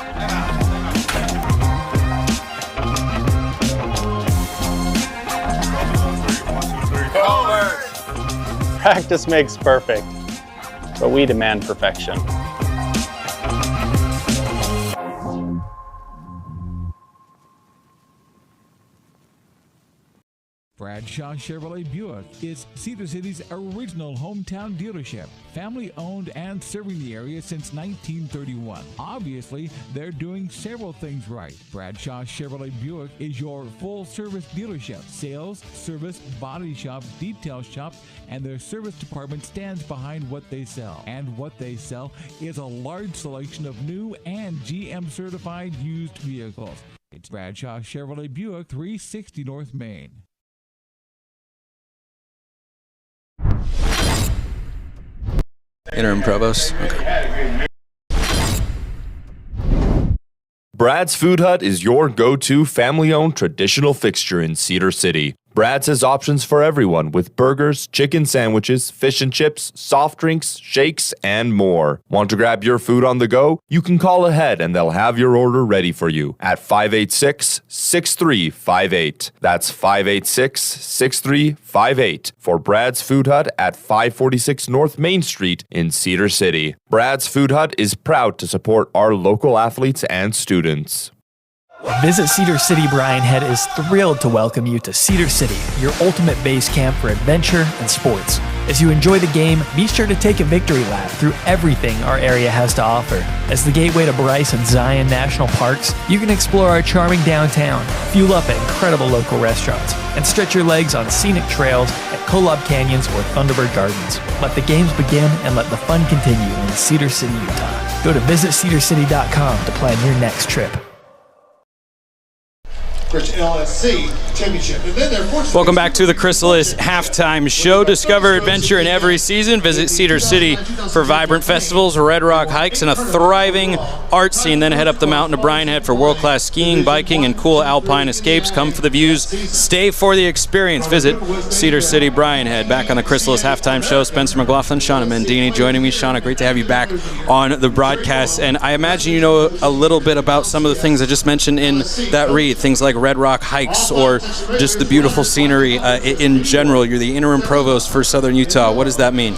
Speaker 21: Practice makes perfect, but we demand perfection.
Speaker 22: Bradshaw Chevrolet Buick is Cedar City's original hometown dealership, family owned and serving the area since 1931. Obviously, they're doing several things right. Bradshaw Chevrolet Buick is your full-service dealership. Sales, service, body shop, detail shop, and their service department stands behind what they sell. And what they sell is a large selection of new and GM-certified used vehicles. It's Bradshaw Chevrolet Buick, 360 North Main.
Speaker 2: Interim Provost. Okay.
Speaker 15: Brad's Food Hut is your go-to family-owned traditional fixture in Cedar City. Brad's has options for everyone with burgers, chicken sandwiches, fish and chips, soft drinks, shakes, and more. Want to grab your food on the go? You can call ahead and they'll have your order ready for you at 586-6358. That's 586-6358 for Brad's Food Hut at 546 North Main Street in Cedar City. Brad's Food Hut is proud to support our local athletes and students.
Speaker 23: Visit Cedar City Brian Head is thrilled to welcome you to Cedar City, your ultimate base camp for adventure and sports. As you enjoy the game, be sure to take a victory lap through everything our area has to offer. As the gateway to Bryce and Zion National Parks, you can explore our charming downtown, fuel up at incredible local restaurants, and stretch your legs on scenic trails at Kolob Canyons or Thunderbird Gardens. Let the games begin and let the fun continue in Cedar City, Utah. Go to visitcedarcity.com to plan your next trip.
Speaker 11: LSC championship. And then
Speaker 2: welcome back to the Chrysalis halftime show. Discover adventure in every season. Visit Cedar City for vibrant festivals, Red Rock hikes, and a thriving art scene. Then head up the mountain to Brian Head for world-class skiing, biking, and cool alpine escapes. Come for the views, stay for the experience. Visit Cedar City Brian Head. Back on the Chrysalis halftime show, Spencer McLaughlin, Shauna Mendini joining me. Shauna, great to have you back on the broadcast. And I imagine you know a little bit about some of the things I just mentioned in that read, things like Red Rock hikes or just the beautiful scenery in general. You're the interim provost for Southern Utah. What does that mean?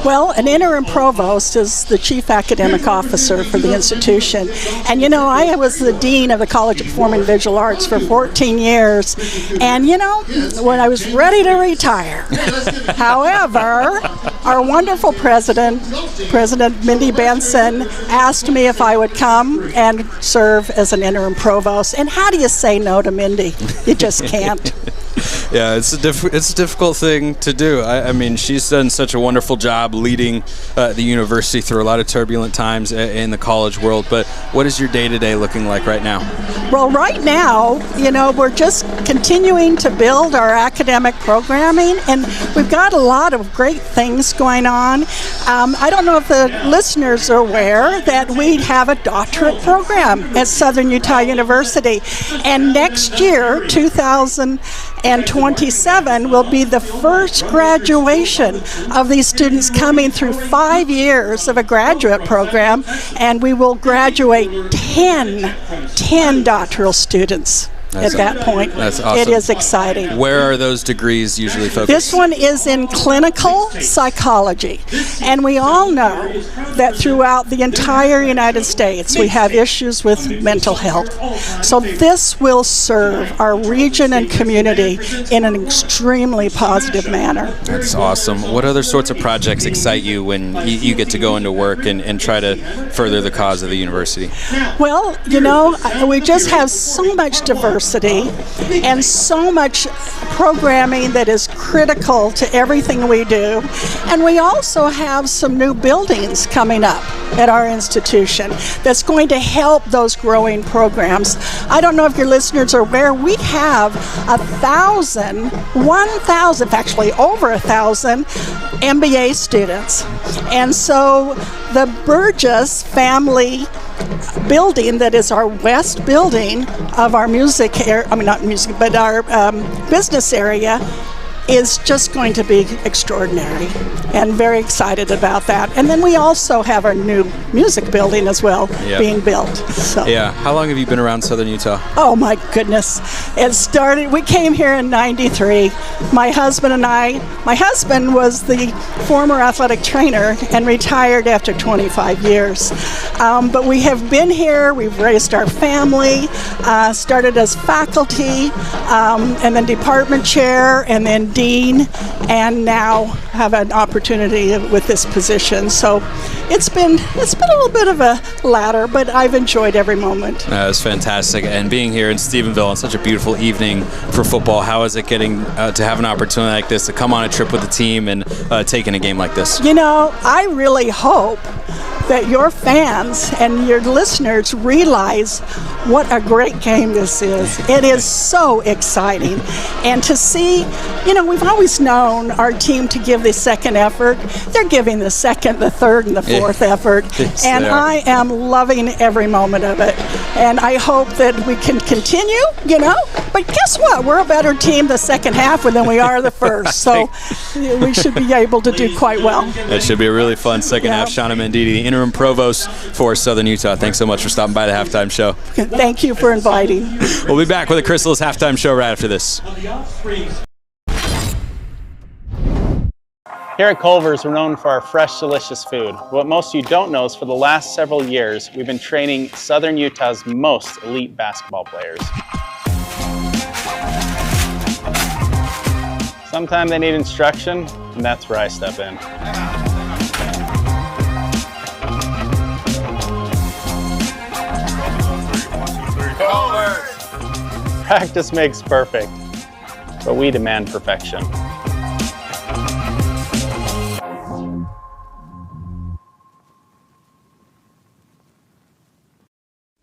Speaker 24: Well, an interim provost is the chief academic officer for the institution. And, you know, I was the dean of the College of Performing and Visual Arts for 14 years. And, you know, when I was ready to retire, however, our wonderful President Mindy Benson, asked me if I would come and serve as an interim provost. And how do you say no to Mindy? You just can't.
Speaker 2: Yeah, it's a difficult thing to do. I mean, she's done such a wonderful job leading the university through a lot of turbulent times in the college world. But what is your day-to-day looking like right now?
Speaker 24: Well, right now, you know, we're just continuing to build our academic programming, and we've got a lot of great things going on. I don't know if the listeners are aware that we have a doctorate program at Southern Utah University, and next year, 2020, 27 will be the first graduation of these students coming through 5 years of a graduate program, and we will graduate 10 doctoral students. At that point.
Speaker 2: That's awesome.
Speaker 24: It is exciting.
Speaker 2: Where are those degrees usually focused?
Speaker 24: This one is in clinical psychology. And we all know that throughout the entire United States, we have issues with mental health. So this will serve our region and community in an extremely positive manner.
Speaker 2: That's awesome. What other sorts of projects excite you when you get to go into work and try to further the cause of the university?
Speaker 24: Well, we just have so much diversity and so much programming that is critical to everything we do. And we also have some new buildings coming up at our institution that's going to help those growing programs. I don't know if your listeners are aware, we have 1,000, actually over 1,000 MBA students. And so the Burgess family building that is our west building of our our business area is just going to be extraordinary, and very excited about that. And then we also have our new music building as well being built. So.
Speaker 2: Yeah. How long have you been around Southern Utah?
Speaker 24: Oh my goodness. We came here in 93. My husband was the former athletic trainer and retired after 25 years. But we have been here, we've raised our family, started as faculty, and then department chair, and then dean, and now have an opportunity with this position. So it's been a little bit of a ladder, but I've enjoyed every moment.
Speaker 2: It's fantastic. And being here in Stephenville on such a beautiful evening for football, how is it getting to have an opportunity like this, to come on a trip with the team and take in a game like this?
Speaker 24: I really hope that your fans and your listeners realize what a great game this is. It is so exciting. And to see, we've always known our team to give the second effort. They're giving the second, the third, and the fourth effort.
Speaker 2: Yes,
Speaker 24: and I am loving every moment of it. And I hope that we can continue, But guess what? We're a better team the second half than we are the first. So we should be able to do quite well.
Speaker 2: It should be a really fun second half. Shauna Menditti, the interim provost for Southern Utah. Thanks so much for stopping by the halftime show.
Speaker 24: Thank you for inviting.
Speaker 2: We'll be back with a Chrysalis halftime show right after this.
Speaker 21: Here at Culver's, we're known for our fresh, delicious food. What most of you don't know is for the last several years, we've been training Southern Utah's most elite basketball players. Sometimes they need instruction, and that's where I step in. Practice makes perfect, but we demand perfection.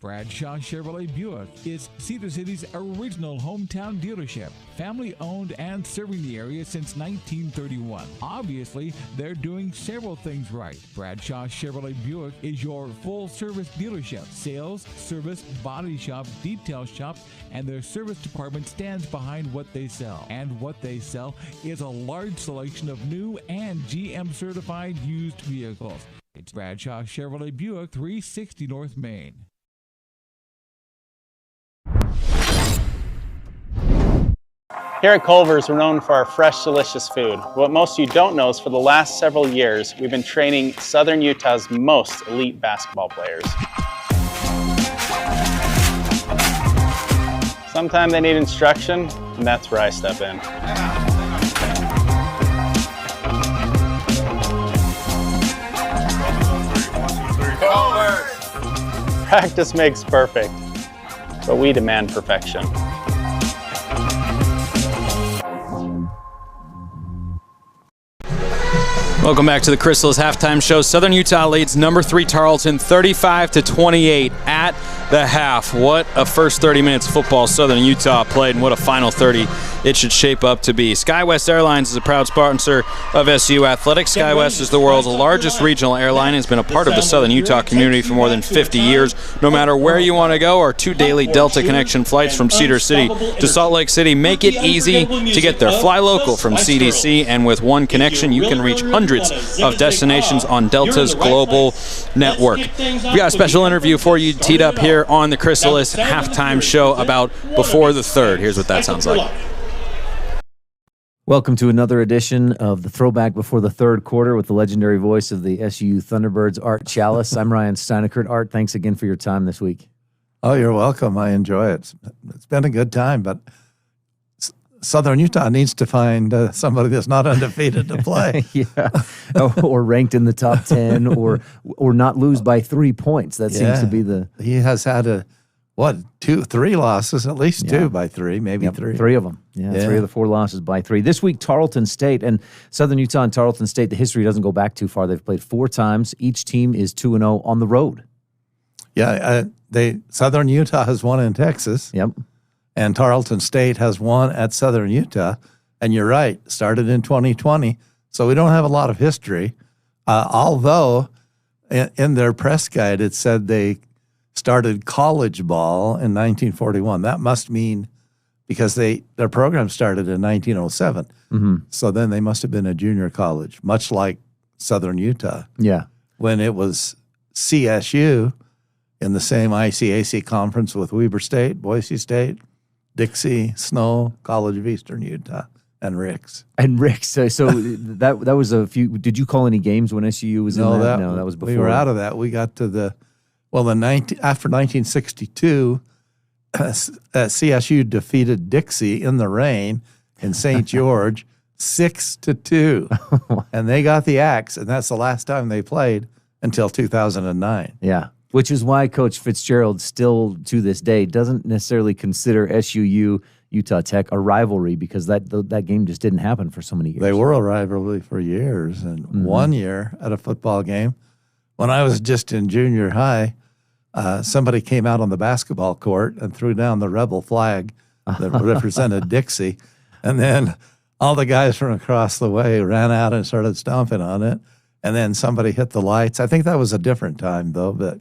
Speaker 22: Bradshaw Chevrolet Buick is Cedar City's original hometown dealership. Family owned and serving the area since 1931. Obviously, they're doing several things right. Bradshaw Chevrolet Buick is your full service dealership. Sales, service, body shop, detail shop, and their service department stands behind what they sell. And what they sell is a large selection of new and GM certified used vehicles. It's Bradshaw Chevrolet Buick, 360 North Main.
Speaker 21: Here at Culver's, we're known for our fresh, delicious food. What most of you don't know is for the last several years, we've been training Southern Utah's most elite basketball players. Sometimes they need instruction, and that's where I step in. Practice makes perfect, but we demand perfection.
Speaker 2: Welcome back to the Chrysalis halftime show. Southern Utah leads number 3 Tarleton 35-28 at the half. What a first 30 minutes of football Southern Utah played, and what a final 30 it should shape up to be. SkyWest Airlines is a proud sponsor of SU Athletics. SkyWest is the world's largest regional airline and has been a part of the Southern Utah community for more than 50 years. No matter where you want to go, our 2 daily Delta Connection flights from Cedar City to Salt Lake City make it easy to get there. Fly local from CDC, and with one connection, you can reach hundreds of destinations on Delta's global network. We got a special interview for you teed up here on the Chrysalis halftime show about before the third. Here's what that sounds like.
Speaker 1: Welcome to another edition of the Throwback Before the Third Quarter with the legendary voice of the SU Thunderbirds, Art Chalice. I'm Ryan Steinekert. Art, thanks again for your time this week.
Speaker 4: Oh, you're welcome. I enjoy it. It's been a good time, but Southern Utah needs to find somebody that's not undefeated to play.
Speaker 1: Yeah, or ranked in the top 10, or not lose by 3 points. That seems to be the...
Speaker 4: He has had 3 losses, at least 2 by 3, maybe 3.
Speaker 1: 3 of them. Yeah, 3 of the 4 losses by 3. This week, Tarleton State and Southern Utah and Tarleton State, the history doesn't go back too far. They've played 4 times. Each team is 2-0 on the road.
Speaker 4: Yeah, Southern Utah has won in Texas.
Speaker 1: Yep.
Speaker 4: And Tarleton State has won at Southern Utah. And you're right, started in 2020. So we don't have a lot of history. Although in their press guide, it said they started college ball in 1941. That must mean because their program started in 1907.
Speaker 1: Mm-hmm.
Speaker 4: So then they must have been a junior college, much like Southern Utah.
Speaker 1: Yeah.
Speaker 4: When it was CSU in the same ICAC conference with Weber State, Boise State, Dixie, Snow, College of Eastern Utah, and Ricks.
Speaker 1: And Ricks. So that was a few. Did you call any games when SU was in that? No, that was before.
Speaker 4: We were out of that. We got to after 1962, CSU defeated Dixie in the rain in St. George 6-2. And they got the axe, and that's the last time they played until 2009.
Speaker 1: Yeah. Which is why Coach Fitzgerald still, to this day, doesn't necessarily consider SUU Utah Tech a rivalry because that game just didn't happen for so many years.
Speaker 4: They were a rivalry for years. And one year at a football game, when I was just in junior high, somebody came out on the basketball court and threw down the rebel flag that represented Dixie. And then all the guys from across the way ran out and started stomping on it. And then somebody hit the lights. I think that was a different time, though, but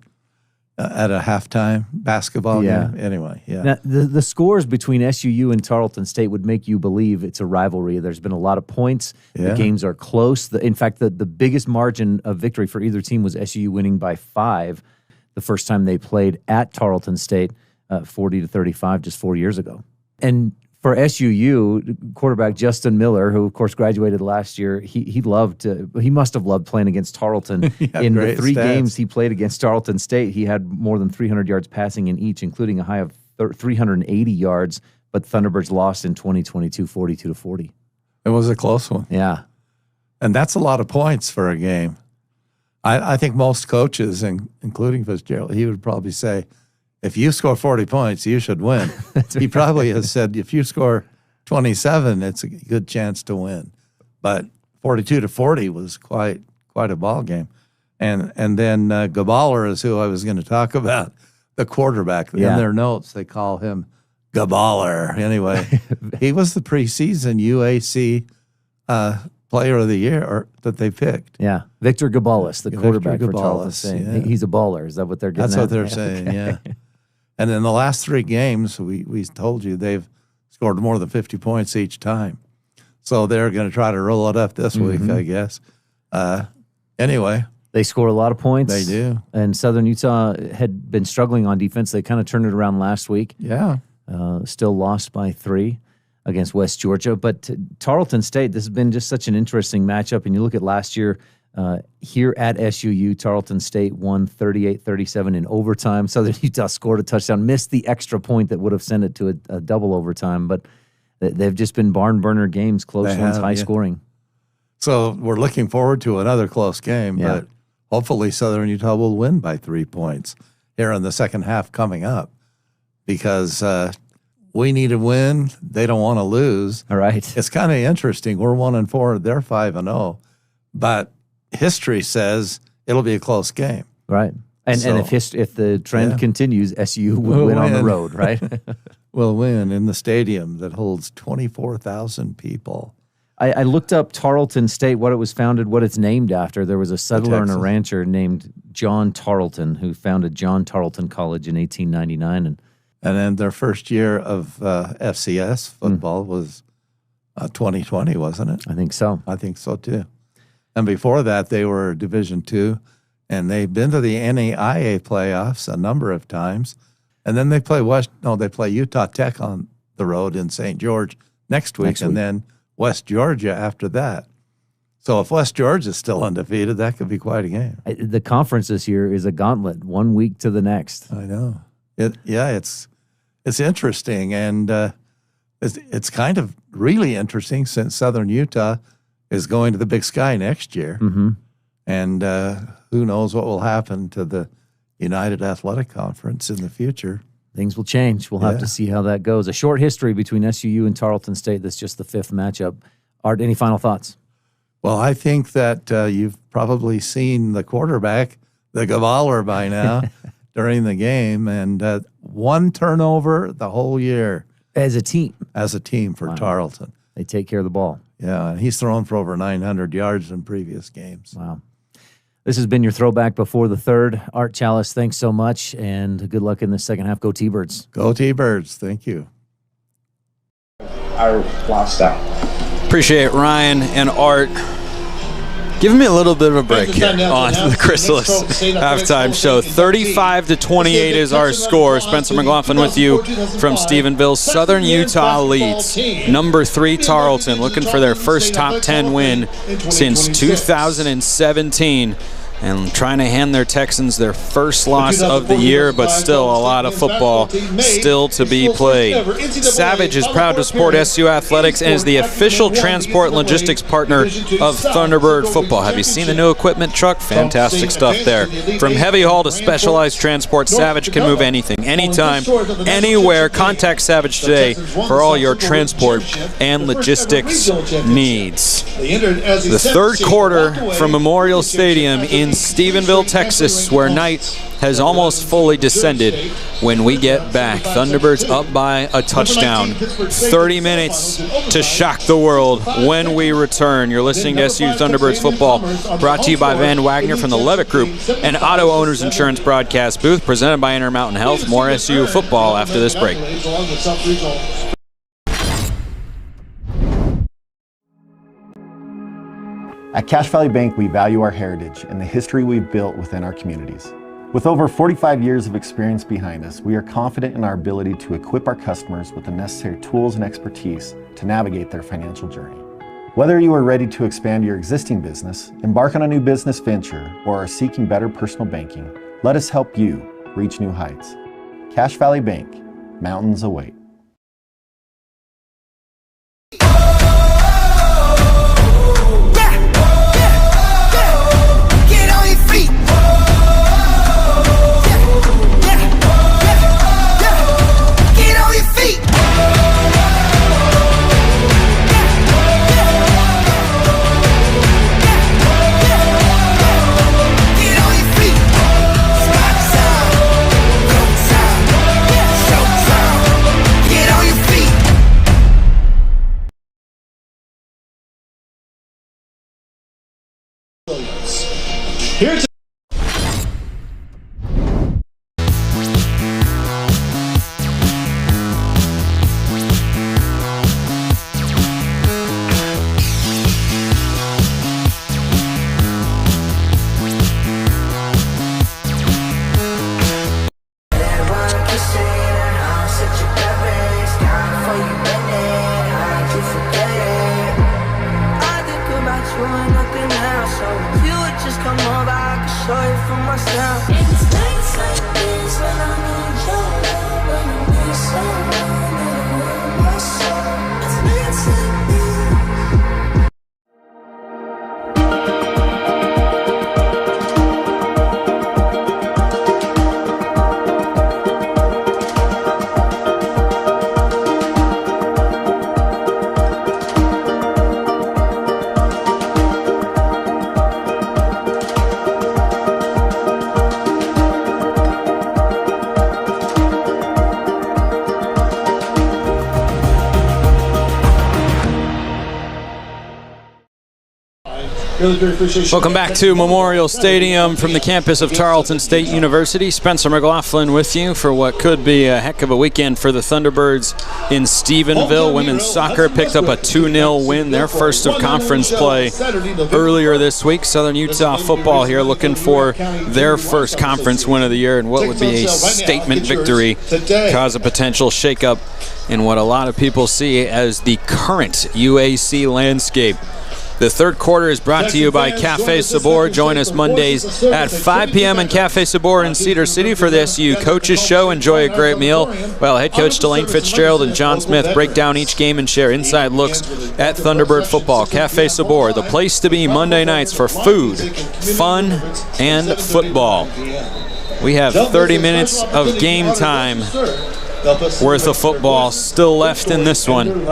Speaker 4: at a halftime basketball game. Anyway, yeah.
Speaker 1: Now, the scores between SUU and Tarleton State would make you believe it's a rivalry. There's been a lot of points.
Speaker 4: Yeah.
Speaker 1: The games are close. In fact, the biggest margin of victory for either team was SUU winning by 5 the first time they played at Tarleton State, 40-35 just 4 years ago. And for SUU, quarterback Justin Miller, who of course graduated last year, he must have loved playing against Tarleton. In the 3 games he played against Tarleton State, he had more than 300 yards passing in each, including a high of 380 yards. But Thunderbirds lost in 2022, 42-40.
Speaker 4: It was a close one.
Speaker 1: Yeah,
Speaker 4: and that's a lot of points for a game. I think most coaches, including Fitzgerald, he would probably say, if you score 40 points, you should win. He probably has said, if you score 27, it's a good chance to win. But 42-40 was quite a ball game. And then Gaballer is who I was going to talk about, the quarterback. In their notes, they call him Gaballer. Anyway, he was the preseason UAC player of the year that they picked.
Speaker 1: Yeah, Victor Gabalis, the quarterback for Tarleton State.
Speaker 4: Yeah.
Speaker 1: He's a baller. Is that what they're getting
Speaker 4: That's what they're saying,
Speaker 1: okay.
Speaker 4: yeah. And in the last 3 games, we told you they've scored more than 50 points each time. So they're going to try to roll it up this week, I guess. Anyway.
Speaker 1: They score a lot of points.
Speaker 4: They do.
Speaker 1: And Southern Utah had been struggling on defense. They kind of turned it around last week.
Speaker 4: Yeah.
Speaker 1: Still lost by 3 against West Georgia. But Tarleton State, this has been just such an interesting matchup. And you look at last year, here at SUU, Tarleton State won 38-37 in overtime. Southern Utah scored a touchdown, missed the extra point that would have sent it to a double overtime. But they've just been barn burner games, close ones, high scoring.
Speaker 4: So we're looking forward to another close game, but hopefully Southern Utah will win by 3 points here in the second half coming up because we need to win. They don't want to lose.
Speaker 1: All right.
Speaker 4: It's kind of interesting. We're 1-4. They're 5-0. But history says it'll be a close game.
Speaker 1: Right. And if the trend continues, SU will win on the road, right?
Speaker 4: Will win in the stadium that holds 24,000 people.
Speaker 1: I looked up Tarleton State, what it was founded, what it's named after. There was a settler and a rancher named John Tarleton who founded John Tarleton College in 1899. And
Speaker 4: then their first year of FCS football was 2020, wasn't it?
Speaker 1: I think so.
Speaker 4: I think so, too. And before that, they were Division II, and they've been to the NAIA playoffs a number of times. And then they play Utah Tech on the road in St. George next week. And then West Georgia after that. So if West Georgia is still undefeated, that could be quite a game.
Speaker 1: The conference this year is a gauntlet, 1 week to the next.
Speaker 4: I know. It's interesting, and it's kind of really interesting since Southern Utah is going to the Big Sky next year.
Speaker 1: Mm-hmm.
Speaker 4: And who knows what will happen to the United Athletic Conference in the future.
Speaker 1: Things will change. We'll have to see how that goes. A short history between SUU and Tarleton State. That's just the fifth matchup. Art, any final thoughts?
Speaker 4: Well, I think that you've probably seen the quarterback, the Gavaler, by now during the game, and one turnover the whole year.
Speaker 1: As a team
Speaker 4: for Tarleton.
Speaker 1: They take care of the ball.
Speaker 4: Yeah, he's thrown for over 900 yards in previous games.
Speaker 1: Wow. This has been your Throwback Before the Third. Art Chalice, thanks so much, and good luck in the second half. Go T-Birds.
Speaker 4: Go T-Birds. Thank you.
Speaker 5: Our lifestyle.
Speaker 2: Appreciate Ryan and Art giving me a little bit of a break here on the Chrysalis halftime show. 35-28 is our score. Spencer McLaughlin with you from Stephenville. Southern Utah leads. Number 3 Tarleton looking for their first top 10 win since 2017. And trying to hand their Texans their first loss of the year, but still a lot of football still to be played. Savage is proud to support SU Athletics and is the official transport and logistics partner of Thunderbird football. Have you seen the new equipment truck? Fantastic stuff there. From heavy haul to specialized transport, Savage can move anything, anytime, anywhere. Contact Savage today for all your transport and logistics needs. The third quarter from Memorial Stadium in Stephenville, Texas, where night has almost fully descended when we get back. Thunderbirds up by a touchdown. 30 minutes to shock the world when we return. You're listening to SU Thunderbirds football, brought to you by Van Wagner from the Levitt Group and Auto Owners Insurance broadcast booth, presented by Intermountain Health. More SU football after this break.
Speaker 18: At Cache Valley Bank, we value our heritage and the history we've built within our communities. With over 45 years of experience behind us, we are confident in our ability to equip our customers with the necessary tools and expertise to navigate their financial journey. Whether you are ready to expand your existing business, embark on a new business venture, or are seeking better personal banking, let us help you reach new heights. Cache Valley Bank, mountains await.
Speaker 11: Here's
Speaker 2: Welcome back to Memorial Stadium from the campus of Tarleton State University. Spencer McLaughlin with you for what could be a heck of a weekend for the Thunderbirds in Stephenville. Women's soccer picked up a 2-0 win, their first of conference play earlier this week. Southern Utah football here looking for their first conference win of the year, and what would be a statement victory, cause a potential shakeup in what a lot of people see as the current UAC landscape. The third quarter is brought to you by Cafe Sabor. Join us Mondays at 5 p.m. in Cafe Sabor in Cedar City for the SU Coaches Show. Enjoy a great meal while head coach Delane Fitzgerald and John Smith break down each game and share inside looks at Thunderbird football. Cafe Sabor, the place to be Monday nights for food, fun, and football. We have 30 minutes of game time worth of football still left in this one.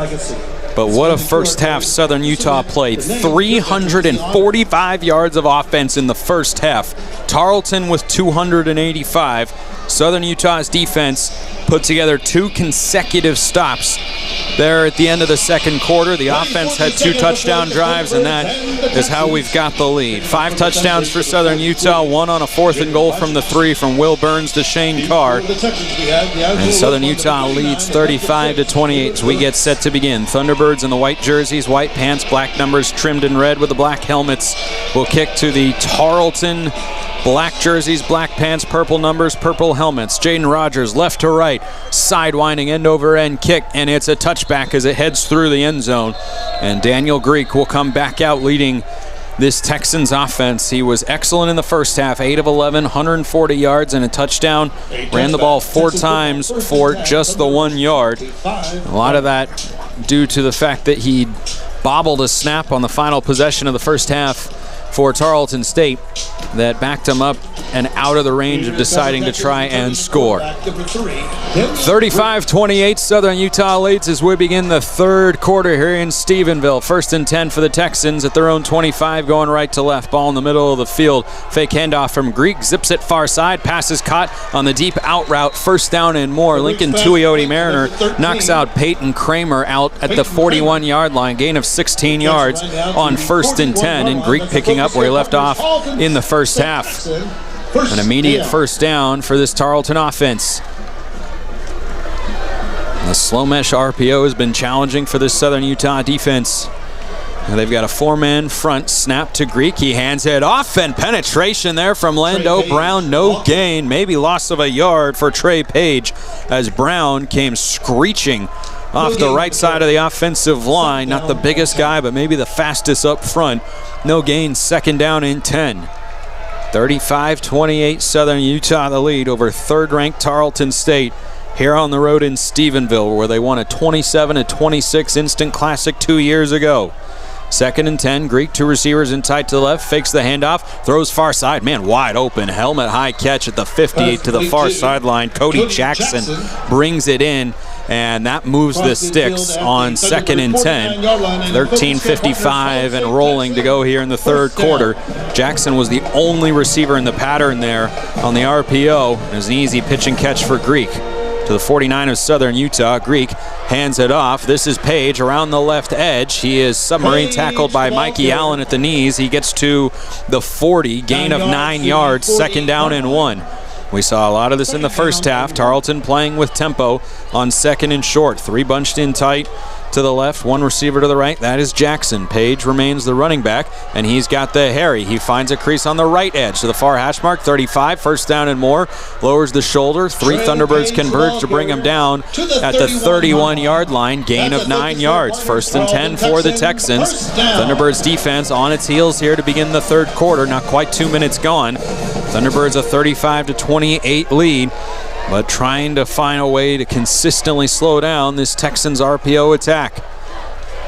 Speaker 2: But what a first half Southern Utah played. 345 yards of offense in the first half. Tarleton with 285. Southern Utah's defense put together 2 consecutive stops there at the end of the second quarter. The offense had 2 touchdown drives, and that is how we've got the lead. 5 touchdowns for Southern Utah, 1 on a 4th and goal from the 3 from Will Burns to Shane Carr. And Southern Utah leads 35-28 as we get set to begin. Thunderbirds in the white jerseys, white pants, black numbers trimmed in red with the black helmets will kick to the Tarleton black jerseys, black pants, purple numbers, purple helmets. Jaden Rogers left to right, sidewinding end over end kick, and it's a touchback as it heads through the end zone. And Daniel Greek will come back out leading this Texans offense. He was excellent in the first half, 8 of 11, 140 yards and a touchdown. Ran the ball 4 times for just the 1 yard. A lot of that due to the fact that he bobbled a snap on the final possession of the first half for Tarleton State that backed him up and out of the range of deciding to try and score. 35-28, Southern Utah leads as we begin the third quarter here in Stephenville. 1st and 10 for the Texans at their own 25, going right to left. Ball in the middle of the field. Fake handoff from Greek, zips it far side. Pass is caught on the deep out route. 1st down and more. Lincoln Tuioti Mariner knocks out Peyton Kramer out at the 41-yard line. Gain of 16 yards on 1st and 10, and Greek picking up where he left off in the first half. An immediate 1st down for this Tarleton offense. The slow mesh RPO has been challenging for this Southern Utah defense. And they've got a 4-man front. Snap to Greek. He hands it off, and penetration there from Lando Brown. No gain, maybe loss of a yard for Trey Page as Brown came screeching off the right side of the offensive line. Not the biggest guy, but maybe the fastest up front. No gain, 2nd down and 10. 35-28, Southern Utah the lead over 3rd-ranked Tarleton State here on the road in Stephenville, where they won a 27-26 Instant Classic 2 years ago. 2nd and 10, Greek, 2 receivers in tight to the left, fakes the handoff, throws far side, man wide open, helmet high catch at the 58 to the far sideline. Cody Jackson brings it in, and that moves the sticks on 2nd and 10. 13:55 and rolling to go here in the third quarter. Jackson was the only receiver in the pattern there on the RPO. It was an easy pitch and catch for Greek. To the 49 of Southern Utah, Greek hands it off. This is Page around the left edge. He is submarine tackled by Mikey Allen at the knees. He gets to the 40, gain of 9 yards, 2nd down and 1. We saw a lot of this in the first half. Tarleton playing with tempo on 2nd and short. 3 bunched in tight to the left, 1 receiver to the right. That is Jackson. Page remains the running back, and he's got the Harry. He finds a crease on the right edge to the far hash mark. 35, 1st down and more. Lowers the shoulder. 3 Thunderbirds converge to bring him down at the 31-yard line. Gain of 9 yards. 1st and 10 for the Texans. Thunderbirds defense on its heels here to begin the third quarter. Not quite 2 minutes gone. Thunderbirds a 35-28 lead, but trying to find a way to consistently slow down this Texans RPO attack.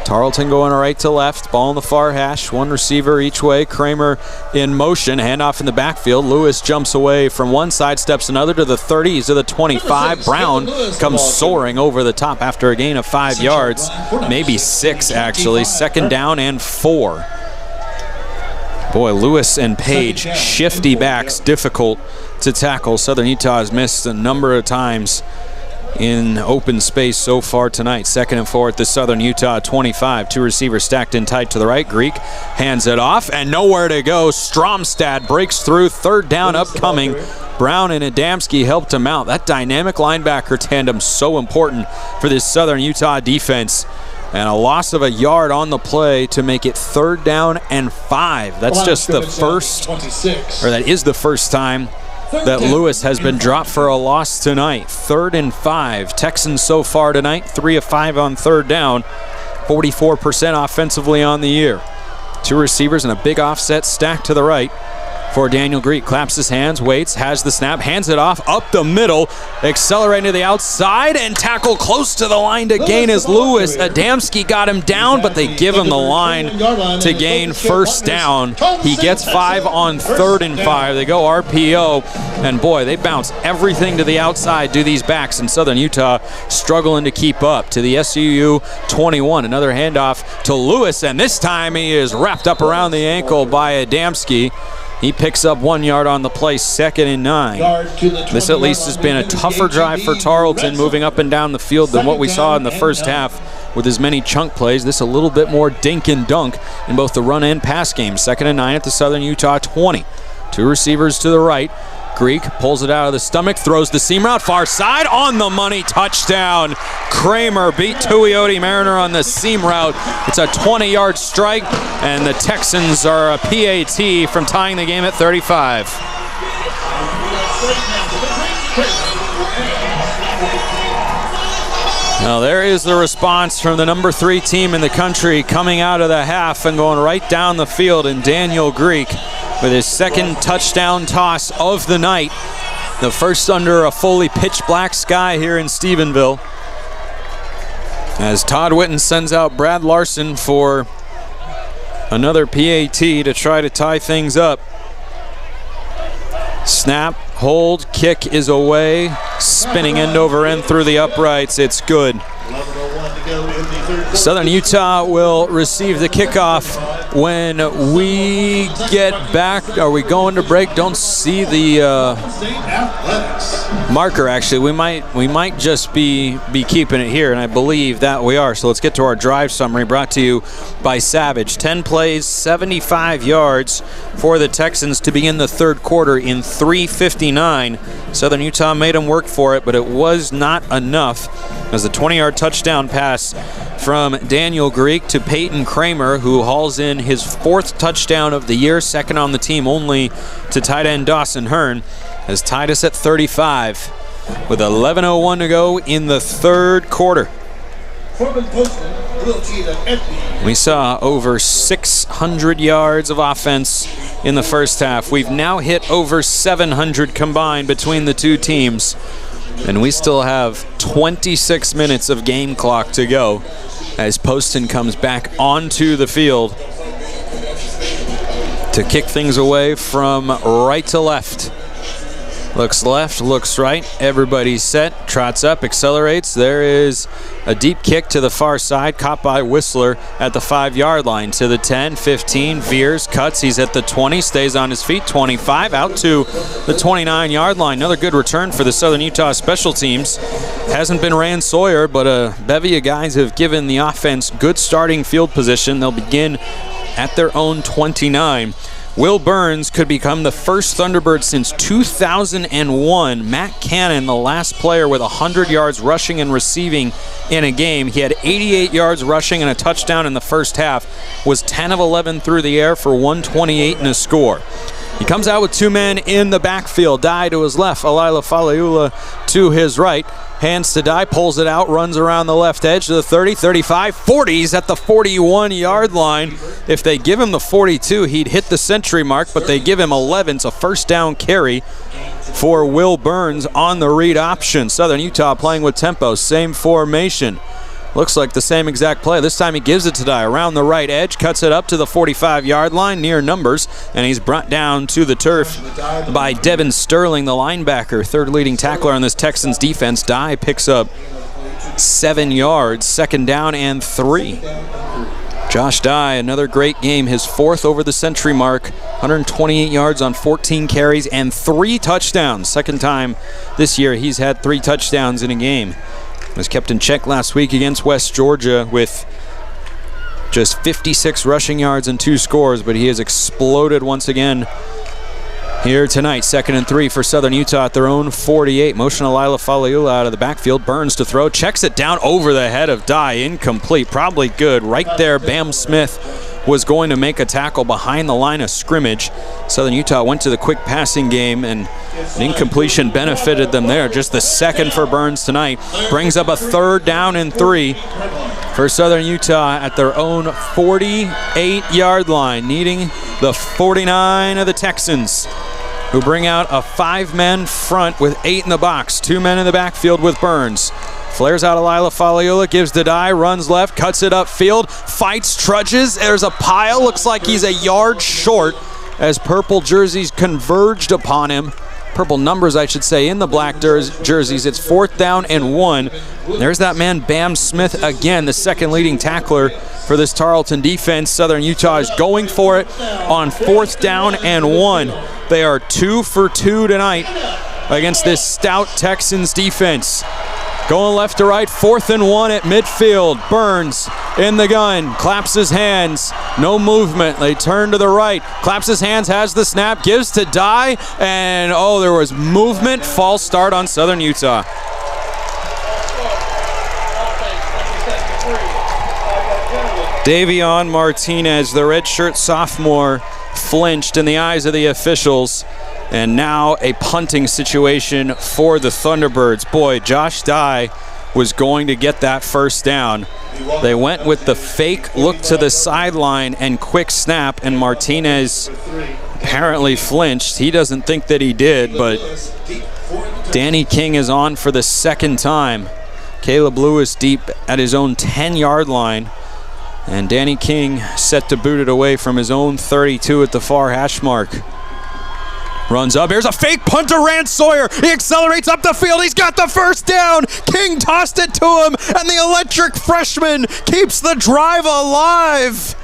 Speaker 2: Tarleton going right to left, ball in the far hash, 1 receiver each way. Kramer in motion, handoff in the backfield. Lewis jumps away from one side, steps another to the 30, he's to the 25. Brown comes soaring over the top after a gain of 5 yards, maybe 6 actually. 2nd down and 4. Boy, Lewis and Page, shifty backs, difficult to tackle. Southern Utah has missed a number of times in open space so far tonight. 2nd and 4 at the Southern Utah 25. 2 receivers stacked in tight to the right. Greek hands it off and nowhere to go. Stromstad breaks through. 3rd down upcoming. Brown and Adamski helped him out. That dynamic linebacker tandem so important for this Southern Utah defense. And a loss of a yard on the play to make it 3rd down and 5. That's just the first, or that is the first time that Lewis has been dropped for a loss tonight. 3rd and 5. Texans so far tonight, 3 of 5 on 3rd down. 44% offensively on the year. 2 receivers and a big offset stack to the right for Daniel Greek. Claps his hands, waits, has the snap, hands it off, up the middle, accelerating to the outside, and tackle close to the line to gain is Lewis. Adamski got him down, but they give him the line to gain 1st down. He gets 5 on 3rd and 5. They go RPO, and boy, they bounce everything to the outside, do these backs, and Southern Utah struggling to keep up to the SUU 21. Another handoff to Lewis, and this time he is wrapped up around the ankle by Adamski. He picks up 1 yard on the play, 2nd and 9. This at least has been a tougher drive for Tarleton, moving up and down the field than what we saw in the first half with as many chunk plays. This a little bit more dink and dunk in both the run and pass game. 2nd and 9 at the Southern Utah 20. 2 receivers to the right. Greek pulls it out of the stomach, throws the seam route, far side, on the money, touchdown. Kramer beat Tuioti Mariner on the seam route. It's a 20-yard strike, and the Texans are a PAT from tying the game at 35. Now there is the response from the number 3 team in the country coming out of the half and going right down the field, and Daniel Greek with his 2nd touchdown toss of the night. The first under a fully pitch black sky here in Stephenville. As Todd Witten sends out Brad Larson for another PAT to try to tie things up. Snap, hold, kick is away. Spinning end over end through the uprights. It's good. Southern Utah will receive the kickoff when we get back. Are we going to break? Don't see the marker. Actually, we might just be keeping it here, and I believe that we are. So let's get to our drive summary brought to you by Savage. 10 plays, 75 yards for the Texans to begin the 3rd quarter in 3:59. Southern Utah made them work for it, but it was not enough, as a 20-yard touchdown pass from Daniel Greek to Peyton Kramer, who hauls in his 4th touchdown of the year, 2nd on the team only to tight end Dawson Hearn, has tied us at 35 with 11:01 to go in the 3rd quarter. We saw over 600 yards of offense in the first half. We've now hit over 700 combined between the 2 teams, and we still have 26 minutes of game clock to go as Poston comes back onto the field to kick things away from right to left. Looks left, looks right, everybody's set, trots up, accelerates. There is a deep kick to the far side, caught by Whistler at the 5-yard line. To the 10, 15, veers, cuts, he's at the 20, stays on his feet, 25, out to the 29-yard line. Another good return for the Southern Utah special teams. Hasn't been Rand Sawyer, but a bevy of guys have given the offense good starting field position. They'll begin at their own 29. Will Burns could become the first Thunderbird since 2001. Matt Cannon, the last player with 100 yards rushing and receiving in a game. He had 88 yards rushing and a touchdown in the first half. Was 10 of 11 through the air for 128 and a score. He comes out with 2 men in the backfield. Dye to his left, Alila Faleula to his right. Hands to Dye, pulls it out, runs around the left edge to the 30, 35, 40s at the 41-yard line. If they give him the 42, he'd hit the century mark, but they give him 11. It's a first down carry for Will Burns on the read option. Southern Utah playing with tempo, same formation. Looks like the same exact play. This time he gives it to Dye around the right edge, cuts it up to the 45-yard line, near numbers, and he's brought down to the turf by Devin Sterling, the linebacker, 3rd leading tackler on this Texans defense. Dye picks up 7 yards, 2nd down and 3. Josh Dye, another great game, his 4th over the century mark, 128 yards on 14 carries and 3 touchdowns. Second time this year he's had 3 touchdowns in a game. Was kept in check last week against West Georgia with just 56 rushing yards and 2 scores, but he has exploded once again here tonight. 2nd and 3 for Southern Utah at their own 48. Motion Alila Faliula out of the backfield. Burns to throw. Checks it down over the head of Dye. Incomplete. Probably good. Right there, Bam Smith was going to make a tackle behind the line of scrimmage. Southern Utah went to the quick passing game, and an incompletion benefited them there. Just the 2nd for Burns tonight. Brings up a 3rd down and 3 for Southern Utah at their own 48-yard line, needing the 49 of the Texans, who bring out a 5-man front with 8 in the box, 2 men in the backfield with Burns. Flares out Alila Faliula, gives to Dye, runs left, cuts it upfield, fights, trudges. There's a pile, looks like he's a yard short as purple jerseys converged upon him. Purple numbers, I should say, in the black jerseys. It's 4th down and 1. There's that man, Bam Smith, again, the 2nd leading tackler for this Tarleton defense. Southern Utah is going for it on 4th down and 1. They are 2 for 2 tonight against this stout Texans defense. Going left to right, 4th and 1 at midfield. Burns in the gun, claps his hands, no movement. They turn to the right, claps his hands, has the snap, gives to Dye, and oh, there was movement. False start on Southern Utah. Davion Martinez, the redshirt sophomore, flinched in the eyes of the officials. And now a punting situation for the Thunderbirds. Boy, Josh Dye was going to get that 1st down. They went with the fake look to the sideline and quick snap, and Martinez apparently flinched. He doesn't think that he did, but Danny King is on for the 2nd time. Caleb Lewis deep at his own 10-yard line, and Danny King set to boot it away from his own 32 at the far hash mark. Runs up, here's a fake punt to Rand Sawyer. He accelerates up the field, he's got the 1st down. King tossed it to him, and the electric freshman keeps the drive alive.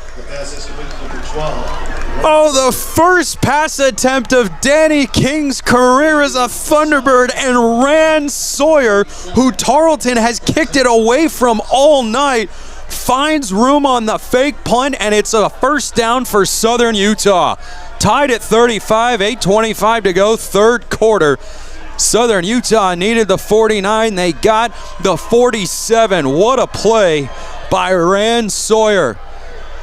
Speaker 2: Oh, the first pass attempt of Danny King's career as a Thunderbird, and Rand Sawyer, who Tarleton has kicked it away from all night, finds room on the fake punt, and it's a 1st down for Southern Utah. Tied at 35, 8:25 to go, 3rd quarter. Southern Utah needed the 49. They got the 47. What a play by Rand Sawyer.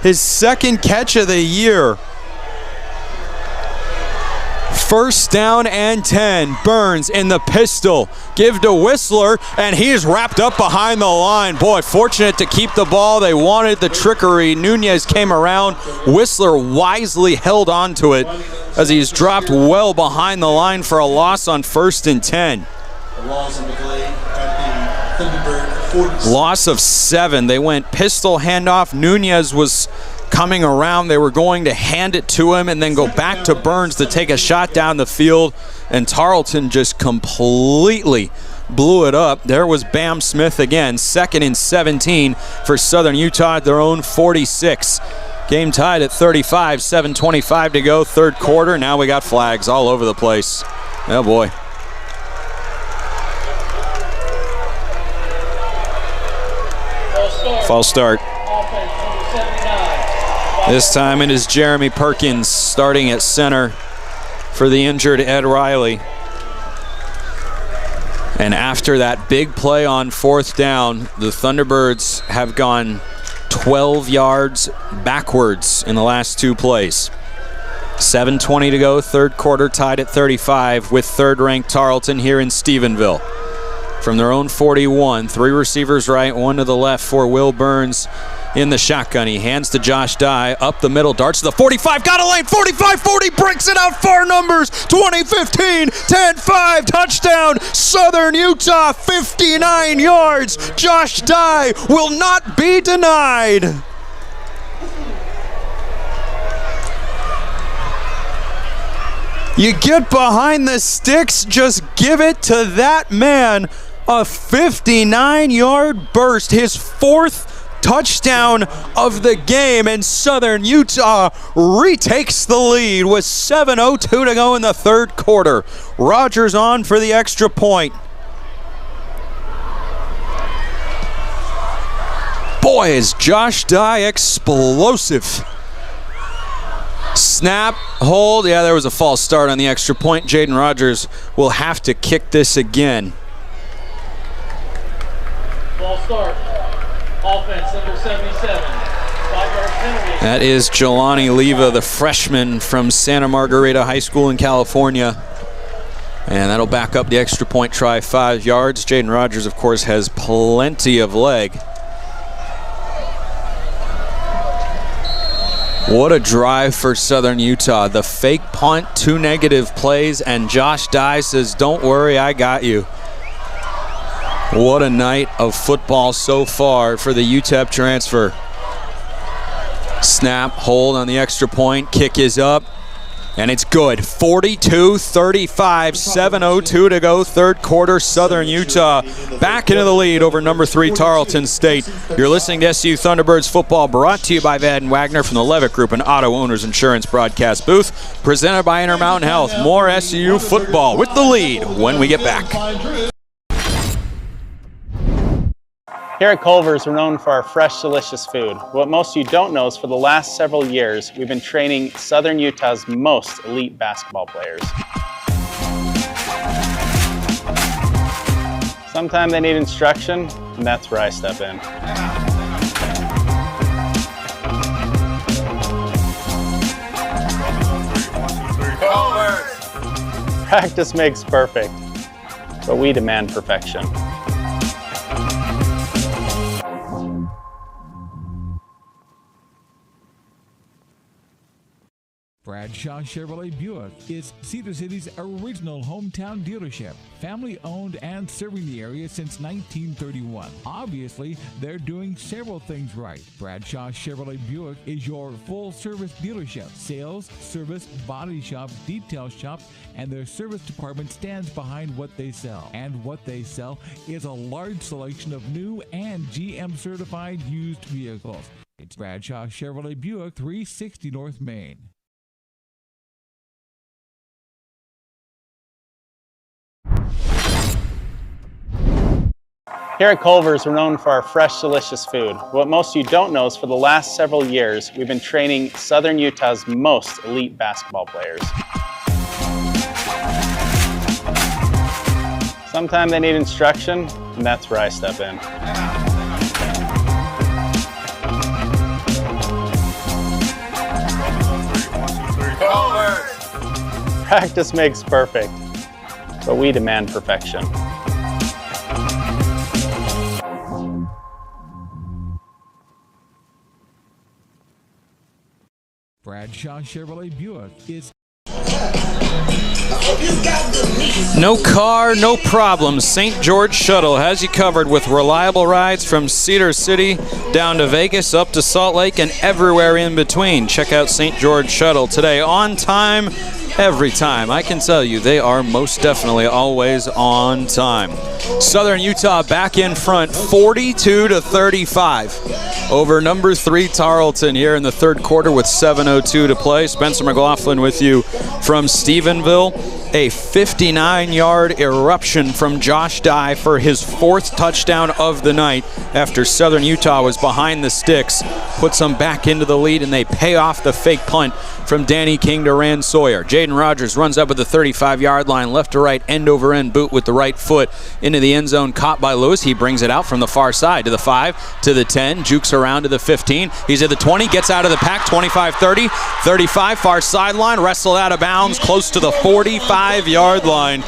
Speaker 2: His 2nd catch of the year. 1st down and 10. Burns in the pistol. Give to Whistler, and he is wrapped up behind the line. Boy, fortunate to keep the ball. They wanted the trickery. Nunez came around. Whistler wisely held on to it as he's dropped well behind the line for a loss on 1st and 10. Loss of 7. They went pistol handoff. Nunez was coming around. They were going to hand it to him and then go back to Burns to take a shot down the field, and Tarleton just completely blew it up. There was Bam Smith again. 2nd and 17 for Southern Utah at their own 46. Game tied at 35, 7:25 to go, 3rd quarter. Now we got flags all over the place. Oh boy. False start. This time it is Jeremy Perkins starting at center for the injured Ed Riley. And after that big play on 4th down, the Thunderbirds have gone 12 yards backwards in the last 2 plays. 7:20 to go, 3rd quarter, tied at 35 with 3rd-ranked Tarleton here in Stephenville. From their own 41, 3 receivers right, 1 to the left for Will Burns in the shotgun. He hands to Josh Dye, up the middle, darts to the 45, got a lane, 45-40, breaks it out, far numbers, 20-15, 10-5, touchdown, Southern Utah, 59 yards. Josh Dye will not be denied. You get behind the sticks, just give it to that man. A 59-yard burst, his 4th touchdown of the game, and Southern Utah retakes the lead with 7:02 to go in the third quarter. Rogers on for the extra point. Boy, is Josh Dye explosive. Snap, hold. Yeah, there was a false start on the extra point. Jaden Rogers will have to kick this again.
Speaker 12: Ball start. Offense number 77. 5-yard penalty.
Speaker 2: That is Jelani Leva, the freshman from Santa Margarita High School in California. And that'll back up the extra point try 5 yards. Jaden Rogers, of course, has plenty of leg. What a drive for Southern Utah. The fake punt, 2 negative plays, and Josh Dye says, don't worry, I got you. What a night of football so far for the UTEP transfer. Snap, hold on the extra point, kick is up, and it's good. 42-35, 7:02 to go, third quarter. Southern Utah back into the lead over number 3 Tarleton State. You're listening to SU Thunderbirds football, brought to you by Van Wagner from the Levitt Group and Auto Owners Insurance broadcast booth, presented by Intermountain Health. More SU football with the lead when we get back.
Speaker 21: Here at Culver's, we're known for our fresh, delicious food. What most of you don't know is for the last several years, we've been training Southern Utah's most elite basketball players. Sometimes they need instruction, and that's where I step in. Practice makes perfect, but we demand perfection.
Speaker 22: Bradshaw Chevrolet Buick is Cedar City's original hometown dealership. Family owned and serving the area since 1931. Obviously, they're doing several things right. Bradshaw Chevrolet Buick is your full service dealership. Sales, service, body shop, detail shop, and their service department stands behind what they sell. And what they sell is a large selection of new and GM certified used vehicles. It's Bradshaw Chevrolet Buick, 360 North Main.
Speaker 21: Here at Culver's, we're known for our fresh, delicious food. What most of you don't know is for the last several years, we've been training Southern Utah's most elite basketball players. Sometimes they need instruction, and that's where I step in. Practice makes perfect, but we demand perfection.
Speaker 22: Bradshaw Chevrolet Buick is
Speaker 2: No car, no problem. St. George Shuttle has you covered with reliable rides from Cedar City down to Vegas, up to Salt Lake, and everywhere in between. Check out St. George Shuttle today. On time, every time. I can tell you they are most definitely always on time. Southern Utah back in front, 42-35 over number 3 Tarleton here in the third quarter with 7:02 to play. Spencer McLaughlin with you from Stephenville. A 59-yard eruption from Josh Dye for his 4th touchdown of the night after Southern Utah was behind the sticks. Puts them back into the lead, and they pay off the fake punt from Danny King to Rand Sawyer. Jaden Rogers runs up at the 35-yard line, left to right, end-over-end boot with the right foot into the end zone, caught by Lewis. He brings it out from the far side to the 5, to the 10, jukes around to the 15. He's at the 20, gets out of the pack, 25-30, 35, far sideline, wrestled out of bounds, close to the 45-yard line.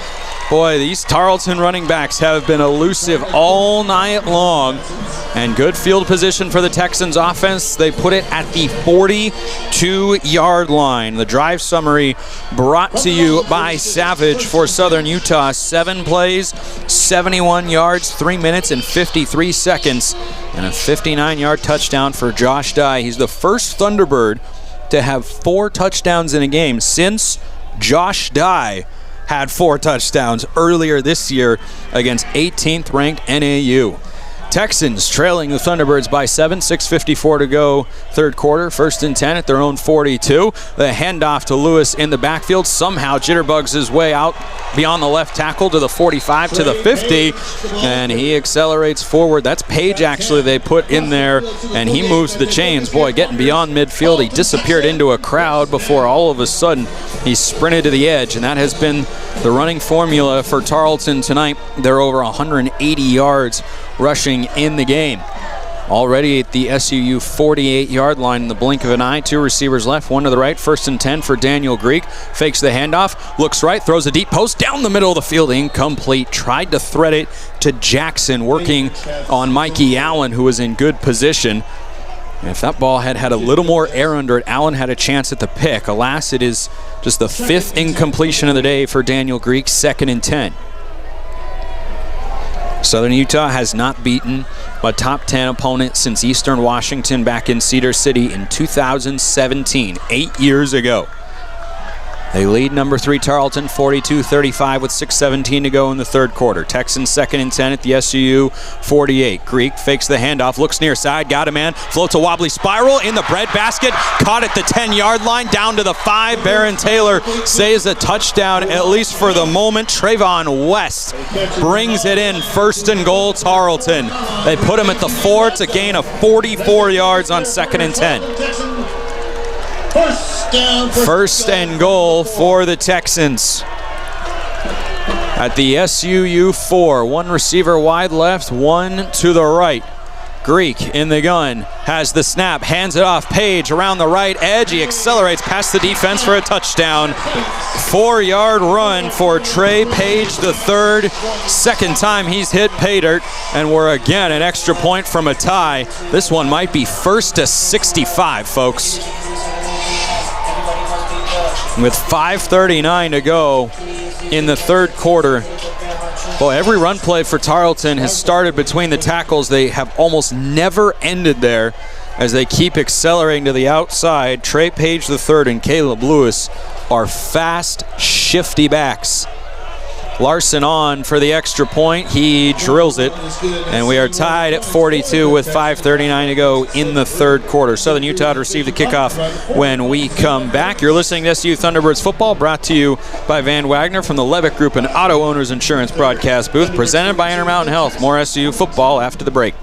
Speaker 2: Boy, these Tarleton running backs have been elusive all night long. And good field position for the Texans offense. They put it at the 42-yard line. The drive summary brought to you by Savage for Southern Utah. 7 plays, 71 yards, 3 minutes and 53 seconds, and a 59-yard touchdown for Josh Dye. He's the first Thunderbird to have 4 touchdowns in a game since Josh Dye had 4 touchdowns earlier this year against 18th ranked NAU. Texans trailing the Thunderbirds by 7, 6:54 to go, third quarter, 1st and 10 at their own 42. The handoff to Lewis in the backfield somehow jitterbugs his way out beyond the left tackle to the 45 to the 50, and he accelerates forward. That's Page actually they put in there, and he moves the chains. Boy, getting beyond midfield, he disappeared into a crowd before all of a sudden he sprinted to the edge, and that has been the running formula for Tarleton tonight. They're over 180 yards rushing in the game. Already at the SUU 48-yard line in the blink of an eye. 2 receivers left, 1 to the right. 1st and 10 for Daniel Greek. Fakes the handoff, looks right, throws a deep post down the middle of the field. Incomplete. Tried to thread it to Jackson, working on Mikey Allen, who was in good position. And if that ball had a little more air under it, Allen had a chance at the pick. Alas, it is just the 5th incompletion of the day for Daniel Greek. 2nd and 10. Southern Utah has not beaten a top 10 opponent since Eastern Washington back in Cedar City in 2017, 8 years ago. They lead number 3 Tarleton 42-35 with 6:17 to go in the third quarter. Texans 2nd and 10 at the SUU 48. Greek fakes the handoff, looks near side, got a man, floats a wobbly spiral in the breadbasket, caught at the 10-yard line, down to the 5. Barron Taylor saves a touchdown, at least for the moment. Trayvon West brings it in, 1st and goal Tarleton. They put him at the 4. It's a gain of 44 yards on 2nd and 10. 1st and goal for the Texans at the SUU 4. 1 receiver wide left, 1 to the right. Greek in the gun, has the snap, hands it off. Page around the right edge. He accelerates past the defense for a touchdown. 4-yard run for Trey Page the third. 2nd time he's hit pay dirt, and we're again an extra point from a tie. This one might be 1st to 65, folks. With 5:39 to go in the third quarter. Well, every run play for Tarleton has started between the tackles. They have almost never ended there as they keep accelerating to the outside. Trey Page III and Caleb Lewis are fast, shifty backs. Larson on for the extra point. He drills it, and we are tied at 42 with 5:39 to go in the third quarter. Southern Utah to receive the kickoff when we come back. You're listening to SU Thunderbirds football, brought to you by Van Wagner from the Levitt Group and Auto Owners Insurance broadcast booth, presented by Intermountain Health. More SU football after the break.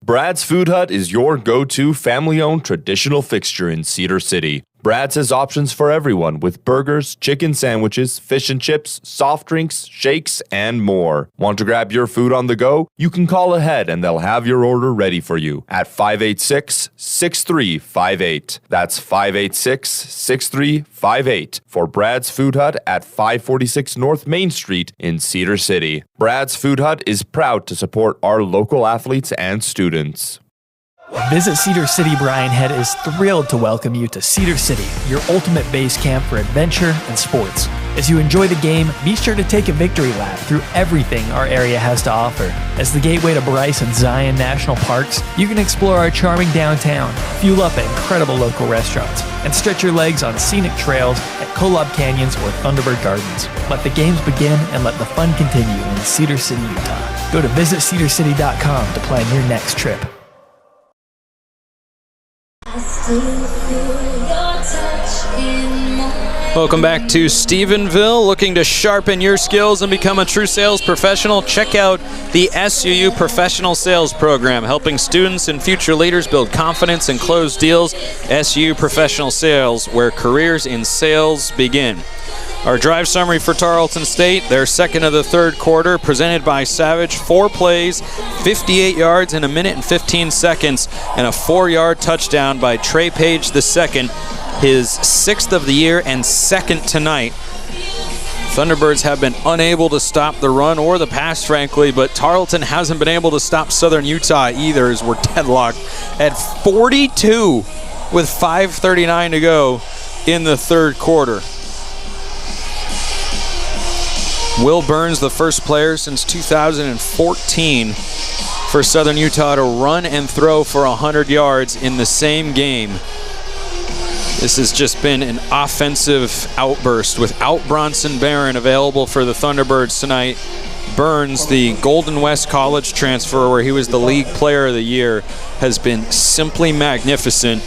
Speaker 15: Brad's Food Hut is your go-to family-owned traditional fixture in Cedar City. Brad's has options for everyone with burgers, chicken sandwiches, fish and chips, soft drinks, shakes, and more. Want to grab your food on the go? You can call ahead and they'll have your order ready for you at 586-6358. That's 586-6358 for Brad's Food Hut at 546 North Main Street in Cedar City. Brad's Food Hut is proud to support our local athletes and students.
Speaker 23: Visit Cedar City Brian Head is thrilled to welcome you to Cedar City, your ultimate base camp for adventure and sports. As you enjoy the game, be sure to take a victory lap through everything our area has to offer. As the gateway to Bryce and Zion National Parks, you can explore our charming downtown, fuel up at incredible local restaurants, and stretch your legs on scenic trails at Kolob Canyons or Thunderbird Gardens. Let the games begin and let the fun continue in Cedar City, Utah. Go to visitcedarcity.com to plan your next trip.
Speaker 2: Welcome back to Stephenville. Looking to sharpen your skills and become a true sales professional? Check out the SUU Professional Sales Program, helping students and future leaders build confidence and close deals. SUU Professional Sales, where careers in sales begin. Our drive summary for Tarleton State, their second of the third quarter, presented by Savage. 4 plays, 58 yards in a minute and 15 seconds, and a 4-yard touchdown by Trey Page II, his 6th of the year and 2nd tonight. Thunderbirds have been unable to stop the run or the pass, frankly, but Tarleton hasn't been able to stop Southern Utah either, as we're deadlocked at 42 with 5:39 to go in the third quarter. Will Burns, the first player since 2014 for Southern Utah to run and throw for 100 yards in the same game. This has just been an offensive outburst without Bronson Barron available for the Thunderbirds tonight. Burns, the Golden West College transfer where he was the league player of the year, has been simply magnificent.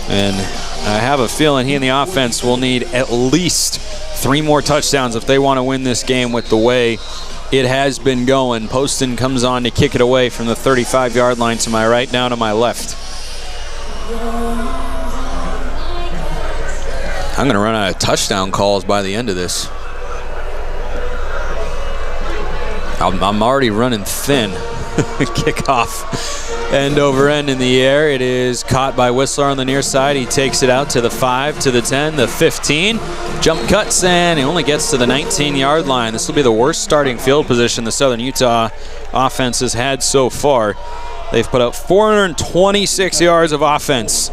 Speaker 2: And I have a feeling he and the offense will need at least 3 more touchdowns if they want to win this game with the way it has been going. Poston comes on to kick it away from the 35-yard line to my right, down to my left. I'm going to run out of touchdown calls by the end of this. I'm already running thin. Kickoff end over end in the air. It is caught by Whistler on the near side. He takes it out to the 5, to the 10, the 15. Jump cuts, and he only gets to the 19-yard line. This will be the worst starting field position the Southern Utah offense has had so far. They've put up 426 yards of offense.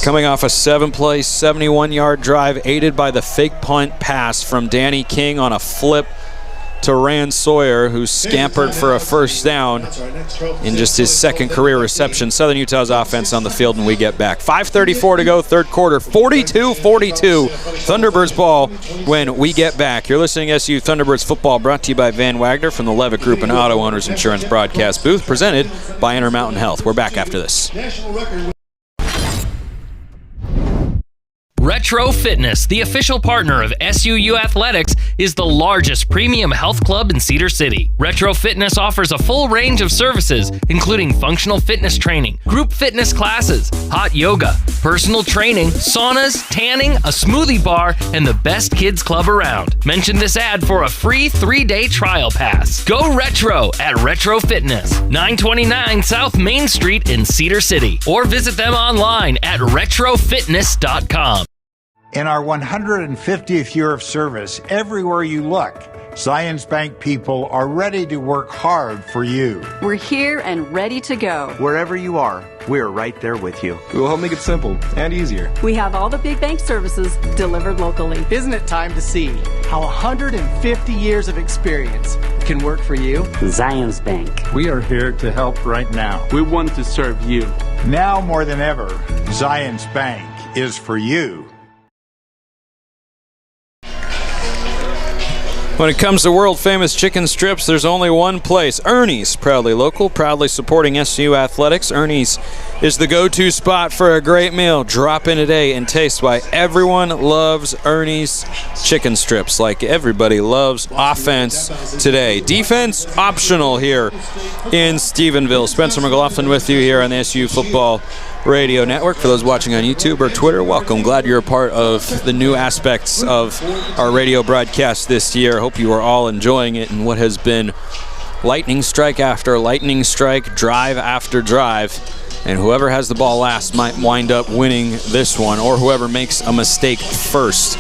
Speaker 2: Coming off a 7-play, 71-yard drive, aided by the fake punt pass from Danny King on a flip to Rand Sawyer, who scampered for a first down in just his second career reception. Southern Utah's offense on the field, and we get back. 5:34 to go, third quarter, 42-42. Thunderbirds ball when we get back. You're listening to SU Thunderbirds football, brought to you by Van Wagner from the Levitt Group and Auto Owners Insurance broadcast booth, presented by Intermountain Health. We're back after this.
Speaker 5: Retro Fitness, the official partner of SUU Athletics, is the largest premium health club in Cedar City. Retro Fitness offers a full range of services, including functional fitness training, group fitness classes, hot yoga, personal training, saunas, tanning, a smoothie bar, and the best kids club around. Mention this ad for a free 3-day trial pass. Go retro at Retro Fitness, 929 South Main Street in Cedar City, or visit them online at retrofitness.com.
Speaker 6: In our 150th year of service, everywhere you look, Zions Bank people are ready to work hard for you.
Speaker 8: We're here and ready to go.
Speaker 9: Wherever you are, we're right there with you. We will help make it simple and easier.
Speaker 8: We have all the big bank services delivered locally.
Speaker 25: Isn't it time to see how 150 years of experience can work for you?
Speaker 26: Zions Bank.
Speaker 6: We are here to help right now.
Speaker 9: We want to serve you.
Speaker 6: Now more than ever, Zions Bank is for you.
Speaker 2: When it comes to world-famous chicken strips, there's only one place. Ernie's, proudly local, proudly supporting SU Athletics. Ernie's is the go-to spot for a great meal. Drop in today and taste why everyone loves Ernie's chicken strips, like everybody loves offense today. Defense optional here in Stephenville. Spencer McLaughlin with you here on the SU Football Radio Network. For those watching on YouTube or Twitter, welcome. Glad you're a part of the new aspects of our radio broadcast this year. Hope you are all enjoying it in what has been lightning strike after lightning strike, drive after drive. And whoever has the ball last might wind up winning this one, or whoever makes a mistake first.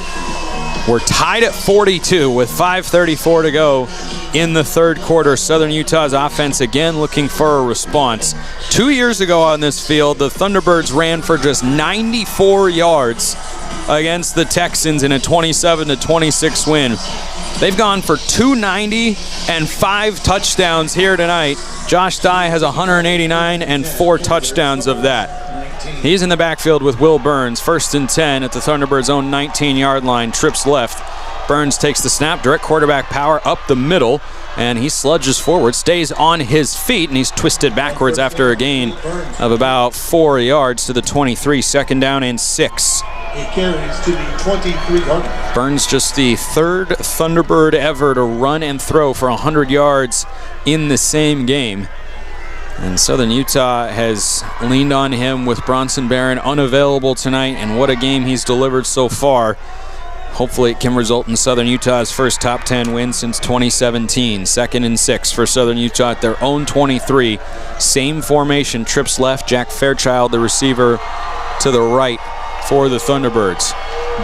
Speaker 2: We're tied at 42 with 5:34 to go in the third quarter. Southern Utah's offense again looking for a response. 2 years ago on this field, the Thunderbirds ran for just 94 yards against the Texans in a 27-26 win. They've gone for 290 and 5 touchdowns here tonight. Josh Dye has 189 and 4 touchdowns of that. He's in the backfield with Will Burns. 1st and 10 at the Thunderbirds' own 19-yard line. Trips left. Burns takes the snap. Direct quarterback power up the middle. And he sludges forward, stays on his feet, and he's twisted backwards after a gain of about 4 yards to the 23. 2nd down and 6.
Speaker 11: He carries to the 23-yard line.
Speaker 2: Burns just the 3rd Thunderbird ever to run and throw for 100 yards in the same game. And Southern Utah has leaned on him with Bronson Barron unavailable tonight, and what a game he's delivered so far. Hopefully it can result in Southern Utah's first top 10 win since 2017. 2nd and 6 for Southern Utah at their own 23. Same formation, trips left, Jack Fairchild, the receiver, to the right for the Thunderbirds.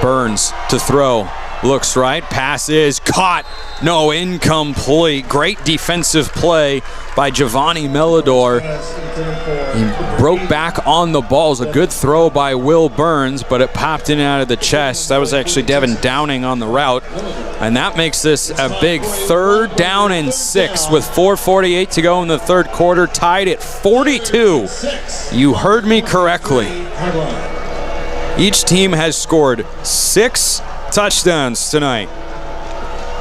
Speaker 2: Burns to throw. Looks right, pass is caught. No, incomplete. Great defensive play by Giovanni Melidor. He broke back on the ball. It was a good throw by Will Burns, but it popped in and out of the chest. That was actually Devin Downing on the route. And that makes this a big 3rd down and 6 with 4:48 to go in the third quarter, tied at 42. You heard me correctly. Each team has scored 6 touchdowns tonight.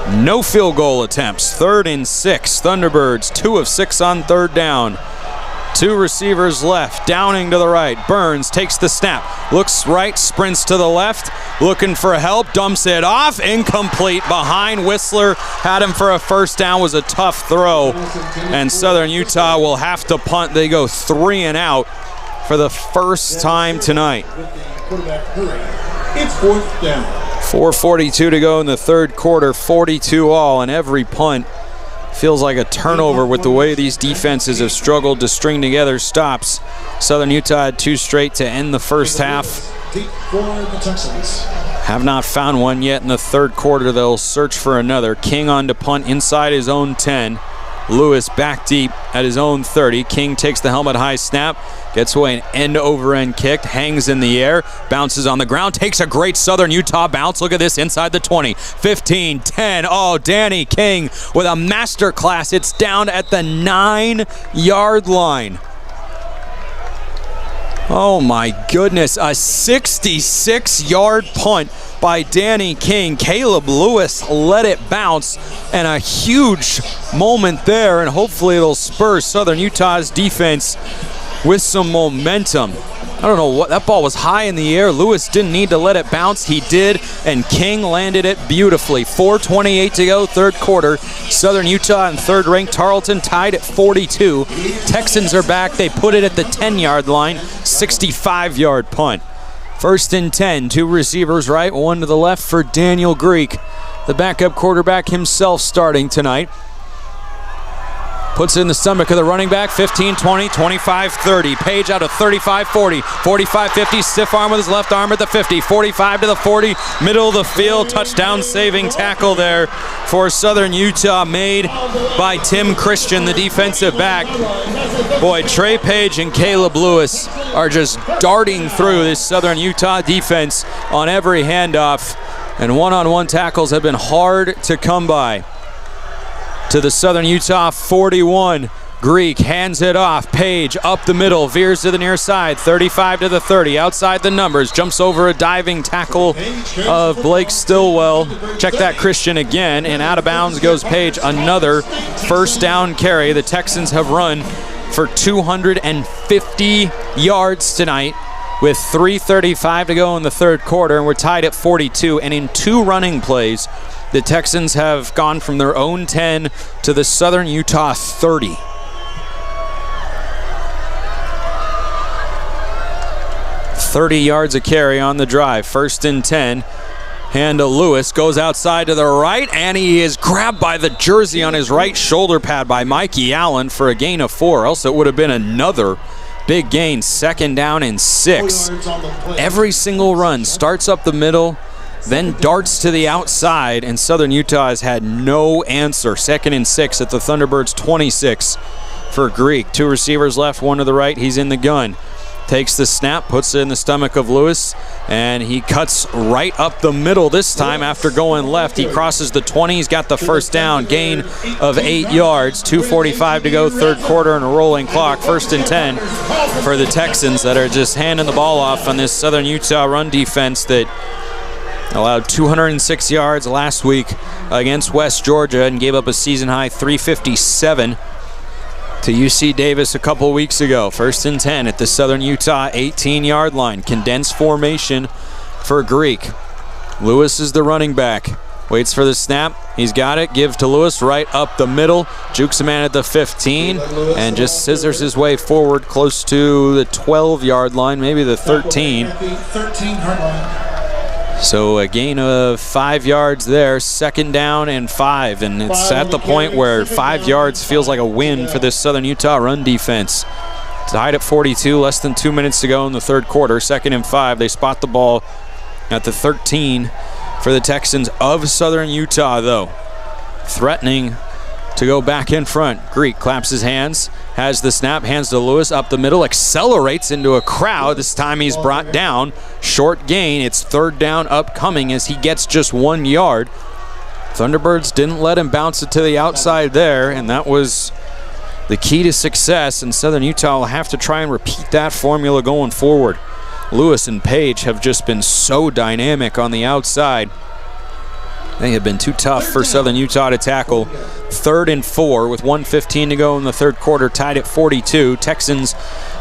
Speaker 2: No field goal attempts. 3rd and 6. Thunderbirds 2 of 6 on 3rd down. 2 receivers left. Downing to the right. Burns takes the snap. Looks right. Sprints to the left. Looking for help. Dumps it off. Incomplete behind Whistler. Had him for a first down. Was a tough throw. And Southern Utah will have to punt. They go 3 and out for the first time tonight.
Speaker 11: It's 4th down.
Speaker 2: 4:42 to go in the 3rd quarter. 42 all, and every punt feels like a turnover with the way these defenses have struggled to string together stops. Southern Utah had 2 straight to end the first half. Have not found one yet in the 3rd quarter. They'll search for another. King on to punt inside his own 10. Lewis back deep at his own 30. King takes the helmet high snap, gets away an end-over-end kick, hangs in the air, bounces on the ground, takes a great Southern Utah bounce. Look at this inside the 20, 15, 10. Oh, Danny King with a master class. It's down at the 9-yard line. Oh my goodness, a 66-yard punt by Danny King. Caleb Lewis let it bounce, and a huge moment there, and hopefully it'll spur Southern Utah's defense with some momentum. I don't know what, that ball was high in the air. Lewis didn't need to let it bounce. He did, and King landed it beautifully. 4:28 to go, 3rd quarter. Southern Utah and 3rd-ranked Tarleton tied at 42. Texans are back. They put it at the 10-yard line. 65-yard punt. 1st and 10. 2 receivers right, 1 to the left for Daniel Greek. The backup quarterback himself starting tonight. Puts it in the stomach of the running back. 15, 20, 25, 30. Page out of 35, 40, 45, 50. Stiff arm with his left arm at the 50. 45 to the 40. Middle of the field. Touchdown saving tackle there for Southern Utah, made by Tim Christian, the defensive back. Boy, Trey Page and Caleb Lewis are just darting through this Southern Utah defense on every handoff. And one-on-one tackles have been hard to come by. To the Southern Utah 41. Greek hands it off. Page up the middle, veers to the near side. 35 to the 30, outside the numbers. Jumps over a diving tackle of Blake Stillwell. Check that Christian again, and out of bounds goes Page. Another first down carry. The Texans have run for 250 yards tonight with 3:35 to go in the 3rd quarter, and we're tied at 42. And in 2 running plays, the Texans have gone from their own 10 to the Southern Utah 30. $30 yards a carry on the drive. 1st and 10. Hand to Lewis, goes outside to the right, and he is grabbed by the jersey on his right shoulder pad by Mikey Allen for a gain of 4. Else it would have been another big gain. 2nd down and 6. Every single run starts up the middle, then darts to the outside, and Southern Utah has had no answer. 2nd and 6 at the Thunderbirds 26 for Greek. 2 receivers left, 1 to the right. He's in the gun. Takes the snap, puts it in the stomach of Lewis, and he cuts right up the middle this time after going left. He crosses the 20. He's got the first down, gain of 8 yards. 2:45 to go, 3rd quarter, and a rolling clock. 1st and 10 for the Texans that are just handing the ball off on this Southern Utah run defense that allowed 206 yards last week against West Georgia and gave up a season-high 357 to UC Davis a couple weeks ago. 1st and 10 at the Southern Utah 18-yard line. Condensed formation for Greek. Lewis is the running back. Waits for the snap. He's got it. Give to Lewis right up the middle. Jukes a man at the 15 and just scissors his way forward close to the 12-yard line, maybe the 13.
Speaker 11: 13-yard line.
Speaker 2: So a gain of 5 yards there. 2nd down and 5, and it's at the point where 5 yards feels like a win for this Southern Utah run defense. Tied at 42, less than 2 minutes to go in the 3rd quarter. 2nd and 5. They spot the ball at the 13 for the Texans of Southern Utah, though. Threatening to go back in front. Greek claps his hands, has the snap, hands to Lewis up the middle, accelerates into a crowd. This time he's brought down. Short gain. It's 3rd down upcoming as he gets just 1 yard. Thunderbirds didn't let him bounce it to the outside there, and that was the key to success, and Southern Utah will have to try and repeat that formula going forward. Lewis and Page have just been so dynamic on the outside. They have been too tough for Southern Utah to tackle. 3rd and 4 with 1:15 to go in the third quarter, tied at 42. Texans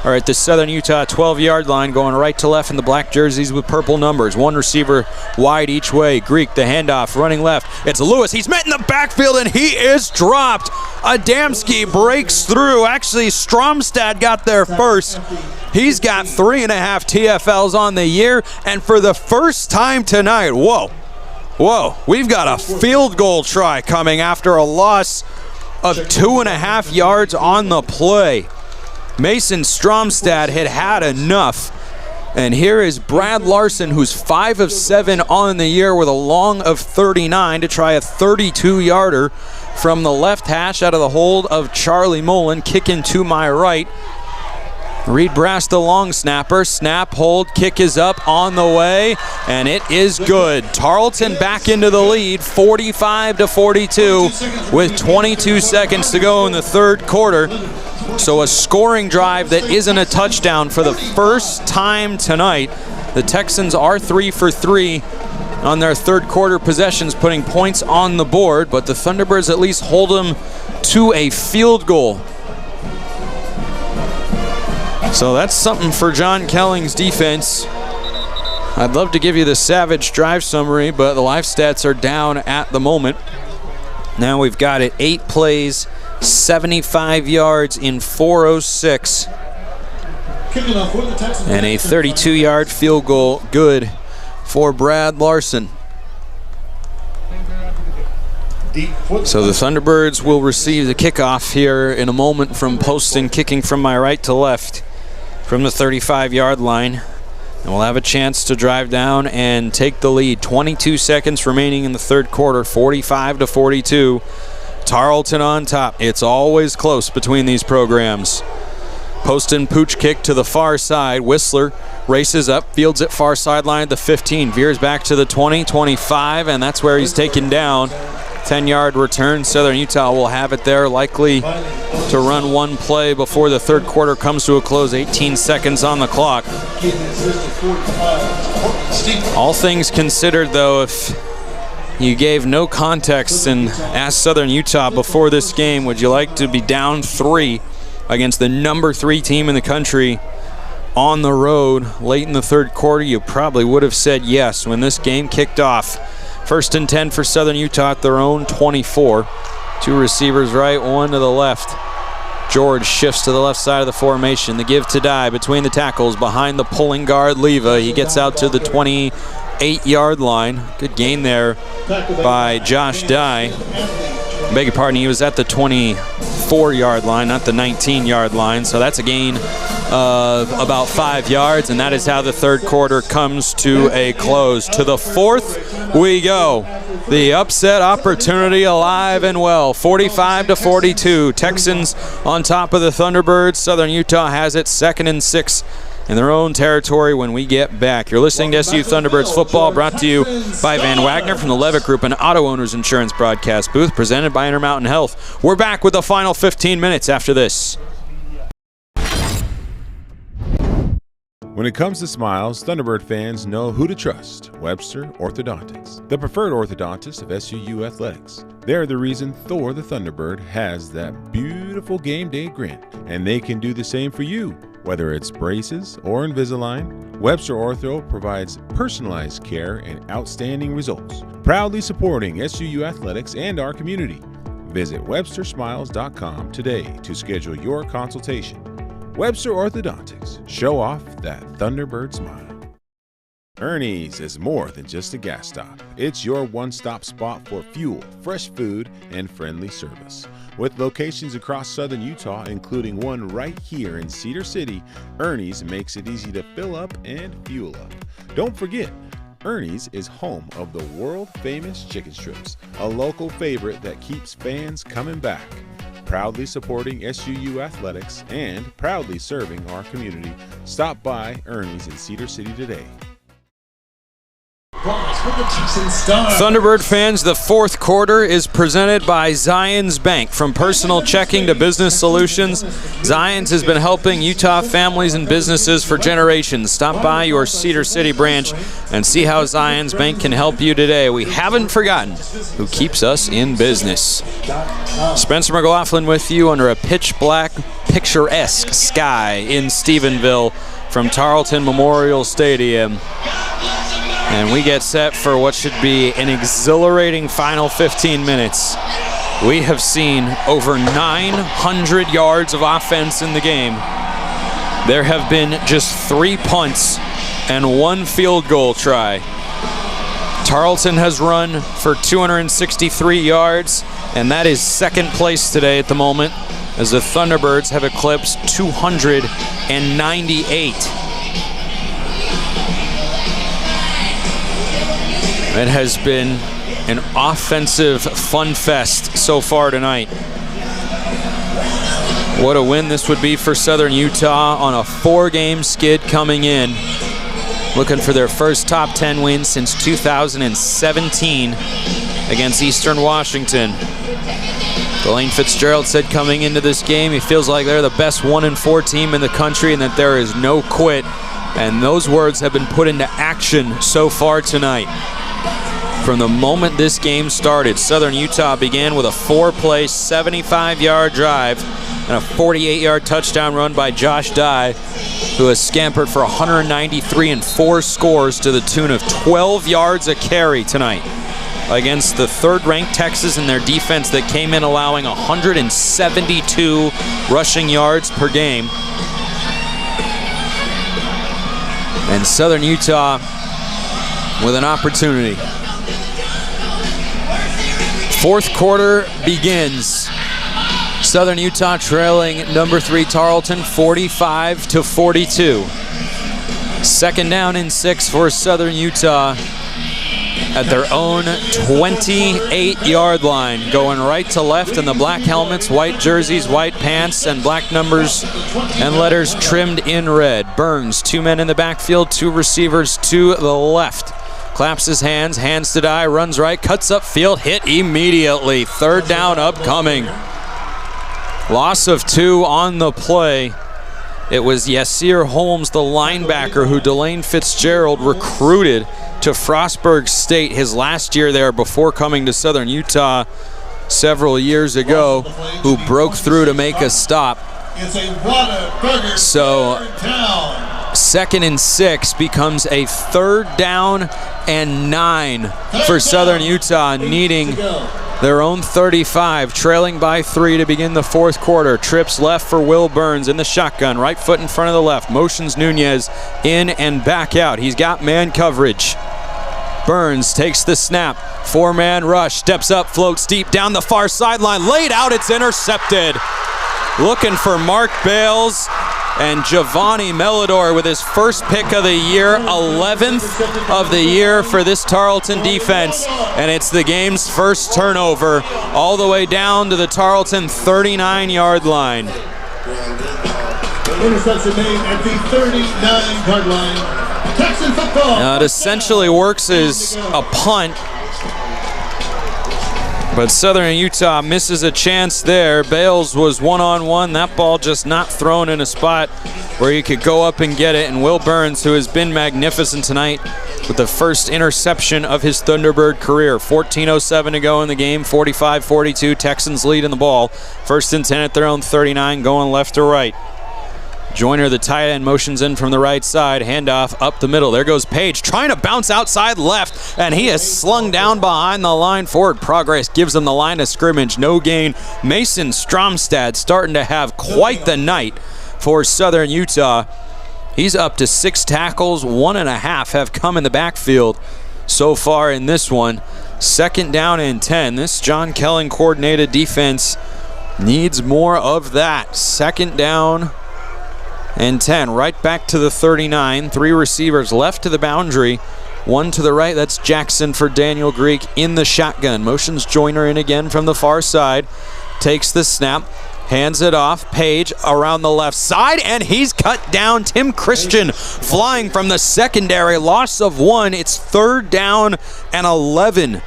Speaker 2: are at the Southern Utah 12-yard line, going right to left in the black jerseys with purple numbers. One receiver wide each way. Greek, the handoff, running left. It's Lewis. He's met in the backfield, and he is dropped. Adamski breaks through. Actually, Stromstad got there first. He's got 3.5 TFLs on the year, and for the first time tonight, whoa, we've got a field goal try coming after a loss of 2.5 yards on the play. Mason Stromstad had enough. And here is Brad Larson, who's 5 of 7 on the year with a long of 39 to try a 32-yarder from the left hash out of the hold of Charlie Mullen, kicking to my right. Reed Brass, the long snapper. Snap, hold, kick is up on the way, and it is good. Tarleton back into the lead, 45-42, with 22 seconds to go in the third quarter. So a scoring drive that isn't a touchdown for the first time tonight. The Texans are 3 for 3 on their third quarter possessions, putting points on the board, but the Thunderbirds at least hold them to a field goal. So that's something for John Kelling's defense. I'd love to give you the Savage drive summary, but the live stats are down at the moment. Now we've got it 8 plays, 75 yards in 4:06. And a 32-yard field goal good for Brad Larson. So the Thunderbirds will receive the kickoff here in a moment from Poston, kicking from my right to left from the 35-yard line. And we'll have a chance to drive down and take the lead. 22 seconds remaining in the third quarter, 45-42. Tarleton on top. It's always close between these programs. Poston pooch kick to the far side. Whistler races up, fields it far sideline at the 15, veers back to the 20, 25, and that's where he's taken down. 10-yard return. Southern Utah will have it there, likely to run one play before the third quarter comes to a close. 18 seconds on the clock. All things considered, though, if you gave no context and asked Southern Utah before this game, would you like to be down 3 against the number 3 team in the country on the road late in the third quarter, you probably would have said yes when this game kicked off. 1st and 10 for Southern Utah at their own 24. 2 receivers right, 1 to the left. George shifts to the left side of the formation. The give to Dye between the tackles behind the pulling guard Leva. He gets out to the 28-yard line. Good gain there by Josh Dye. I beg your pardon, he was at the 24-yard line, not the 19-yard line. So that's a gain of about 5 yards, and that is how the third quarter comes to a close. To the fourth we go. The upset opportunity alive and well. 45-42. Texans on top of the Thunderbirds. Southern Utah has it 2nd and 6 in their own territory when we get back. You're listening to SU Thunderbirds football, brought to you by Van Wagner from the Levitt Group and Auto Owners Insurance broadcast booth, presented by Intermountain Health. We're back with the final 15 minutes after this.
Speaker 10: When it comes to smiles, Thunderbird fans know who to trust: Webster Orthodontics, the preferred orthodontist of SUU Athletics. They're the reason Thor the Thunderbird has that beautiful game day grin, and they can do the same for you. Whether it's braces or Invisalign, Webster Ortho provides personalized care and outstanding results, proudly supporting SUU Athletics and our community. Visit WebsterSmiles.com today to schedule your consultation. Webster Orthodontics. Show off that Thunderbird smile. Ernie's is more than just a gas stop. It's your one-stop spot for fuel, fresh food, and friendly service. With locations across Southern Utah, including one right here in Cedar City, Ernie's makes it easy to fill up and fuel up. Don't forget, Ernie's is home of the world-famous chicken strips, a local favorite that keeps fans coming back. Proudly supporting SUU Athletics and proudly serving our community. Stop by Ernie's in Cedar City today.
Speaker 2: Thunderbird fans, the fourth quarter is presented by Zions Bank. From personal checking to business solutions, Zions has been helping Utah families and businesses for generations. Stop by your Cedar City branch and see how Zions Bank can help you today. We haven't forgotten who keeps us in business. Spencer McLaughlin with you under a pitch black, picturesque sky in Stephenville from Tarleton Memorial Stadium. And we get set for what should be an exhilarating final 15 minutes. We have seen over 900 yards of offense in the game. There have been just 3 punts and 1 field goal try. Tarleton has run for 263 yards, and that is second place today at the moment, as the Thunderbirds have eclipsed 298. It has been an offensive fun fest so far tonight. What a win this would be for Southern Utah on a 4-game skid coming in. Looking for their first top 10 win since 2017 against Eastern Washington. Delane Fitzgerald said coming into this game he feels like they're the best 1-4 team in the country and that there is no quit. And those words have been put into action so far tonight. From the moment this game started, Southern Utah began with a 4-play, 75-yard drive and a 48-yard touchdown run by Josh Dye, who has scampered for 193 and 4 scores to the tune of 12 yards a carry tonight against the third-ranked Texas in their defense that came in allowing 172 rushing yards per game. And Southern Utah with an opportunity. Fourth quarter begins. Southern Utah trailing number 3 Tarleton 45-42. Second down and 6 for Southern Utah at their own 28-yard line, going right to left in the black helmets, white jerseys, white pants, and black numbers and letters trimmed in red. Burns, 2 men in the backfield, 2 receivers to the left. Claps his hands, hands to Dye, runs right, cuts up field, hit immediately. Third down upcoming. Loss of 2 on the play. It was Yasir Holmes, the linebacker, who Delane Fitzgerald recruited to Frostburg State his last year there before coming to Southern Utah several years ago, who broke through to make a stop. So 2nd and 6 becomes a 3rd down and 9 for Southern Utah, needing their own 35, trailing by 3 to begin the fourth quarter. Trips left for Will Burns in the shotgun, right foot in front of the left. Motions Nunez in and back out. He's got man coverage. Burns takes the snap. 4-man rush, steps up, floats deep down the far sideline. Laid out, it's intercepted. Looking for Mark Bales and Giovanni Melidor with his first pick of the year, 11th of the year for this Tarleton defense, and it's the game's first turnover all the way down to the Tarleton 39-yard line.
Speaker 11: Interception made at the 39-yard line. Texan football.
Speaker 2: Now it essentially works as a punt, but Southern Utah misses a chance there. Bales was one-on-one. That ball just not thrown in a spot where he could go up and get it. And Will Burns, who has been magnificent tonight with the first interception of his Thunderbird career. 14:07 to go in the game, 45-42. Texans lead in the ball. 1st and 10 at their own 39, going left to right. Joyner, the tight end, motions in from the right side. Handoff up the middle. There goes Page, trying to bounce outside left, and he is slung down behind the line. Forward progress gives him the line of scrimmage. No gain. Mason Stromstad starting to have quite the night for Southern Utah. He's up to 6 tackles. 1.5 have come in the backfield so far in this one. 2nd down and 10. This John Kellen coordinated defense needs more of that. 2nd down and 10, right back to the 39. 3 receivers left to the boundary, 1 to the right. That's Jackson for Daniel Greek in the shotgun. Motions Joyner in again from the far side. Takes the snap, Hands it off. Page around the left side, and he's cut down. Tim Christian flying from the secondary. Loss of 1. It's 3rd down and 11.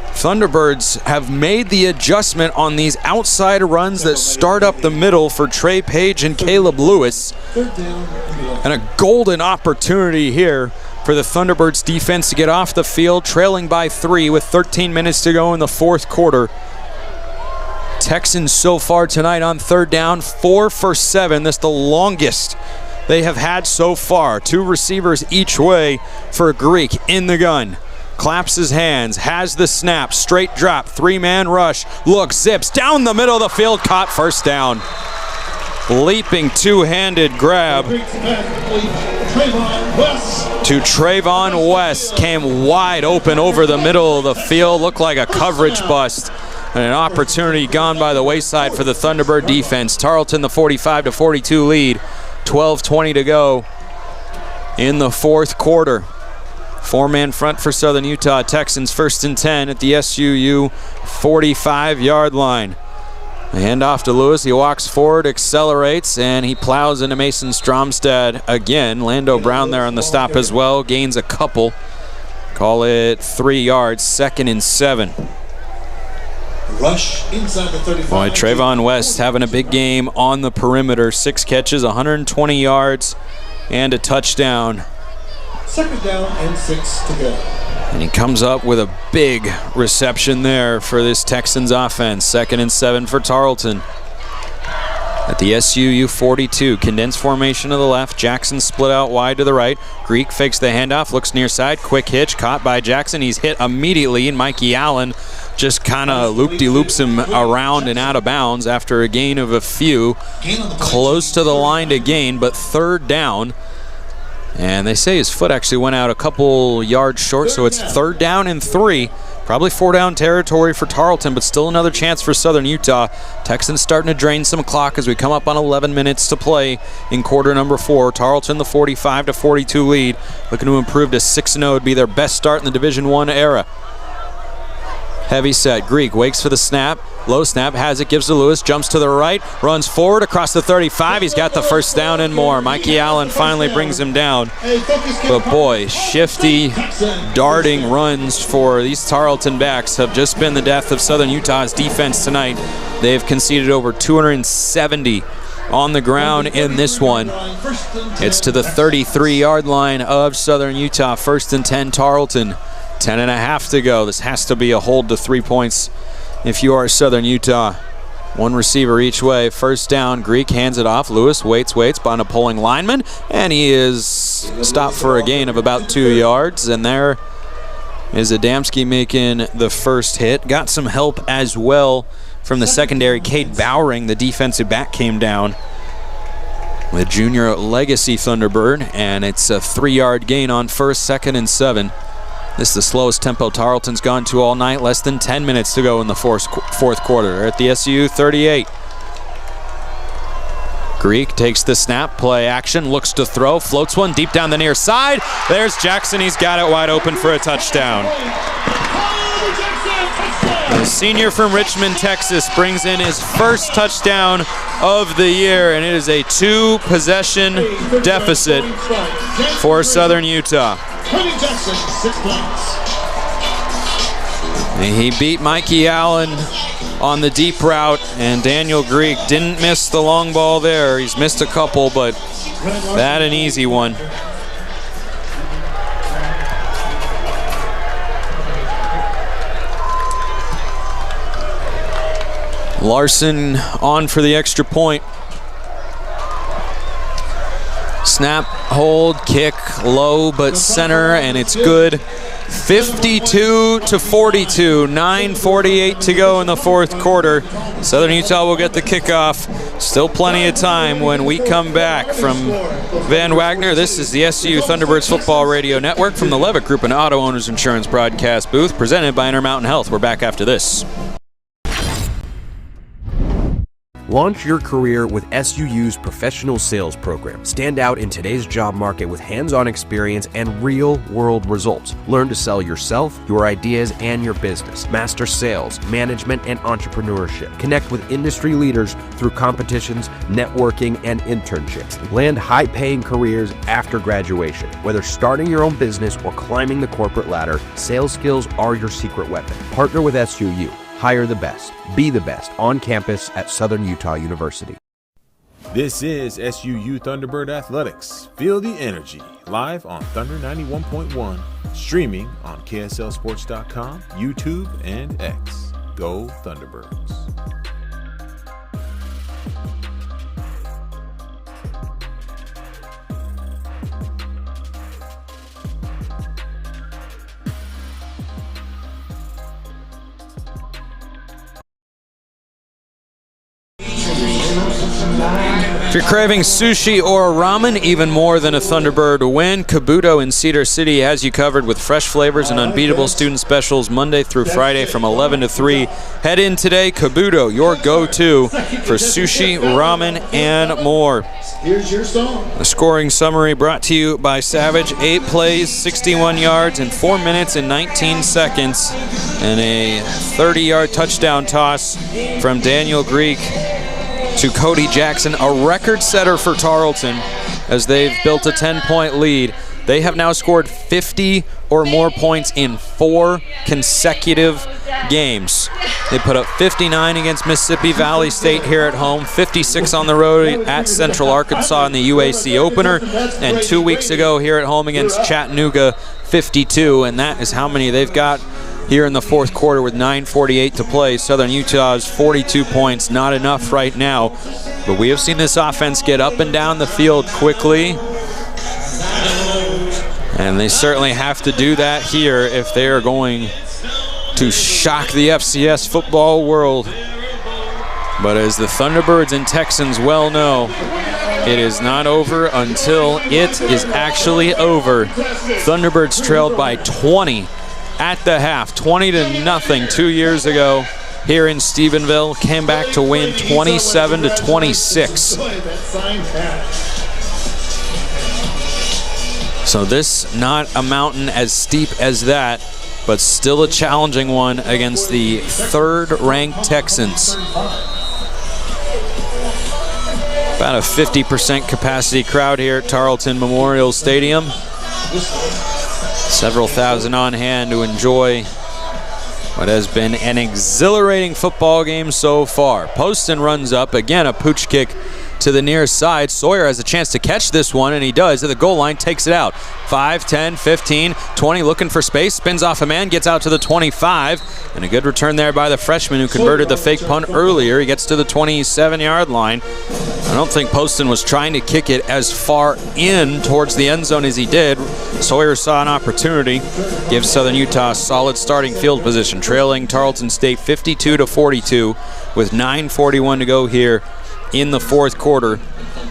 Speaker 2: Thunderbirds have made the adjustment on these outside runs that start up the middle for Trey Page and Caleb Lewis. And a golden opportunity here for the Thunderbirds defense to get off the field, trailing by 3 with 13 minutes to go in the 4th quarter. Texans so far tonight on 3rd down, 4 for 7. That's the longest they have had so far. 2 receivers each way for Greek in the gun. Claps his hands, has the snap, straight drop, 3-man rush, looks, zips, down the middle of the field, caught, 1st down. Leaping 2-handed grab to Trayvon West, came wide open over the middle of the field, looked like a coverage bust. And an opportunity gone by the wayside for the Thunderbird defense. Tarleton the 45-42 lead, 12:20 to go in the 4th quarter. 4-man front for Southern Utah Texans, 1st and 10 at the SUU 45-yard line. The handoff to Lewis, he walks forward, accelerates, and he plows into Mason Stromstad again. Lando Brown there on the stop as well, gains a couple. Call it 3 yards, 2nd and 7.
Speaker 11: Rush inside the 35.
Speaker 2: Boy, Trayvon West having a big game on the perimeter. 6 catches, 120 yards, and a touchdown.
Speaker 11: 2nd down and 6 to go.
Speaker 2: And he comes up with a big reception there for this Texans offense. 2nd and 7 for Tarleton. At the SUU 42, condensed formation to the left. Jackson split out wide to the right. Greek fakes the handoff, looks near side. Quick hitch, caught by Jackson. He's hit immediately, and Mikey Allen just kind of loop-de-loops him around and out of bounds after a gain of a few. Close to the line to gain, but 3rd down. And they say his foot actually went out a couple yards short, so it's 3rd down and 3. Probably 4-down territory for Tarleton, but still another chance for Southern Utah. Texans starting to drain some clock as we come up on 11 minutes to play in quarter number 4. Tarleton, the 45-42 lead, looking to improve to 6-0. Would be their best start in the Division I era. Heavy set. Greek waits for the snap. Low snap, has it, gives to Lewis, jumps to the right, runs forward across the 35. He's got the 1st down and more. Mikey Allen finally brings him down. But boy, shifty, darting runs for these Tarleton backs have just been the death of Southern Utah's defense tonight. They've conceded over 270 on the ground in this one. It's to the 33-yard line of Southern Utah. 1st and 10 Tarleton. 10.5 to go. This has to be a hold to 3 points if you are Southern Utah. 1 receiver each way. 1st down. Greek hands it off. Lewis waits behind a pulling lineman, and he is stopped for a gain of about 2 yards. And there is Adamski making the 1st hit. Got some help as well from the secondary. Cade Bowering, the defensive back, came down. The junior legacy Thunderbird, and it's a 3-yard gain on 1st, 2nd, and 7. This is the slowest tempo Tarleton's gone to all night. Less than 10 minutes to go in the 4th quarter. They're at the SU 38. Greek takes the snap, play action, looks to throw, floats one deep down the near side. There's Jackson. He's got it wide open for a touchdown. The senior from Richmond, Texas, brings in his 1st touchdown of the year, and it is a 2-possession deficit for Southern Utah.
Speaker 11: Jackson, 6 points.
Speaker 2: He beat Mikey Allen on the deep route, and Daniel Greek didn't miss the long ball there. He's missed a couple, but that an easy one. Larson on for the extra point. Snap, hold, kick, low but center, and it's good. 52-42, 9:48 to go in the 4th quarter. Southern Utah will get the kickoff. Still plenty of time when we come back from Van Wagner. This is the SU Thunderbirds Football Radio Network from the Levitt Group and Auto Owners Insurance broadcast booth, presented by Intermountain Health. We're back after this.
Speaker 7: Launch your career with SUU's professional sales program. Stand out in today's job market with hands-on experience and real-world results. Learn to sell yourself, your ideas, and your business. Master sales, management, and entrepreneurship. Connect with industry leaders through competitions, networking, and internships. Land high-paying careers after graduation. Whether starting your own business or climbing the corporate ladder, sales skills are your secret weapon. Partner with SUU. Hire the best. Be the best on campus at Southern Utah University.
Speaker 10: This is SUU Thunderbird Athletics. Feel the energy. Live on Thunder 91.1. Streaming on KSLSports.com, YouTube, and X. Go Thunderbirds.
Speaker 2: If you're craving sushi or ramen, even more than a Thunderbird win, Kabuto in Cedar City has you covered with fresh flavors and unbeatable student specials Monday through Friday from 11 to 3. Head in today, Kabuto, your go-to for sushi, ramen, and more.
Speaker 11: Here's your song.
Speaker 2: The scoring summary brought to you by Savage. 8 plays, 61 yards in 4 minutes and 19 seconds, and a 30-yard touchdown toss from Daniel Greek to Cody Jackson, a record setter for Tarleton as they've built a 10-point lead. They have now scored 50 or more points in 4 consecutive games. They put up 59 against Mississippi Valley State here at home, 56 on the road at Central Arkansas in the UAC opener, and 2 weeks ago here at home against Chattanooga, 52, and that is how many they've got here in the fourth quarter with 9:48 to play. Southern Utah's 42 points, not enough right now. But we have seen this offense get up and down the field quickly. And they certainly have to do that here if they are going to shock the FCS football world. But as the Thunderbirds and Texans well know, it is not over until it is actually over. Thunderbirds trailed by 20 at the half, 20-0 2 years ago here in Stephenville. Came back to win 27-26. So this not a mountain as steep as that, but still a challenging one against the third-ranked Texans. About a 50% capacity crowd here at Tarleton Memorial Stadium. Several thousand on hand to enjoy what has been an exhilarating football game so far. Poston runs up, again a pooch kick to the near side. Sawyer has a chance to catch this one, and he does at the goal line, takes it out. 5, 10, 15, 20, looking for space, spins off a man, gets out to the 25, and a good return there by the freshman who converted the fake punt earlier. He gets to the 27-yard line. I don't think Poston was trying to kick it as far in towards the end zone as he did. Sawyer saw an opportunity, gives Southern Utah a solid starting field position, trailing Tarleton State 52-42 with 9:41 to go here in the fourth quarter.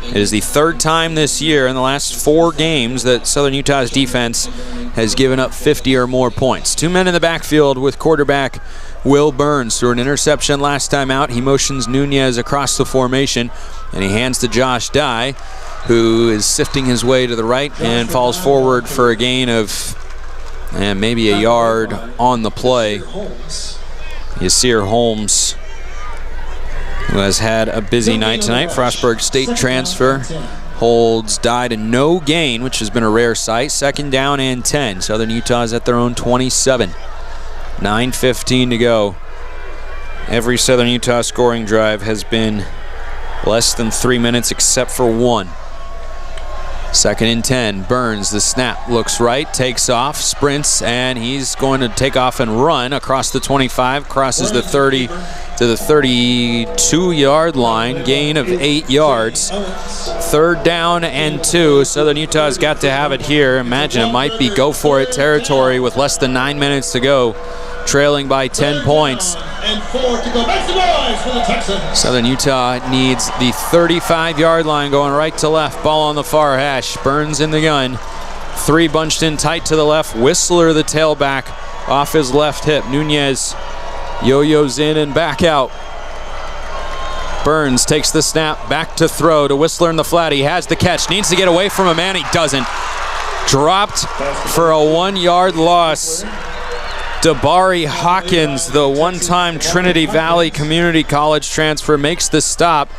Speaker 2: It is the third time this year in the last 4 games that Southern Utah's defense has given up 50 or more points. 2 men in the backfield with quarterback Will Burns. Threw an interception last time out. He motions Nunez across the formation, and he hands to Josh Dye, who is sifting his way to the right and falls forward for a gain of maybe a yard on the play. Yasir Holmes, who has had a busy night tonight, Frostburg State transfer, holds Dye to no gain, which has been a rare sight. 2nd down and 10. Southern Utah's at their own 27. 9:15 to go. Every Southern Utah scoring drive has been less than 3 minutes except for one. 2nd and 10. Burns, the snap, looks right, takes off, sprints, and he's going to take off and run across the 25, crosses the 30 to the 32-yard line, gain of 8 yards. 3rd down and 2. Southern Utah's got to have it here. Imagine it might be go-for-it territory with less than 9 minutes to go, trailing by 10 points.
Speaker 11: And 4 to go. Make some noise for the Texans.
Speaker 2: Southern Utah needs the 35-yard line, going right to left. Ball on the far hash. Burns in the gun. 3 bunched in tight to the left. Whistler, the tailback, off his left hip. Nunez yo-yos in and back out. Burns takes the snap, back to throw to Whistler in the flat. He has the catch, needs to get away from a man. He doesn't. Dropped for a 1-yard loss. Dabari Hawkins, the one-time Trinity Valley Community College transfer, makes the stop.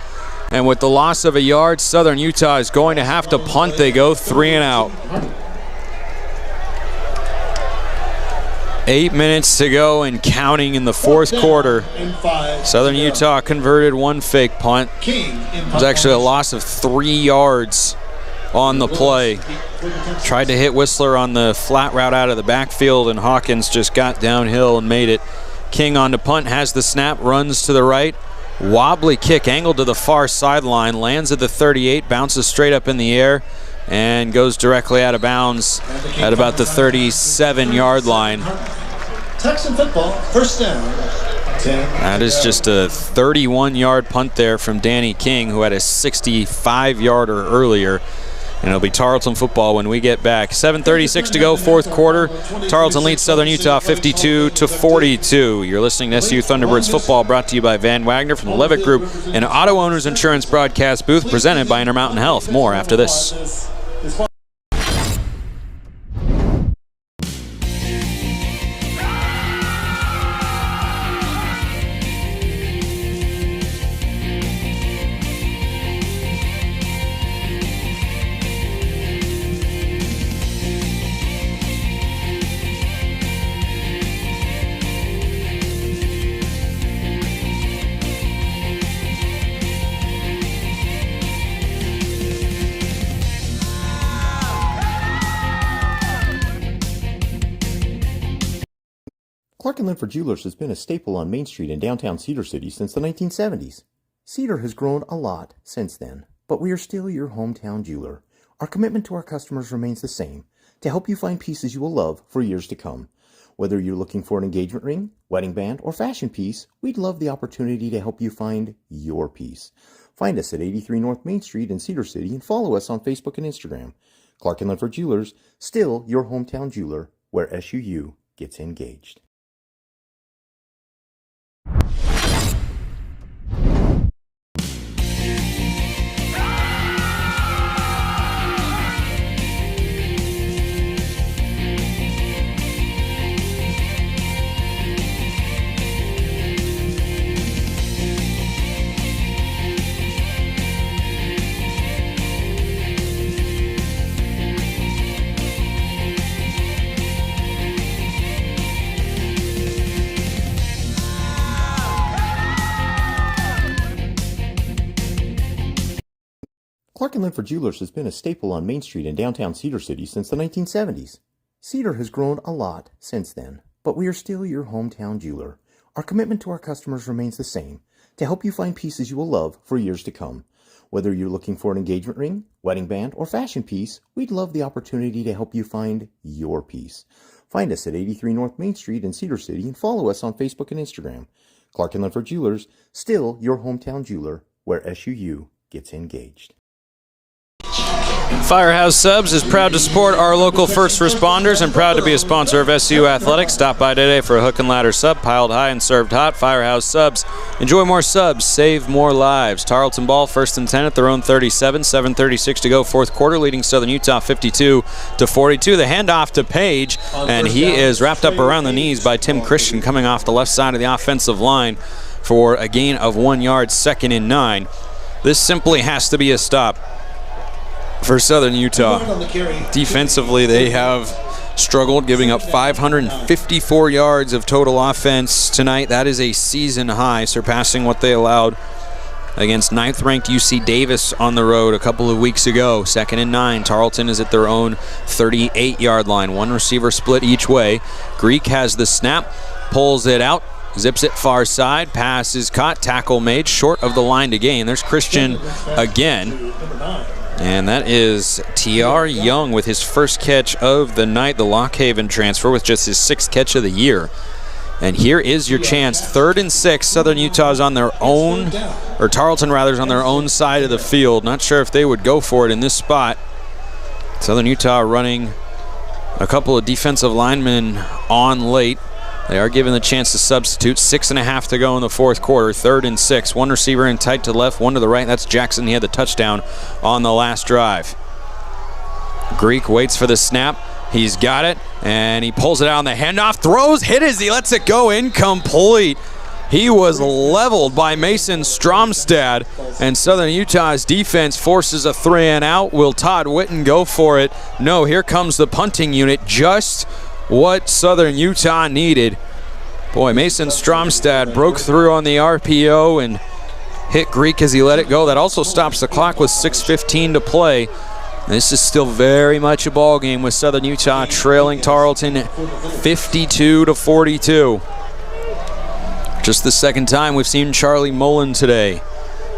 Speaker 2: And with the loss of a yard, Southern Utah is going to have to punt. They go 3 and out. 8 minutes to go and counting in the fourth quarter. Southern Utah converted 1 fake punt. It was actually a loss of 3 yards on the play. Tried to hit Whistler on the flat route out of the backfield, and Hawkins just got downhill and made it. King on to punt, has the snap, runs to the right. Wobbly kick, angled to the far sideline, lands at the 38, bounces straight up in the air, and goes directly out of bounds at about the 37-yard line.
Speaker 11: Texan football, first down.
Speaker 2: That is just a 31-yard punt there from Danny King, who had a 65-yarder earlier. And it'll be Tarleton football when we get back. 7:36 to go, fourth quarter. Tarleton leads Southern Utah 52-42. You're listening to SU Thunderbirds football, brought to you by Van Wagner from the Levitt Group and Auto Owners Insurance broadcast booth, presented by Intermountain Health. More after this.
Speaker 3: Clark & Linford Jewelers has been a staple on Main Street in downtown Cedar City since the 1970s. Cedar has grown a lot since then, but we are still your hometown jeweler. Our commitment to our customers remains the same, to help you find pieces you will love for years to come. Whether you're looking for an engagement ring, wedding band, or fashion piece, we'd love the opportunity to help you find your piece. Find us at 83 North Main Street in Cedar City and follow us on Facebook and Instagram. Clark & Linford Jewelers, still your hometown jeweler, where SUU gets engaged. Clark & Linford Jewelers has been a staple on Main Street in downtown Cedar City since the 1970s. Cedar has grown a lot since then, but we are still your hometown jeweler. Our commitment to our customers remains the same, to help you find pieces you will love for years to come. Whether you're looking for an engagement ring, wedding band, or fashion piece, we'd love the opportunity to help you find your piece. Find us at 83 North Main Street in Cedar City and follow us on Facebook and Instagram. Clark & Linford Jewelers, still your hometown jeweler, where SUU gets engaged.
Speaker 2: Firehouse Subs is proud to support our local first responders and proud to be a sponsor of SU Athletics. Stop by today for a hook and ladder sub, piled high and served hot. Firehouse Subs. Enjoy more subs, save more lives. Tarleton ball, 1st and 10 at their own 37. 7:36 to go, fourth quarter, leading Southern Utah 52-42. The handoff to Page, and he is wrapped up around the knees by Tim Christian, coming off the left side of the offensive line for a gain of 1 yard, 2nd and 9. This simply has to be a stop for Southern Utah. Defensively, they have struggled, giving up 554 yards of total offense tonight. That is a season high, surpassing what they allowed against 9th-ranked UC Davis on the road a couple of weeks ago. 2nd and 9. Tarleton is at their own 38-yard line. One receiver split each way. Greek has the snap, pulls it out, zips it far side, pass is caught, tackle made, short of the line to gain. There's Christian again. And that is T.R. Young with his first catch of the night, the Lockhaven transfer, with just his 6th catch of the year. And here is your chance. 3rd and 6. Southern Utah's on their own, or Tarleton rather, is on their own side of the field. Not sure if they would go for it in this spot. Southern Utah running a couple of defensive linemen on late. They are given the chance to substitute. 6.5 to go in the fourth quarter. 3rd and 6. One receiver in tight to the left, one to the right. That's Jackson. He had the touchdown on the last drive. Greek waits for the snap. He's got it, and he pulls it out on the handoff. Throws, hit as he lets it go, incomplete. He was leveled by Mason Stromstad, and Southern Utah's defense forces a 3 and out. Will Todd Witten go for it? No, here comes the punting unit. Just what Southern Utah needed. Boy, Mason Stromstad broke through on the RPO and hit Greek as he let it go. That also stops the clock with 6:15 to play. This is still very much a ball game with Southern Utah trailing Tarleton 52-42. Just the second time we've seen Charlie Mullen today,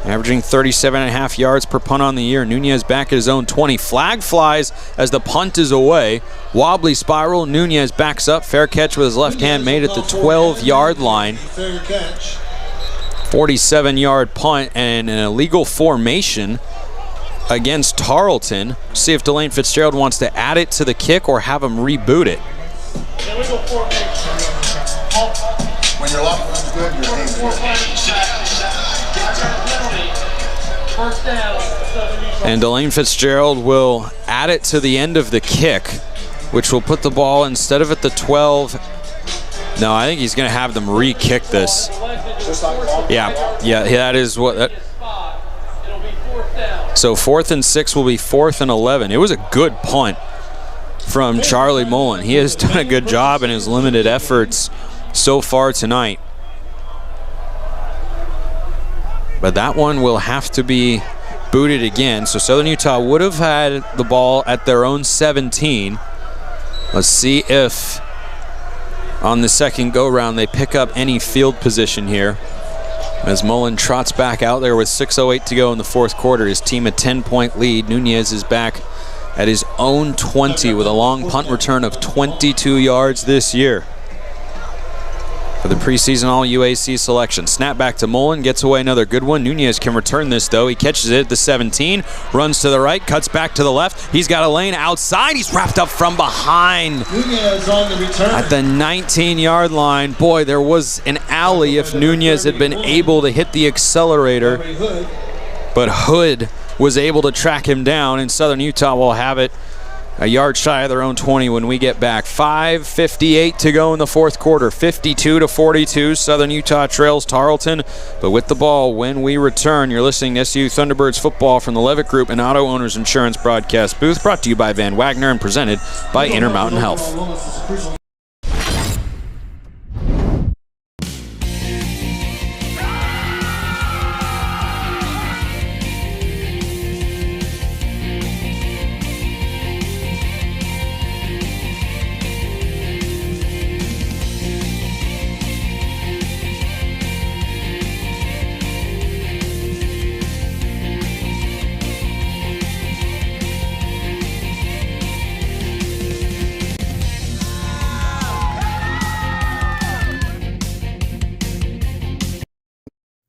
Speaker 2: averaging 37.5 yards per punt on the year. Nunez back at his own 20. Flag flies as the punt is away. Wobbly spiral. Nunez backs up. Fair catch with his left hand made at the 12-yard line. 47-yard punt and an illegal formation against Tarleton. See if Delane Fitzgerald wants to add it to the kick or have him reboot it.
Speaker 11: When your locker room's good, your team's good.
Speaker 2: And Delane Fitzgerald will add it to the end of the kick, which will put the ball instead of at the 12. No, I think he's going to have them re-kick this. Yeah, that is what. So 4th and 6 will be 4th and 11. It was a good punt from Charlie Mullen. He has done a good job in his limited efforts so far tonight. But that one will have to be booted again. So Southern Utah would have had the ball at their own 17. Let's see if on the second go-round they pick up any field position here. As Mullen trots back out there with 6:08 to go in the fourth quarter. His team a 10-point lead. Nunez is back at his own 20 with a long punt return of 22 yards this year. For the preseason All-UAC selection. Snap back to Mullen, gets away another good one. Nunez can return this though. He catches it at the 17, runs to the right, cuts back to the left. He's got a lane outside. He's wrapped up from behind
Speaker 11: Nunez on the return.
Speaker 2: at the 19-yard line. Boy, there was an alley if Nunez had been able to hit the accelerator. But Hood was able to track him down, and Southern Utah will have it a yard shy of their own 20 when we get back. 5:58 to go in the fourth quarter. 52-42. Southern Utah trails Tarleton, but with the ball when we return. You're listening to SU Thunderbirds football from the Levitt Group and Auto Owners Insurance broadcast booth, brought to you by Van Wagner and presented by Intermountain Health.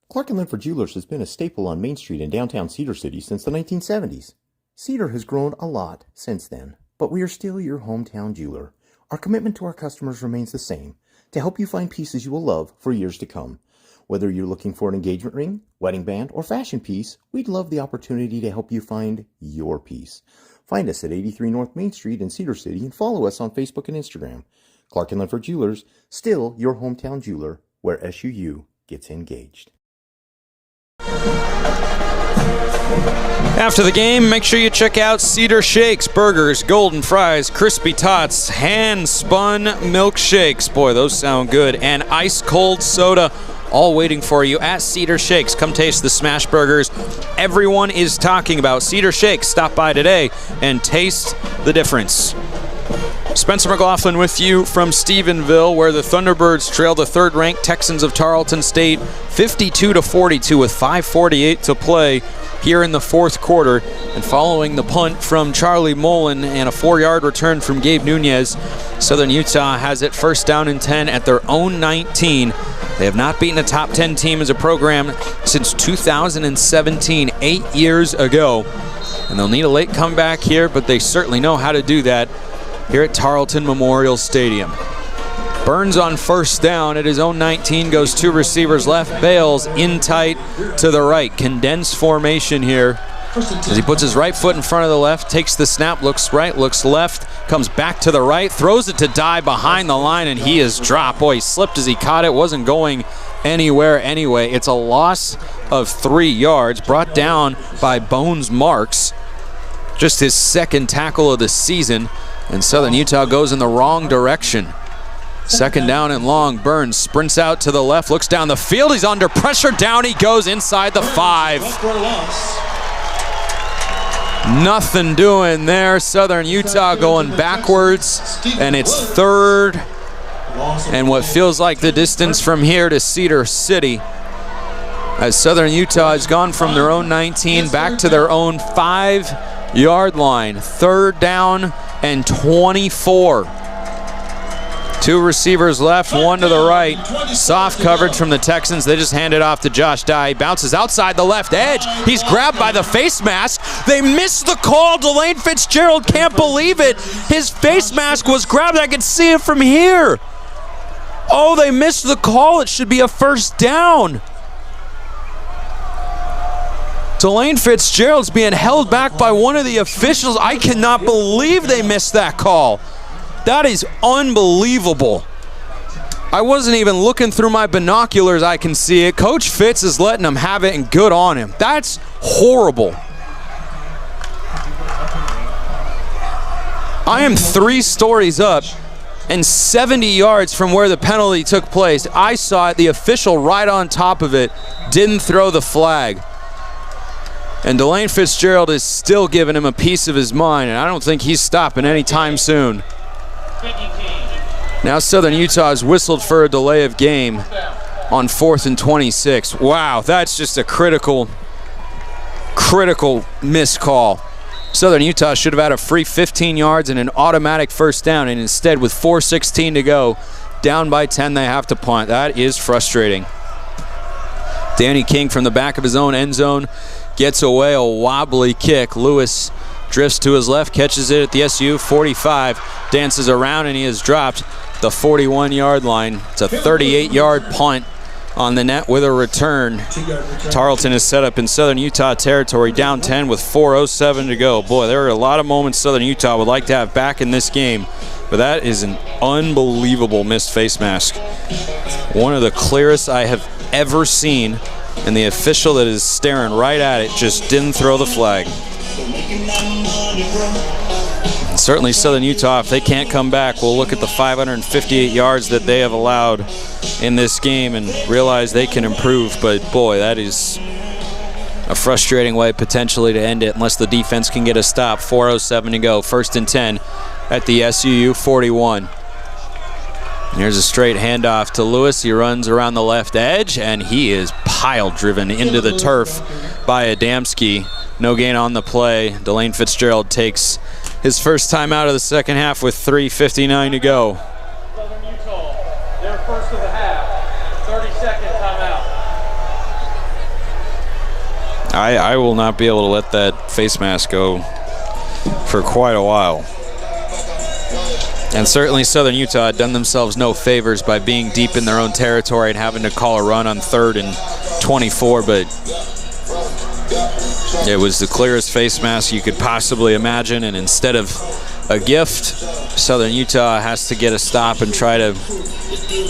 Speaker 3: Clark & Linford Jewelers has been a staple on Main Street in downtown Cedar City since the 1970s. Cedar has grown a lot since then, but we are still your hometown jeweler. Our commitment to our customers remains the same, to help you find pieces you will love for years to come. Whether you're looking for an engagement ring, wedding band, or fashion piece, we'd love the opportunity to help you find your piece. Find us at 83 North Main Street in Cedar City and follow us on Facebook and Instagram. Clark & Linford Jewelers, still your hometown jeweler, where SUU gets engaged.
Speaker 2: After the game, make sure you check out Cedar Shakes, burgers, golden fries, crispy tots, hand-spun milkshakes. Boy, those sound good. And ice-cold soda, all waiting for you at Cedar Shakes. Come taste the smash burgers everyone is talking about. Cedar Shakes, stop by today and taste the difference. Spencer McLaughlin with you from Stephenville, where the Thunderbirds trail the third-ranked Texans of Tarleton State 52-42 with 5:48 to play here in the fourth quarter. And following the punt from Charlie Mullen and a 4-yard return from Gabe Nunez, Southern Utah has it first down and 10 at their own 19. They have not beaten a top 10 team as a program since 2017, 8 years ago. And they'll need a late comeback here, but they certainly know how to do that here at Tarleton Memorial Stadium. Burns on first down at his own 19, goes 2 receivers left, bails in tight to the right. Condensed formation here as he puts his right foot in front of the left, takes the snap, looks right, looks left, comes back to the right, throws it to Dye behind the line, and he is dropped. Boy, he slipped as he caught it, wasn't going anywhere anyway. It's a loss of 3 yards, brought down by Bones Marks. Just his second tackle of the season, and Southern Utah goes in the wrong direction. Second down and long. Burns sprints out to the left, looks down the field. He's under pressure. Down he goes inside the 5. Nothing doing there. Southern Utah going backwards, and it's 3rd and what feels like the distance from here to Cedar City, as Southern Utah has gone from their own 19 back to their own 5-yard line. 3rd down and 24. 2 receivers left, 1 to the right. Soft coverage from the Texans. They just hand it off to Josh Dye. He bounces outside the left edge. He's grabbed by the face mask. They missed the call. Delane Fitzgerald can't believe it. His face mask was grabbed. I can see it from here. Oh, they missed the call. It should be a first down. Delane Fitzgerald's being held back by one of the officials. I cannot believe they missed that call. That is unbelievable. I wasn't even looking through my binoculars. I can see it. Coach Fitz is letting him have it, and good on him. That's horrible. I am 3 stories up and 70 yards from where the penalty took place. I saw it. The official right on top of it didn't throw the flag. And Delane Fitzgerald is still giving him a piece of his mind, and I don't think he's stopping anytime soon. Now Southern Utah has whistled for a delay of game on 4th and 26. Wow, that's just a critical missed call. Southern Utah should have had a free 15 yards and an automatic first down, and instead with 4:16 to go, down by 10, they have to punt. That is frustrating. Danny King from the back of his own end zone gets away, a wobbly kick. Lewis drifts to his left, catches it at the SU 45, dances around, and he is dropped the 41-yard line. It's a 38-yard punt on the net with a return. Tarleton is set up in Southern Utah territory, down 10 with 4:07 to go. Boy, there are a lot of moments Southern Utah would like to have back in this game, but that is an unbelievable missed face mask. One of the clearest I have ever seen, and the official that is staring right at it just didn't throw the flag. And certainly Southern Utah, if they can't come back, we'll look at the 558 yards that they have allowed in this game and realize they can improve. But boy, that is a frustrating way potentially to end it unless the defense can get a stop. 4:07 to go, 1st and 10 at the SUU 41. Here's a straight handoff to Lewis. He runs around the left edge, and he is pile driven into the turf by Adamski. No gain on the play. Delane Fitzgerald takes his first time out of the second half with 3:59 to go.
Speaker 13: Southern Utah, their first of the half, 30-second timeout.
Speaker 2: I will not be able to let that face mask go for quite a while. And certainly Southern Utah had done themselves no favors by being deep in their own territory and having to call a run on 3rd and 24, but it was the clearest face mask you could possibly imagine, and instead of a gift, Southern Utah has to get a stop and try to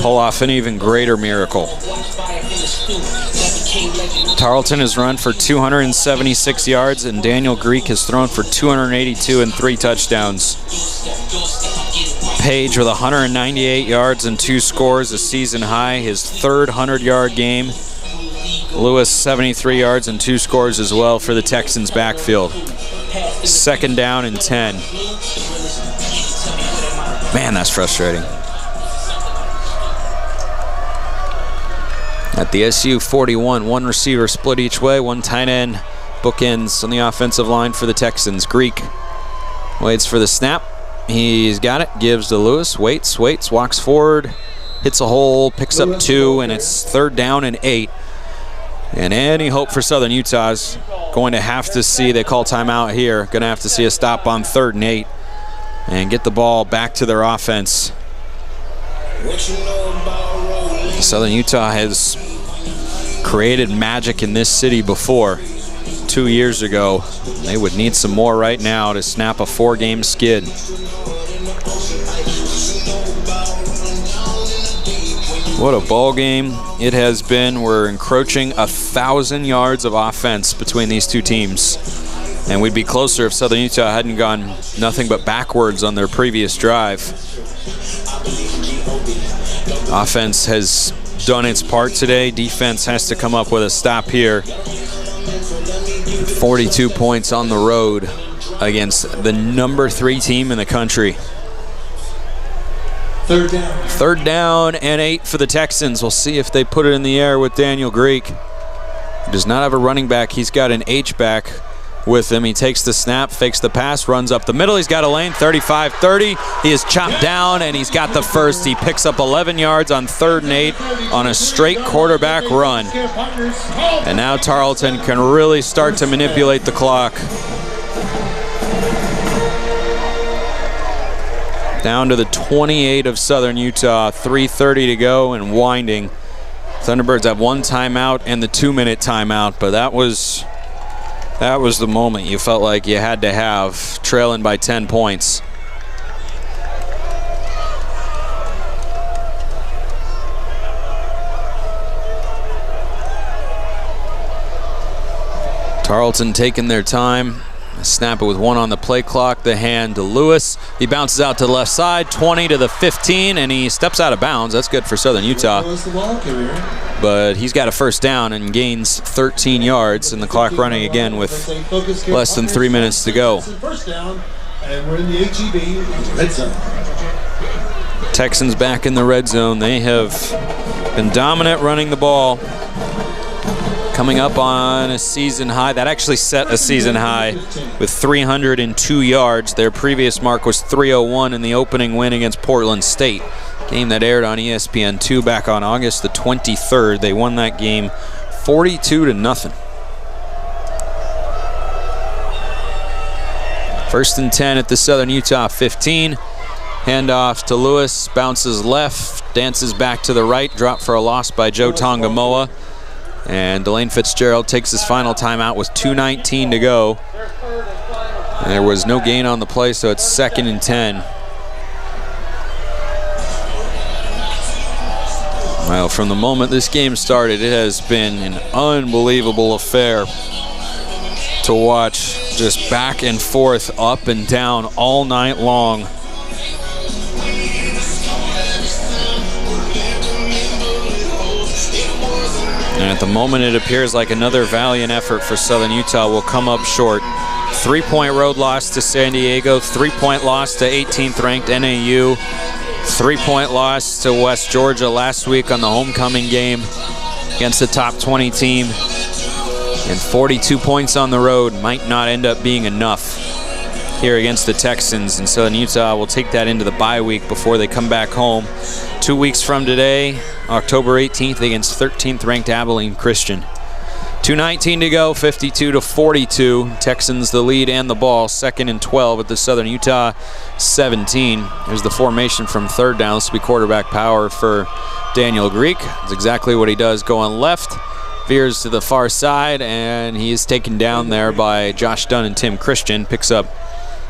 Speaker 2: pull off an even greater miracle. Tarleton has run for 276 yards, and Daniel Greek has thrown for 282 and 3 touchdowns. Page with 198 yards and 2 scores, a season high, his 3rd 100-yard game. Lewis, 73 yards and 2 scores as well for the Texans' backfield. 2nd down and 10. Man, that's frustrating. At the SU 41, 1 receiver split each way, 1 tight end, bookends on the offensive line for the Texans. Greek waits for the snap. He's got it, gives to Lewis, waits, walks forward, hits a hole, picks up 2, and it's 3rd down and 8. And any hope for Southern Utah is going to have to see, they call timeout here, going to have to see a stop on 3rd and 8 and get the ball back to their offense. Southern Utah has created magic in this city before. 2 years ago. They would need some more right now to snap a 4-game skid. What a ball game it has been. We're encroaching 1,000 yards of offense between these two teams. And we'd be closer if Southern Utah hadn't gone nothing but backwards on their previous drive. Offense has done its part today. Defense has to come up with a stop here. 42 points on the road against the number 3 team in the country. Third down and 8 for the Texans. We'll see if they put it in the air with Daniel Greek. He does not have a running back. He's got an H-back with him. He takes the snap, fakes the pass, runs up the middle. He's got a lane, 35-30. He is chopped down, and he's got the first. He picks up 11 yards on 3rd and 8 on a straight quarterback run. And now Tarleton can really start to manipulate the clock. Down to the 28 of Southern Utah, 3:30 to go and winding. Thunderbirds have 1 timeout and the 2-minute timeout, but that was the moment you felt like you had to have, trailing by 10 points. Tarleton taking their time. Snap it with 1 on the play clock. The hand to Lewis. He bounces out to the left side, 20 to the 15, and he steps out of bounds. That's good for Southern Utah. But he's got a first down and gains 13 yards, and the clock running again with less than 3 minutes to go. Texans back in the red zone. They have been dominant running the ball. Coming up on a season high. That actually set a season high with 302 yards. Their previous mark was 301 in the opening win against Portland State. Game that aired on ESPN2 back on August the 23rd. They won that game 42-0. 1st and 10 at the Southern Utah 15. Handoff to Lewis, bounces left, dances back to the right, drop for a loss by Joe Tongamoa. And Delane Fitzgerald takes his final timeout with 2:19 to go. And there was no gain on the play, so it's 2nd and 10. Well, from the moment this game started, it has been an unbelievable affair to watch. Just back and forth, up and down all night long. And at the moment, it appears like another valiant effort for Southern Utah will come up short. 3-point road loss to San Diego, 3-point loss to 18th-ranked NAU, 3-point loss to West Georgia last week on the homecoming game against the top 20 team. And 42 points on the road might not end up being enough here against the Texans. And Southern Utah will take that into the bye week before they come back home 2 weeks from today, October 18th, against 13th-ranked Abilene Christian. 2:19 to go, 52-42. Texans the lead and the ball, 2nd and 12 at the Southern Utah 17. Here's the formation from 3rd down. This will be quarterback power for Daniel Greek. That's exactly what he does, going left. Veers to the far side, and he is taken down there by Josh Dunn and Tim Christian. Picks up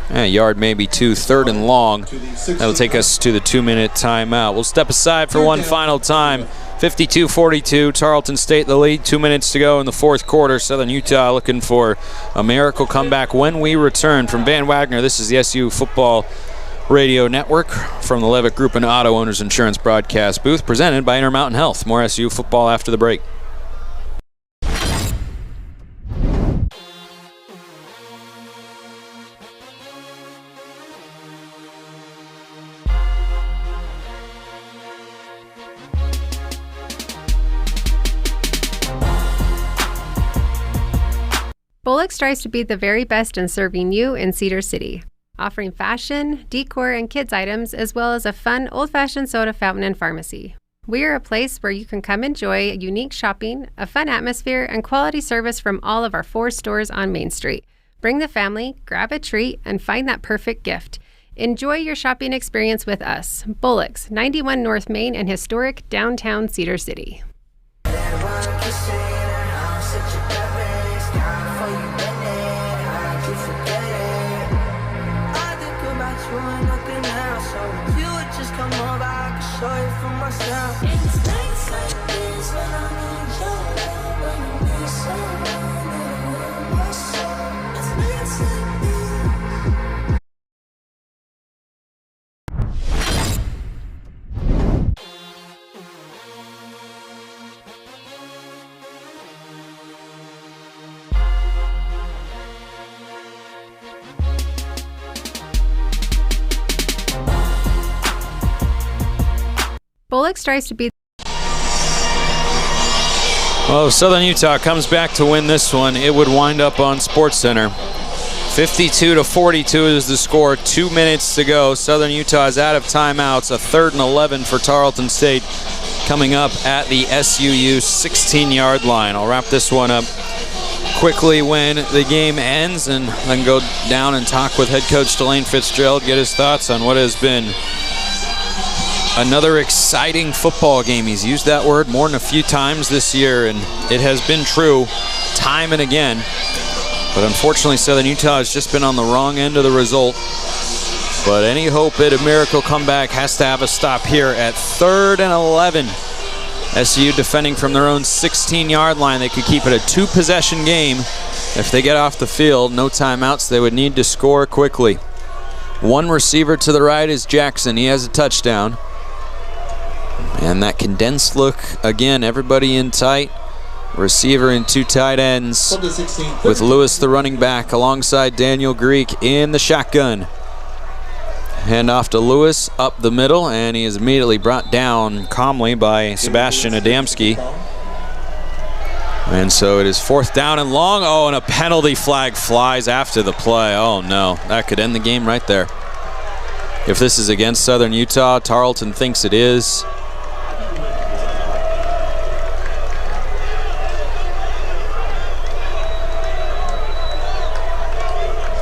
Speaker 2: a yard, maybe 2, 3rd and long. That'll take us to the 2-minute timeout. We'll step aside for one final time. 52-42, Tarleton State the lead. 2 minutes to go in the 4th quarter. Southern Utah looking for a miracle comeback when we return. From Van Wagner, this is the SU Football Radio Network from the Levitt Group and Auto Owners Insurance broadcast booth, presented by Intermountain Health. More SU football after the break.
Speaker 14: Bullock strives to be the very best in serving you in Cedar City, offering fashion, decor, and kids items, as well as a fun old-fashioned soda fountain and pharmacy. We are a place where you can come enjoy unique shopping, a fun atmosphere, and quality service from all of our 4 stores on Main Street. Bring the family, grab a treat, and find that perfect gift. Enjoy your shopping experience with us. Bullock's, 91 North Main in historic downtown Cedar City. Bullock's tries to beat.
Speaker 2: Well, if Southern Utah comes back to win this one, it would wind up on SportsCenter. 52-42 is the score. 2 minutes to go. Southern Utah is out of timeouts. A 3rd and 11 for Tarleton State coming up at the SUU 16-yard line. I'll wrap this one up quickly when the game ends and then go down and talk with head coach Delane Fitzgerald, get his thoughts on what has been another exciting football game. He's used that word more than a few times this year, and it has been true time and again. But unfortunately, Southern Utah has just been on the wrong end of the result. But any hope at a miracle comeback has to have a stop here at 3rd and 11. SU defending from their own 16-yard line. They could keep it a 2-possession game. If they get off the field, no timeouts, they would need to score quickly. One receiver to the right is Jackson. He has a touchdown. And that condensed look, again, everybody in tight. Receiver and 2 tight ends with Lewis, the running back, alongside Daniel Greek in the shotgun. Hand off to Lewis up the middle, and he is immediately brought down calmly by Sebastian Adamski. And so it is 4th down and long. Oh, and a penalty flag flies after the play. Oh, no. That could end the game right there. If this is against Southern Utah, Tarleton thinks it is.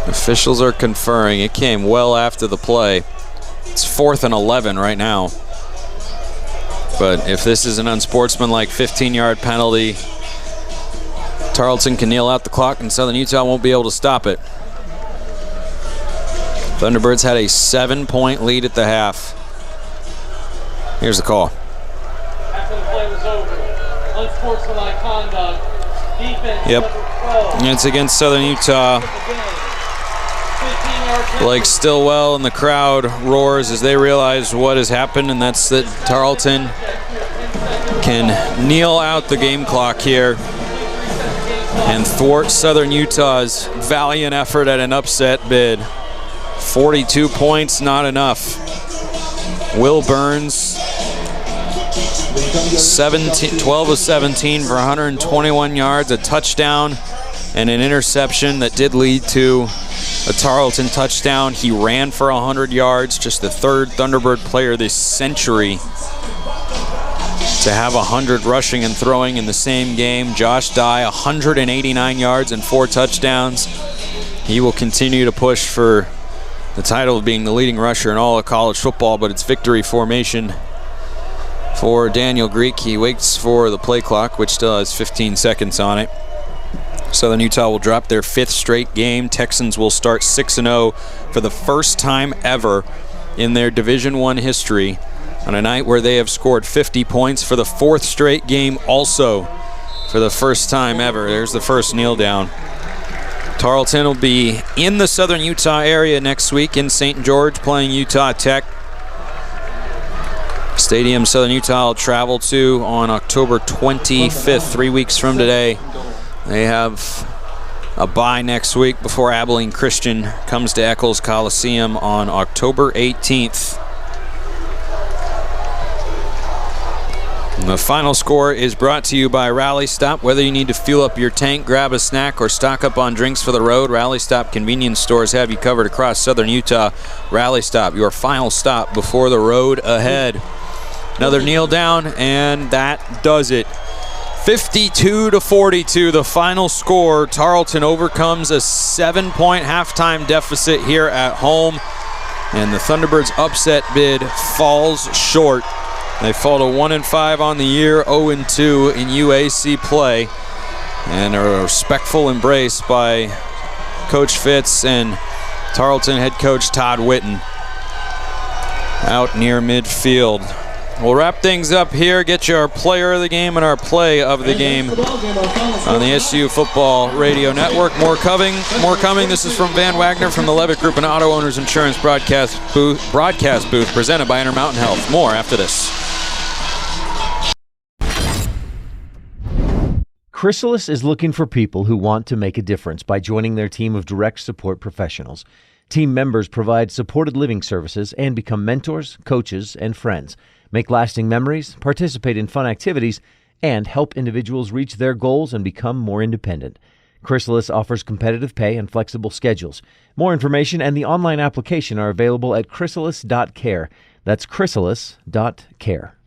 Speaker 2: Officials are conferring. It came well after the play. It's 4th and 11 right now. But if this is an unsportsmanlike 15-yard penalty, Tarleton can kneel out the clock and Southern Utah won't be able to stop it. Thunderbirds had a 7-point lead at the half. Here's the call.
Speaker 13: After the play was over, unsportsmanlike conduct, defense
Speaker 2: Yep.
Speaker 13: number 12.
Speaker 2: It's against Southern Utah. Blake Stillwell and the crowd roars as they realize what has happened, and that's that Tarleton can kneel out the game clock here and thwart Southern Utah's valiant effort at an upset bid. 42 points, not enough. Will Burns, 12 of 17 for 121 yards, a touchdown, and an interception that did lead to a Tarleton touchdown. He ran for 100 yards, just the 3rd Thunderbird player this century to have 100 rushing and throwing in the same game. Josh Dye, 189 yards and 4 touchdowns. He will continue to push for the title of being the leading rusher in all of college football, but it's victory formation for Daniel Greek. He waits for the play clock, which still has 15 seconds on it. Southern Utah will drop their 5th straight game. Texans will start 6-0 for the first time ever in their Division I history on a night where they have scored 50 points for the 4th straight game, also for the first time ever. There's the first kneel down. Tarleton will be in the Southern Utah area next week in St. George playing Utah Tech. Stadium Southern Utah will travel to on October 25th, 3 weeks from today. They have a bye next week before Abilene Christian comes to Eccles Coliseum on October 18th. And the final score is brought to you by Rally Stop. Whether you need to fuel up your tank, grab a snack, or stock up on drinks for the road, Rally Stop convenience stores have you covered across Southern Utah. Rally Stop, your final stop before the road ahead. Another kneel down, and that does it. 52-42, the final score. Tarleton overcomes a 7-point halftime deficit here at home. And the Thunderbirds' upset bid falls short. They fall to 1-5 on the year, 0-2 in UAC play. And a respectful embrace by Coach Fitz and Tarleton head coach Todd Witten out near midfield. We'll wrap things up here, get you our player of the game and our play of the game on the SU Football Radio Network. More coming. This is from Van Wagner from the Levitt Group and Auto Owners Insurance broadcast booth presented by Intermountain Health. More after this.
Speaker 16: Chrysalis is looking for people who want to make a difference by joining their team of direct support professionals. Team members provide supported living services and become mentors, coaches, and friends. Make lasting memories, participate in fun activities, and help individuals reach their goals and become more independent. Chrysalis offers competitive pay and flexible schedules. More information and the online application are available at chrysalis.care. That's chrysalis.care.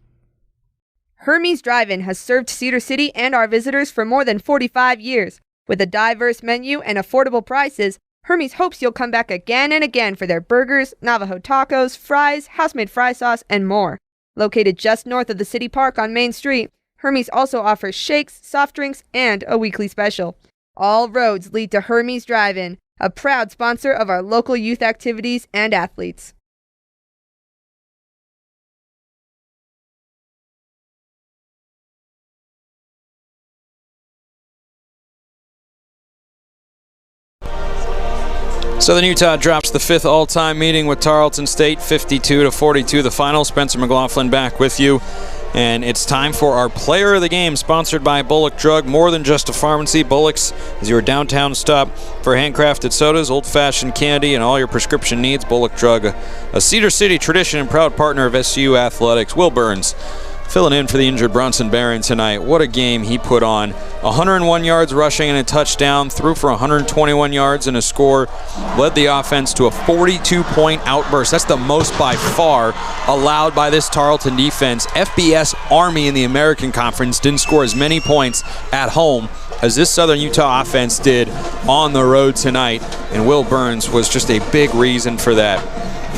Speaker 17: Hermes Drive-In has served Cedar City and our visitors for more than 45 years. With a diverse menu and affordable prices, Hermes hopes you'll come back again and again for their burgers, Navajo tacos, fries, house-made fry sauce, and more. Located just north of the City Park on Main Street, Hermes also offers shakes, soft drinks, and a weekly special. All roads lead to Hermes Drive-In, a proud sponsor of our local youth activities and athletes.
Speaker 2: Southern Utah drops the 5th all-time meeting with Tarleton State, 52-42 the final. Spencer McLaughlin back with you. And it's time for our player of the game, sponsored by Bullock Drug. More than just a pharmacy, Bullock's is your downtown stop for handcrafted sodas, old-fashioned candy, and all your prescription needs. Bullock Drug, a Cedar City tradition and proud partner of SU Athletics. Will Burns filling in for the injured Bronson Barron tonight. What a game he put on. 101 yards rushing and a touchdown, threw for 121 yards and a score, led the offense to a 42-point outburst. That's the most by far allowed by this Tarleton defense. FBS Army in the American Conference didn't score as many points at home as this Southern Utah offense did on the road tonight, and Will Burns was just a big reason for that.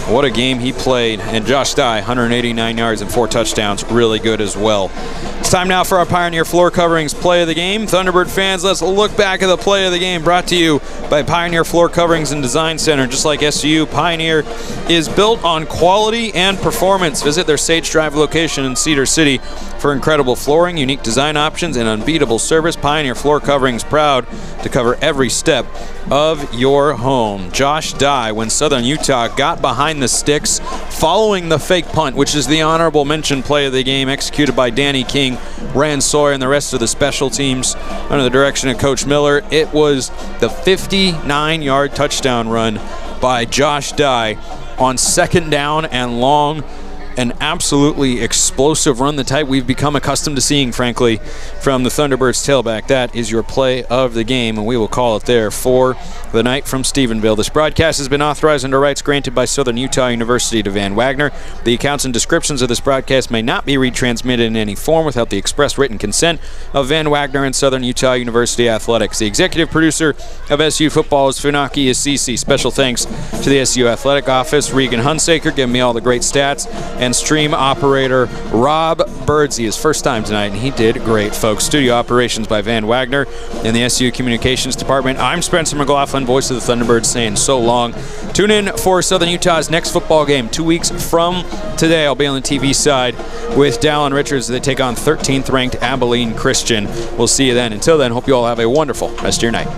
Speaker 2: What a game he played. And Josh Dye, 189 yards and 4 touchdowns, really good as well. It's time now for our Pioneer Floor Coverings play of the game. Thunderbird fans, let's look back at the play of the game, brought to you by Pioneer Floor Coverings and Design Center. Just like SU, Pioneer is built on quality and performance. Visit their Sage Drive location in Cedar City for incredible flooring, unique design options, and unbeatable service. Pioneer Floor Coverings, proud to cover every step of your home. Josh Dye, when Southern Utah got behind the sticks following the fake punt, which is the honorable mention play of the game, executed by Danny King, Rand Sawyer, and the rest of the special teams under the direction of Coach Miller. It was the 59-yard touchdown run by Josh Dye on 2nd down and long. An absolutely explosive run, the type we've become accustomed to seeing, frankly, from the Thunderbirds tailback. That is your play of the game, and we will call it there for the night from Stephenville. This broadcast has been authorized under rights granted by Southern Utah University to Van Wagner. The accounts and descriptions of this broadcast may not be retransmitted in any form without the express written consent of Van Wagner and Southern Utah University Athletics. The executive producer of SU Football is Funaki Assisi. Special thanks to the SU Athletic Office, Regan Hunsaker, giving me all the great stats, and stream operator Rob Birdsey. His first time tonight, and he did great, folks. Studio operations by Van Wagner in the SU Communications Department. I'm Spencer McLaughlin, voice of the Thunderbirds, saying so long. Tune in for Southern Utah's next football game 2 weeks from today. I'll be on the TV side with Dallin Richards. They take on 13th ranked Abilene Christian. We'll see you then. Until then, hope you all have a wonderful rest of your night.